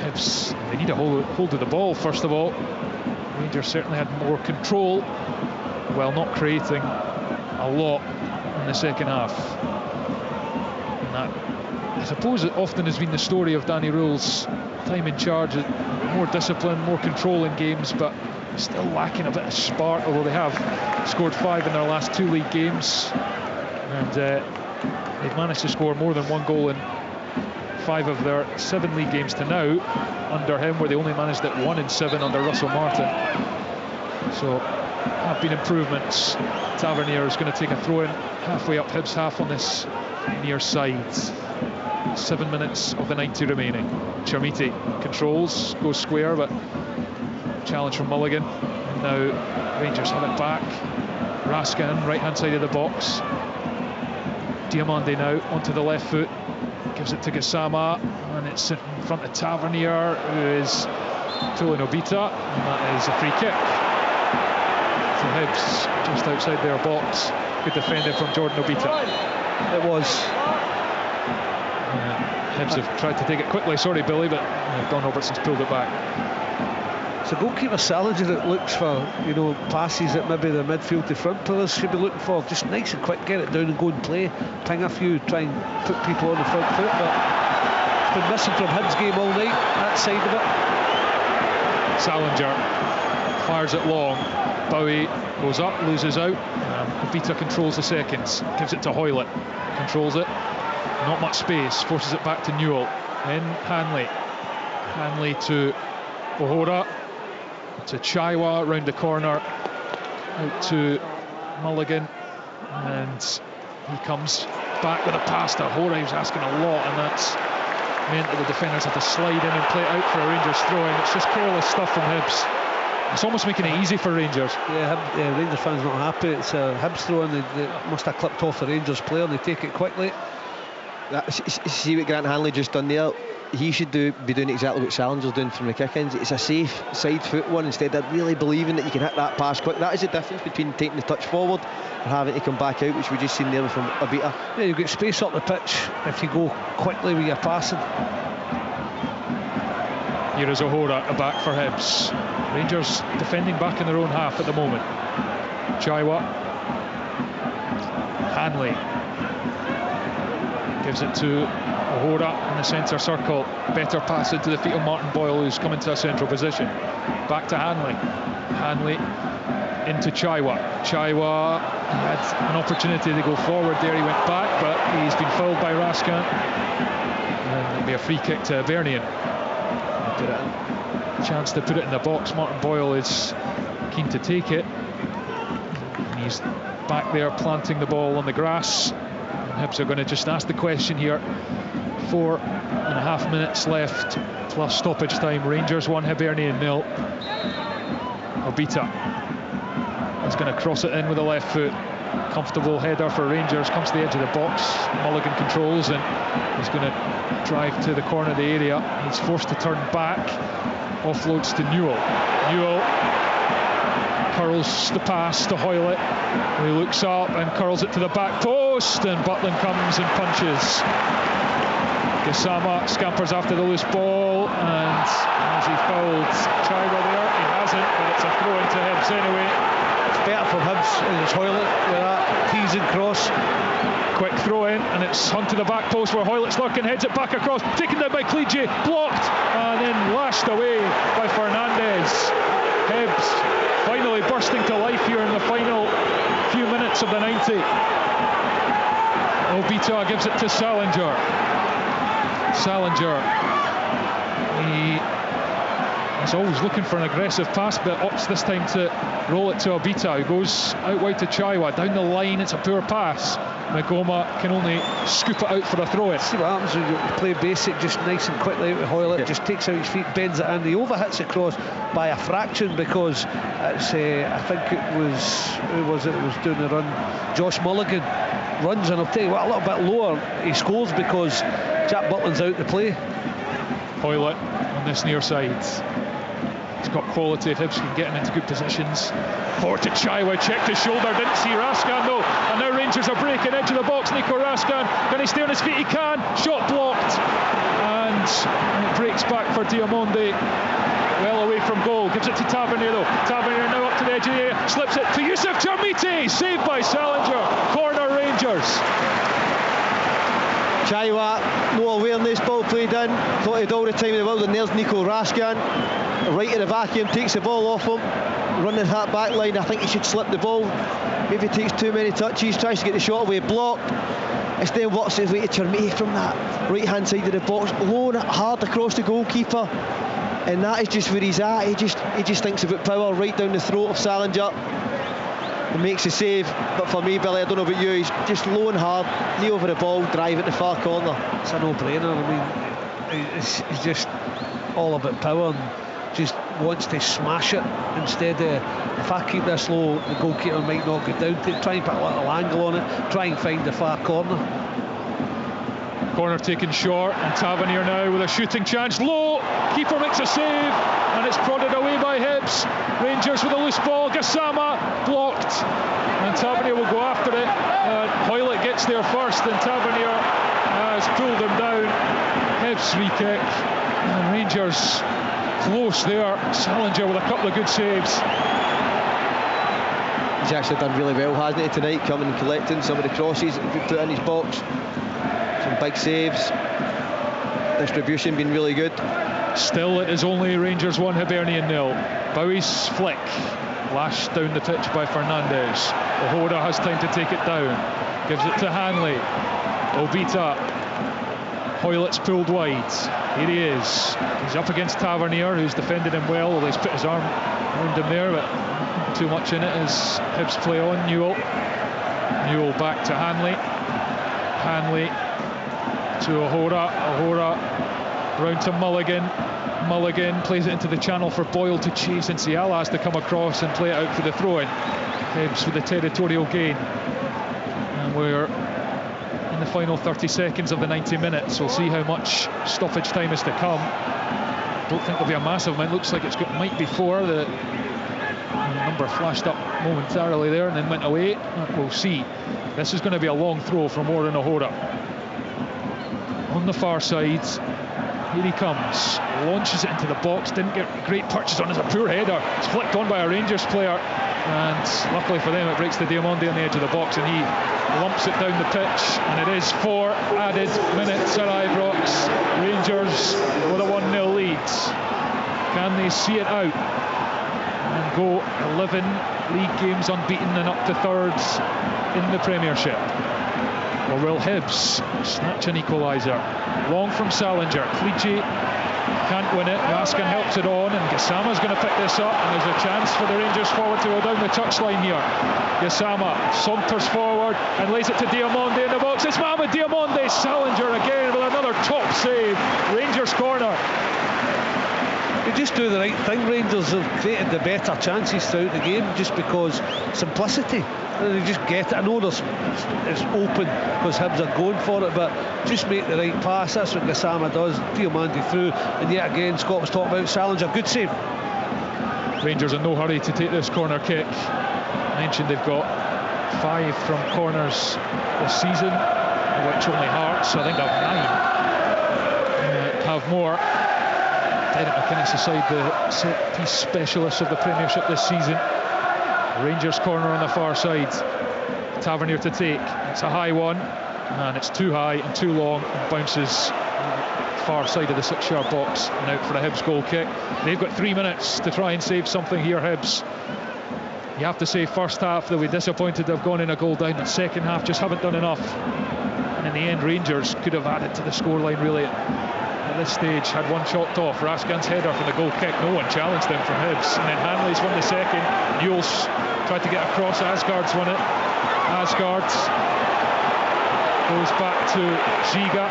Hibs, they need a hold of the ball first of all. Rangers certainly had more control while not creating a lot in the second half. And that, I suppose, it often has been the story of Danny Rule's time in charge. More discipline, more control in games, but still lacking a bit of spark, although they have scored 5 in their last 2 league games, and they've managed to score more than 1 goal in 5 of their 7 league games to now under him, where they only managed it 1 in 7 under Russell Martin. So have been improvements. Tavernier is going to take a throw in halfway up Hibs half on this near side. 7 minutes of the 90 remaining. Chermiti controls, goes square, but challenge from Mulligan, and now Rangers have it back. Raskin, right hand side of the box. Diamonde now onto the left foot, gives it to Gassama, and it's in front of Tavernier, who is pulling Obita, and that is a free kick for Hibs just outside their box. Good defending from Jordan Obita. It was. Hibs have tried to take it quickly, sorry Billy, but Don Robertson's pulled it back. So goalkeeper Salinger that looks for, passes that maybe the midfield to front players should be looking for. Just nice and quick, get it down and go and play. Ping a few, try and put people on the front foot, but it's been missing from Hibs game all night, that side of it. Salinger fires it long. Bowie goes up, loses out. Obita controls the seconds, gives it to Hoylett, controls it. Not much space, forces it back to Newell. Then Hanley to O'Hora. to Chaiwa, round the corner, out to Mulligan, and he comes back with a pass to Hora. He was asking a lot, and that's meant that the defenders had to slide in and play it out for a Rangers throw-in. It's just careless stuff from Hibs. It's almost making it easy for Rangers. Yeah, Rangers fans not happy. It's a Hibs throw-in. They must have clipped off the Rangers player, and they take it quickly. See what Grant Hanley just done there? He should be doing exactly what Salinger's doing from the kick-ins. It's a safe side foot one instead of really believing that you can hit that pass quick. That is the difference between taking the touch forward and having to come back out, which we just seen there from Abita. Yeah, you've got space up the pitch if you go quickly with your passing. Here is O'Hora, a back for Hibs. Rangers defending back in their own half at the moment. Chaiwa, Hanley gives it to O'Hora in the centre circle. Better pass into the feet of Martin Boyle, who's come into a central position. Back to Hanley. Hanley into Chaiwa. Chaiwa had an opportunity to go forward there. He went back, but he's been fouled by Raskan. And it'll be a free kick to Hibernian. Chance to put it in the box. Martin Boyle is keen to take it. And he's back there planting the ball on the grass. Hibs are going to just ask the question here. 4.5 minutes left plus stoppage time. Rangers 1, Hibernian 0. Obita is going to cross it in with the left foot. Comfortable header for Rangers. Comes to the edge of the box. Mulligan controls and he's going to drive to the corner of the area. He's forced to turn back. Offloads to Newell. Newell curls the pass to Hoylett. He looks up and curls it to the back post, and Butland comes and punches. Gassama scampers after the loose ball, and has he fouled Chaiwa there? He hasn't, but it's a throw into Hibs anyway. It's better for Hibs in the toilet with that teasing cross. Quick throw in, and it's onto the back post where Hoylett's lurking, heads it back across, taken down by Cleege, blocked, and then lashed away by Fernandez. Hibs finally bursting to life here in the final few minutes of the 90. Obita gives it to Salinger. Salinger, he's always looking for an aggressive pass, but opts this time to roll it to Obita, who goes out wide to Chaiwa. Down the line, it's a poor pass. Magoma can only scoop it out for a throw-in. See what happens when you play basic, just nice and quickly out with Hoylett. Just takes out his feet, bends it in. He overhits the cross by a fraction because it's, I think it was, who was it was doing the run? Josh Mulligan runs, and I'll tell you what, a little bit lower he scores because Jack Butland's out to play. Hoylett on this near side. He's got quality. Hibs can get him into good positions. Forward to Chaiwa, checked his shoulder, didn't see Raskan though. And now Rangers are breaking edge of the box. Nico Raskan, can he stay on his feet? He can. Shot blocked. And it breaks back for Diamonde. Well away from goal. Gives it to Tavernier though. Tavernier now up to the edge of the area. Slips it to Yusuf Chermiti. Saved by Salinger. Corner Rangers. Chaiwa, no awareness, ball played in. Thought he had all the time in the world, and there's Nico Raskan. Right in the vacuum, takes the ball off him. Running that back line, I think he should slip the ball. Maybe takes too many touches, tries to get the shot away, blocked. It's then works his way to Chermiti from that right hand side of the box, lowering it hard across the goalkeeper. And that is just where he's at. He just thinks about power right down the throat of Salinger. And makes the save, but for me, Billy, I don't know about you, he's just low and hard, knee over the ball, drive it in the far corner. It's a no-brainer. I mean, it's just all about power and just wants to smash it instead of, if I keep this low, the goalkeeper might not go down to it. Try and put a little angle on it, try and find the far corner. Corner taken short, and Tavernier now with a shooting chance. Low, keeper makes a save, and it's prodded away by Hibs. Rangers with a loose ball, Gassama blocked, and Tavernier will go after it. Hoylett gets there first, and Tavernier has pulled him down. Hibs free kick, and Rangers close there. Salinger with a couple of good saves. He's actually done really well, hasn't he, tonight, coming and collecting some of the crosses that he put in his box. Some big saves. Distribution been really good. Still, it is only Rangers 1, Hibernian 0. Bowie's flick lashed down the pitch by Fernandez. O'Hora has time to take it down. Gives it to Hanley. Obita. Hoylett's pulled wide. Here he is. He's up against Tavernier, who's defended him well. Well, he's put his arm around him there, but too much in it as Hibs play on. Newell back to Hanley. Hanley to O'Hora round to Mulligan. Mulligan plays it into the channel for Boyle to chase, and Ciala has to come across and play it out for the throw-in. Hibs with the territorial gain, and we're in the final 30 seconds of the 90 minutes. We'll see how much stoppage time is to come. Don't think there'll be a massive amount. Looks like might be 4. The number flashed up momentarily there and then went away. We'll see. This is going to be a long throw from Warren O'Hora. On the far side, here he comes, launches it into the box, didn't get great touches on. It's a poor header. It's flicked on by a Rangers player, and luckily for them it breaks to Diamondi on the edge of the box, and he lumps it down the pitch, and it is 4 added minutes at Ibrox. Rangers with a 1-0 lead. Can they see it out and go 11 league games unbeaten and up to 3rd in the Premiership? Or will Hibs snatch an equaliser? Long from Salinger. Clichy can't win it. Raskin helps it on, and Gassama's going to pick this up, and there's a chance for the Rangers forward to go down the touchline here. Gassama saunters forward and lays it to Diamondi in the box. It's Mohamed Diamondi. Salinger again with another top save. Rangers corner. They just do the right thing. Rangers have created the better chances throughout the game just because simplicity. They just get it. I know it's open because Hibs are going for it, but just make the right pass. That's what Gassama does. Diamondi through, and yet again Scott was talking about Salinger. Good save. Rangers in no hurry to take this corner kick. I mentioned they've got 5 from corners this season, of which only Hearts, so I think they've 9. Have more. Derek McInnes aside the set piece specialists of the Premiership this season. Rangers corner on the far side. Tavernier to take. It's a high one, and it's too high and too long, and bounces far side of the 6-yard box and out for a Hibs goal kick. They've got 3 minutes to try and save something here, Hibs. You have to say first half they'll be disappointed they've gone in a goal down, and second half just haven't done enough. And in the end Rangers could have added to the scoreline really. At this stage had one chopped off. Raskin's header for the goal kick, no one challenged him from Hibs, and then Hanley's won the second. Newell's tried to get across. Asgard's won it. Asgard goes back to Giga,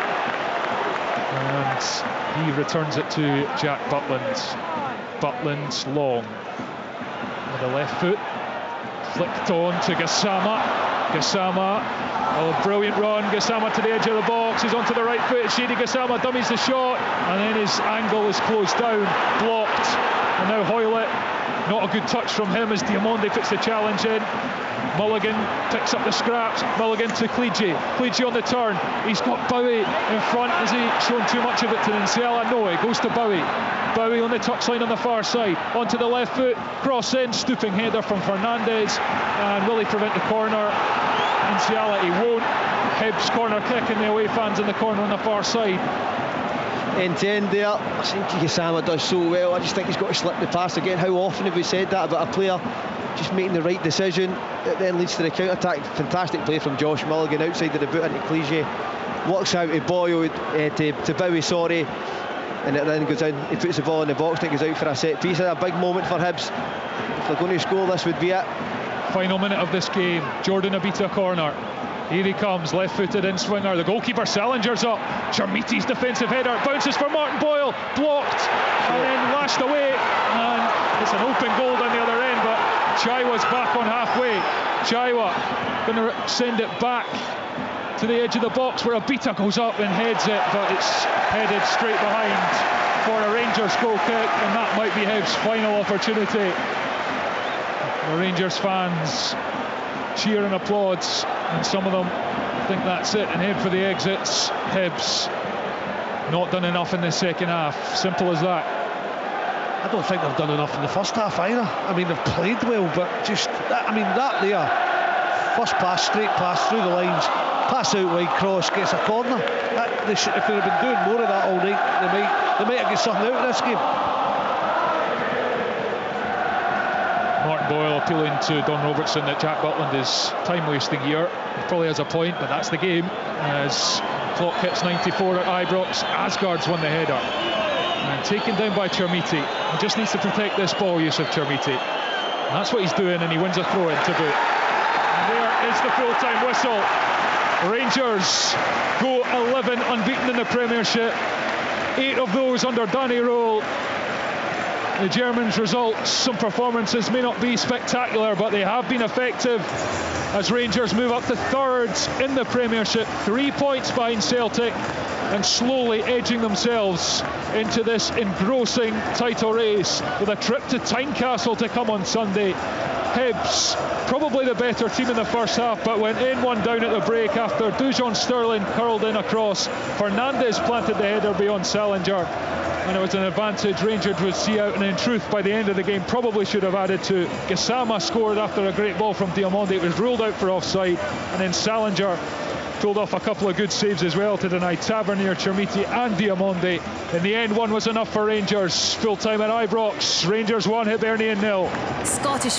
and he returns it to Jack Butland. Butland's long with the left foot, flicked on to Gassama. Oh, brilliant run. Gassama to the edge of the box. He's onto the right foot. Shady Gassama dummies the shot, and then his angle is closed down, blocked. And now Hoylett, not a good touch from him as Diamondi puts the challenge in. Mulligan picks up the scraps. Mulligan to Clichy. Clichy on the turn. He's got Bowie in front. Has he shown too much of it to Nciala? No, it goes to Bowie. Bowie on the touchline on the far side. Onto the left foot. Cross in. Stooping header from Fernandez. And will he prevent the corner? Nciala, he won't. Hibs corner kick, and the away fans in the corner on the far side. End to end there. I think Gassama does so well. I just think he's got to slip the pass again. How often have we said that about a player just making the right decision that then leads to the counter-attack? Fantastic play from Josh Mulligan outside of the boot into Clichy. Works out to Boyle, to Bowie, sorry. And it then goes in. He puts the ball in the box and it goes out for a set piece. A big moment for Hibs. If they're going to score, this would be it. Final minute of this game. Jordan Abita corner. Here he comes, left-footed in swinger. The goalkeeper Salinger's up. Charmiti's defensive header bounces for Martin Boyle, blocked and then lashed away, and it's an open goal down the other end. But Chaiwa's back on halfway. Chaiwa going to send it back to the edge of the box where Abita goes up and heads it, but it's headed straight behind for a Rangers goal kick, and that might be Hibs' final opportunity. The Rangers fans cheer and applaud, and some of them think that's it and head for the exits. Hibs not done enough in the second half. Simple as that. I don't think they've done enough in the first half either. I mean, they've played well, but just that, I mean, that there first pass, straight pass through the lines, pass out wide, cross, gets a corner. If they had been doing more of that all night, they might have got something out of this game. Martin Boyle appealing to Don Robertson that Jack Butland is time wasting here. He probably has a point, but that's the game. As clock hits 94 at Ibrox. Asgard's won the header. And taken down by Chermiti. He just needs to protect this ball, Yusuf Chermiti. And that's what he's doing, and he wins a throw-in to boot. And there is the full-time whistle. Rangers go 11 unbeaten in the Premiership. 8 of those under Danny Röhl. The Germans' results, some performances may not be spectacular, but they have been effective as Rangers move up to third in the Premiership, 3 points behind Celtic, and slowly edging themselves into this engrossing title race with a trip to Tynecastle to come on Sunday. Hibs, probably the better team in the first half, but went in one down at the break after Dujon Sterling curled in across. Fernandes planted the header beyond Salinger, and it was an advantage Rangers would see out, and in truth by the end of the game probably should have added to. Gassama scored after a great ball from Diamonde. It was ruled out for offside, and then Salinger pulled off a couple of good saves as well to deny Tavernier, Chermiti and Diamonde. In the end, one was enough for Rangers. Full time at Ibrox. Rangers 1, Hibernian 0. Scottish